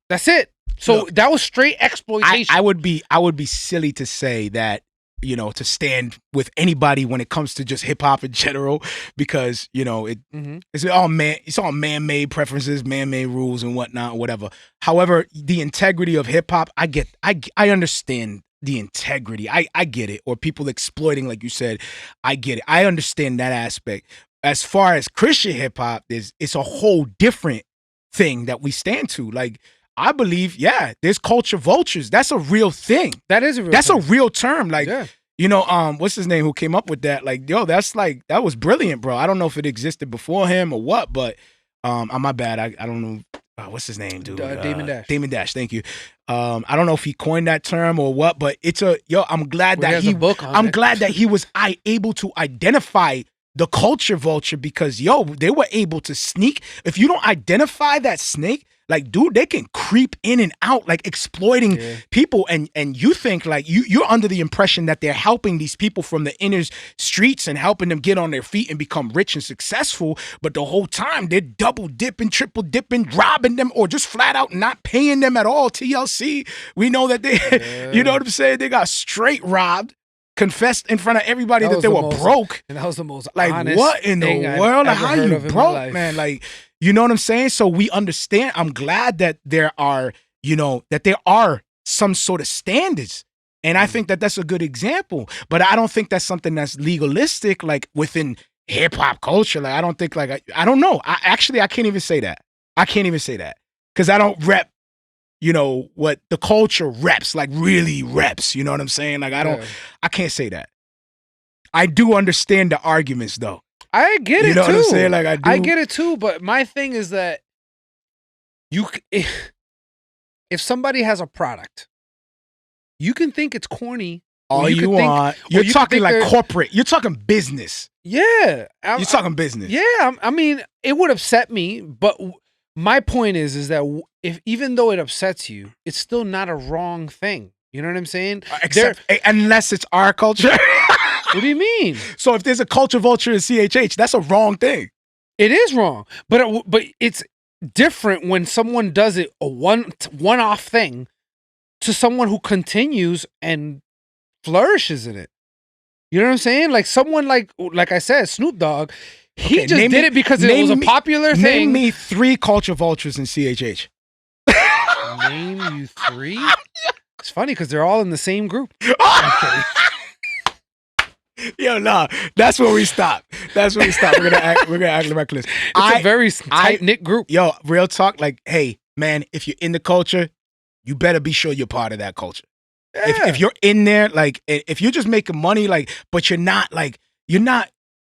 Speaker 2: That's it. So look, that was straight exploitation.
Speaker 1: I would be silly to say that, you know, to stand with anybody when it comes to just hip hop in general, because, you know, it's all man-made preferences, man-made rules and whatnot, whatever. However, the integrity of hip hop, I understand the integrity. I get it. Or people exploiting, like you said, I get it. I understand that aspect. As far as Christian hip hop, it's a whole different thing that we stand to. Like, I believe, yeah, there's culture vultures. That's a real thing.
Speaker 2: That is a real
Speaker 1: That's
Speaker 2: thing.
Speaker 1: a real term. Like, you know, what's his name who came up with that? Like, yo, that was brilliant, bro. I don't know if it existed before him or what, but my bad. I don't know. What's his name, dude?
Speaker 2: Damon Dash.
Speaker 1: Damon Dash, thank you. I don't know if he coined that term or what, but I'm glad that
Speaker 2: he has a book on
Speaker 1: I'm
Speaker 2: it.
Speaker 1: glad that he was able to identify the culture vulture, because they were able to sneak. If you don't identify that snake, like, dude, they can creep in and out, like exploiting people, and you think like you're under the impression that they're helping these people from the inner streets and helping them get on their feet and become rich and successful, but the whole time they're double dipping, triple dipping, robbing them, or just flat out not paying them at all. TLC, we know that they, you know what I'm saying? They got straight robbed. Confessed in front of everybody that they were broke.
Speaker 2: And that was the most
Speaker 1: like,
Speaker 2: honest
Speaker 1: what in the world? Like, how you broke, man? Like, you know what I'm saying? So we understand. I'm glad that there are some sort of standards. And I think that that's a good example. But I don't think that's something that's legalistic, like within hip hop culture. Like, I don't think, like, I don't know. I can't even say that. I can't even say that. Because I don't rep, you know, what the culture reps, like really reps. You know what I'm saying? Like, I can't say that. I do understand the arguments though.
Speaker 2: I get it too.
Speaker 1: You know what I'm saying? Like,
Speaker 2: I get it too, but my thing is that if somebody has a product, you can think it's corny.
Speaker 1: All you want. You're talking like corporate. You're talking business.
Speaker 2: Yeah.
Speaker 1: You're talking business.
Speaker 2: Yeah. I mean, it would upset me, but my point is that even though it upsets you, it's still not a wrong thing. You know what I'm saying?
Speaker 1: Unless it's our culture.
Speaker 2: What do you mean?
Speaker 1: So if there's a culture vulture in CHH, that's a wrong thing.
Speaker 2: It is wrong, but it's different when someone does it a one-off thing to someone who continues and flourishes in it. You know what I'm saying? Like someone like I said, Snoop Dogg, he just did it because it was a popular thing.
Speaker 1: Name me 3 culture vultures in CHH.
Speaker 2: Name you 3? It's funny because they're all in the same group.
Speaker 1: Yo, nah, that's where we stop. We're gonna act reckless.
Speaker 2: It's a very tight-knit group.
Speaker 1: Yo, real talk. Like, hey, man, if you're in the culture, you better be sure you're part of that culture. Yeah. If you're in there, like, if you're just making money, like, but you're not.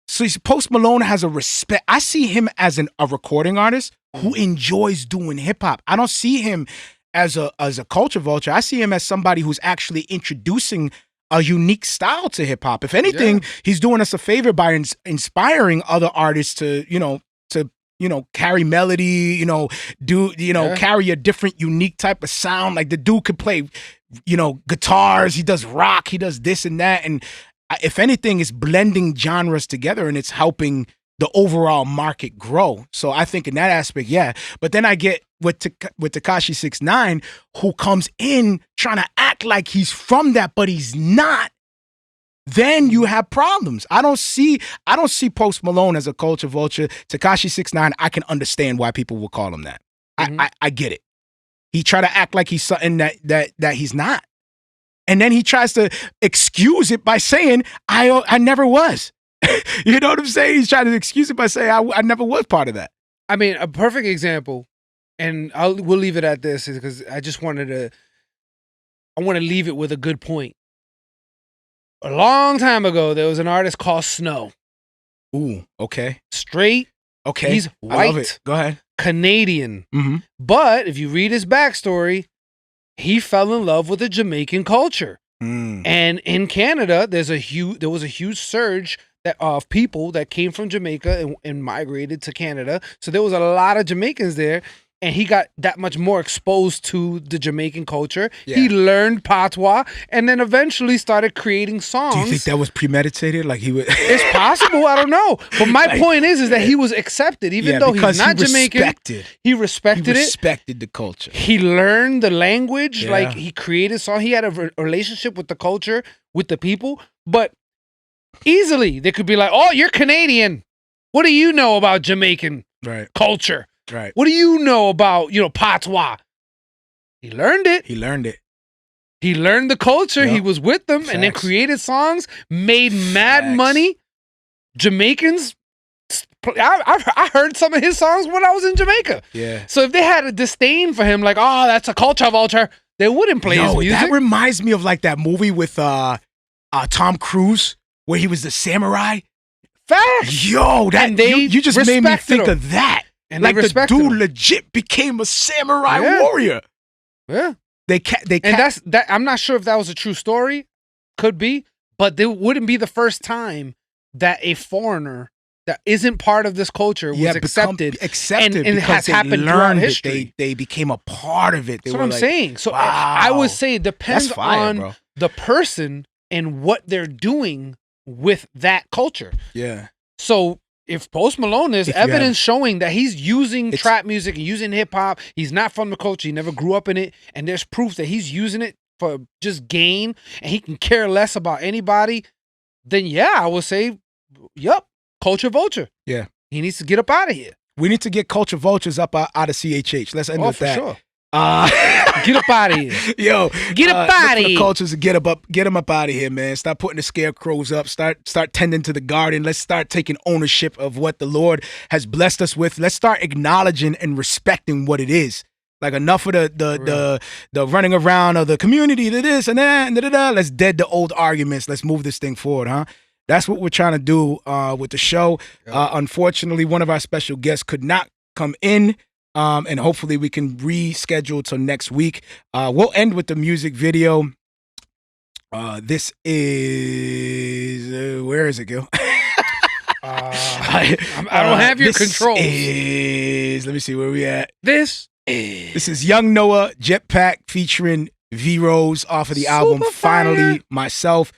Speaker 1: So Post Malone has a respect. I see him as a recording artist who enjoys doing hip hop. I don't see him as a culture vulture. I see him as somebody who's actually introducing a unique style to hip hop. If anything, he's doing us a favor by inspiring other artists to carry melody, carry a different, unique type of sound. Like the dude could play, guitars. He does rock. He does this and that. And if anything, it's blending genres together and it's helping the overall market grow. So I think in that aspect, yeah. But then I get with Tekashi 6ix9ine, who comes in trying to act like he's from that, but he's not. Then you have problems. I don't see Post Malone as a culture vulture. Tekashi 6ix9ine, I can understand why people will call him that. I get it. He try to act like he's something that he's not. And then he tries to excuse it by saying, I never was. You know what I'm saying? He's trying to excuse it by saying, I never was part of that.
Speaker 2: I mean, a perfect example, and we'll leave it at this, because I just want to leave it with a good point. A long time ago, there was an artist called Snow.
Speaker 1: Ooh, okay.
Speaker 2: Straight.
Speaker 1: Okay.
Speaker 2: He's white.
Speaker 1: I love it. Go ahead.
Speaker 2: Canadian.
Speaker 1: Mm-hmm.
Speaker 2: But if you read his backstory, he fell in love with the Jamaican culture. And in Canada, there was a huge surge of people that came from Jamaica and migrated to Canada. So there was a lot of Jamaicans there, and he got that much more exposed to the Jamaican culture. Yeah. He learned patois and then eventually started creating songs.
Speaker 1: Do you think that was premeditated? Like he would?
Speaker 2: It's possible. I don't know. But my point is that he was accepted, even though he's not Jamaican. He respected it. He respected
Speaker 1: the culture.
Speaker 2: He learned the language. Yeah. Like he created songs. He had a relationship with the culture, with the people. But easily they could be like, "Oh, you're Canadian. What do you know about Jamaican culture?
Speaker 1: Right.
Speaker 2: What do you know about, patois?" He learned it.
Speaker 1: He learned
Speaker 2: the culture. Yep. He was with them. Facts. And then created songs, made mad money. Jamaicans, I heard some of his songs when I was in Jamaica.
Speaker 1: Yeah.
Speaker 2: So if they had a disdain for him, like, "Oh, that's a culture vulture," they wouldn't play his music.
Speaker 1: That reminds me of like that movie with Tom Cruise where he was the samurai.
Speaker 2: Facts.
Speaker 1: Yo, you just made me think of that.
Speaker 2: And
Speaker 1: like the dude legit became a samurai warrior.
Speaker 2: Yeah.
Speaker 1: And
Speaker 2: that. I'm not sure if that was a true story. Could be. But it wouldn't be the first time that a foreigner that isn't part of this culture was accepted and it has happened throughout history.
Speaker 1: They became a part of it.
Speaker 2: That's what I'm saying. So I would say it depends on the person and what they're doing with that culture.
Speaker 1: Yeah.
Speaker 2: So if Post Malone is evidence showing that he's using trap music and using hip hop, he's not from the culture, he never grew up in it, and there's proof that he's using it for just gain, and he can care less about anybody, then I would say, culture vulture.
Speaker 1: Yeah.
Speaker 2: He needs to get up out of here.
Speaker 1: We need to get culture vultures up out of CHH. Let's end with that.
Speaker 2: Sure. Get up out of here.
Speaker 1: Yo.
Speaker 2: Get up out of here.
Speaker 1: The cultures, get them up out of here, man. Stop putting the scarecrows up. Start tending to the garden. Let's start taking ownership of what the Lord has blessed us with. Let's start acknowledging and respecting what it is. Like enough of the running around of the community, the this and that, and da-da-da. Let's dead the old arguments. Let's move this thing forward, huh? That's what we're trying to do with the show. Unfortunately, one of our special guests could not come in. And hopefully we can reschedule till next week. We'll end with the music video. This is where is it, Gil?
Speaker 2: I don't have your controls.
Speaker 1: Let me see where we at.
Speaker 2: This
Speaker 1: is Young Noah Jetpack featuring V-Rose off of the album Finally Myself.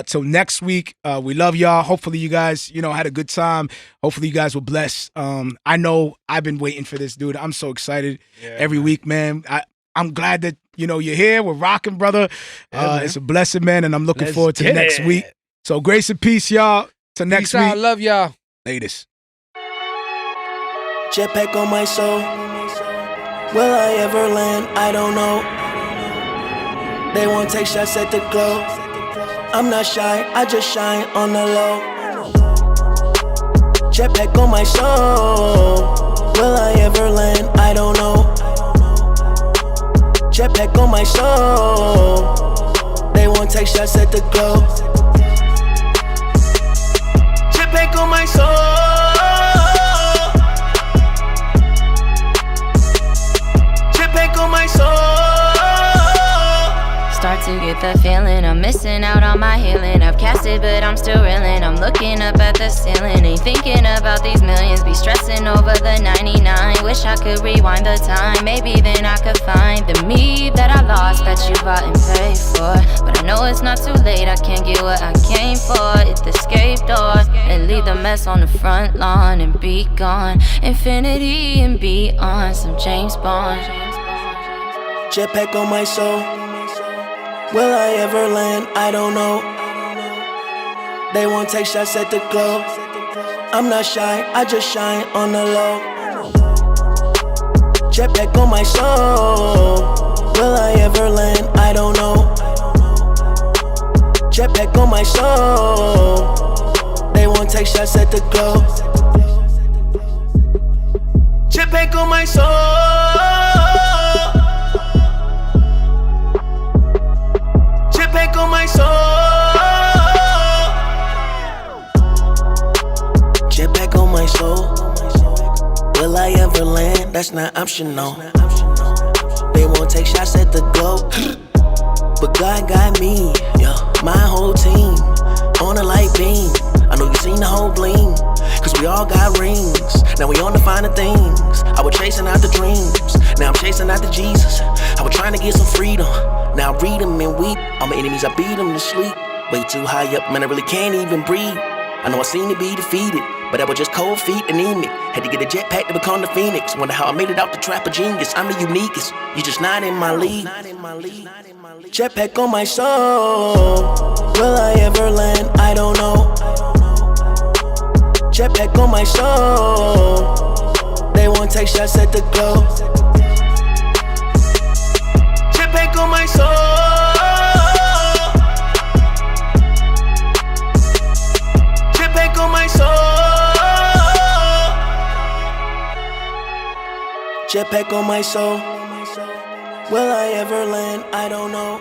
Speaker 1: Till next week, we love y'all. Hopefully you guys, had a good time. Hopefully you guys were blessed. I know I've been waiting for this, dude. I'm so excited every week, man. I'm glad that, you're here. We're rocking, brother. It's a blessing, man, and I'm looking forward to next week. So grace and peace, y'all. Till next week.
Speaker 2: Out. Love y'all.
Speaker 1: Latest.
Speaker 7: Jetpack on my soul. Will I ever land? I don't know. They won't take shots at the glow. I'm not shy, I just shine on the low. Jetpack on my soul. Will I ever land? I don't know. Jetpack on my soul. They won't take shots at the glow. Jetpack on my soul.
Speaker 8: with the feeling. I'm missing out on my healing. I've cast it, but I'm still reeling. I'm looking up at the ceiling, ain't thinking about these millions. Be stressing over the 99. Wish I could rewind the time. Maybe then I could find the me that I lost, that you bought and paid for. But I know it's not too late. I can't get what I came for. Hit the escape door and leave the mess on the front lawn and be gone. Infinity and beyond. Some James Bond.
Speaker 7: Jetpack on my soul. Will I ever land? I don't know. They won't take shots at the glow. I'm not shy, I just shine on the low. Jetpack on my soul. Will I ever land? I don't know. Jetpack on my soul. They won't take shots at the glow. Jetpack on my soul. Jetpack on my soul. Jetpack on my soul. Will I ever land? That's not optional. They won't take shots at the globe, but God got me, yeah, my whole team on a light beam. I know you seen the whole bling, cause we all got rings. Now we on the finer things. I was chasing out the dreams, now I'm chasing out the Jesus. I was trying to get some freedom, now I read them and weep. All my enemies, I beat them to sleep. Way too high up, man, I really can't even breathe. I know I seem to be defeated, but I was just cold feet, anemic. Had to get a jetpack to become the phoenix. Wonder how I made it out the trap of genius. I'm the uniquest, you just not in my league. Jetpack on my soul. Will I ever land? I don't know. Jetpack on my soul. They won't take shots at the glow. Jetpack on my soul. Jetpack on my soul. Jetpack on my soul. Will I ever land? I don't know.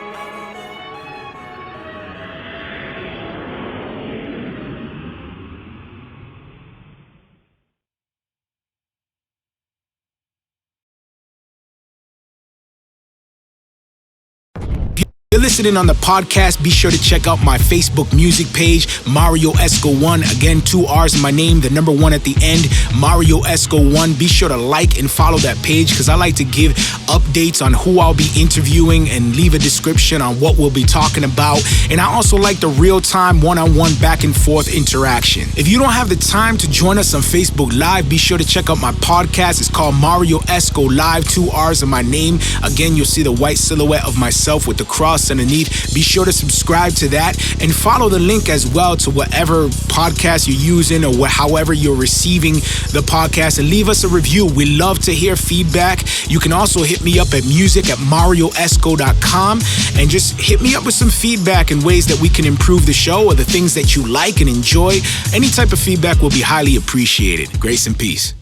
Speaker 1: You're listening on the podcast. Be sure to check out my Facebook music page, Marrio Esco 1. Again, 2 R's in my name, the number 1 at the end, Marrio Esco 1. Be sure to like and follow that page because I like to give updates on who I'll be interviewing and leave a description on what we'll be talking about. And I also like the real-time one-on-one back and forth interaction. If you don't have the time to join us on Facebook Live, be sure to check out my podcast. It's called Marrio Esco Live, 2 R's in my name. Again, you'll see the white silhouette of myself with the cross underneath. Be sure to subscribe to that and follow the link as well to whatever podcast you're using or however you're receiving the podcast, and leave us a review. We love to hear feedback. You can also hit me up at music@marrioesco.com and just hit me up with some feedback and ways that we can improve the show or the things that you like and enjoy. Any type of feedback will be highly appreciated. Grace and peace.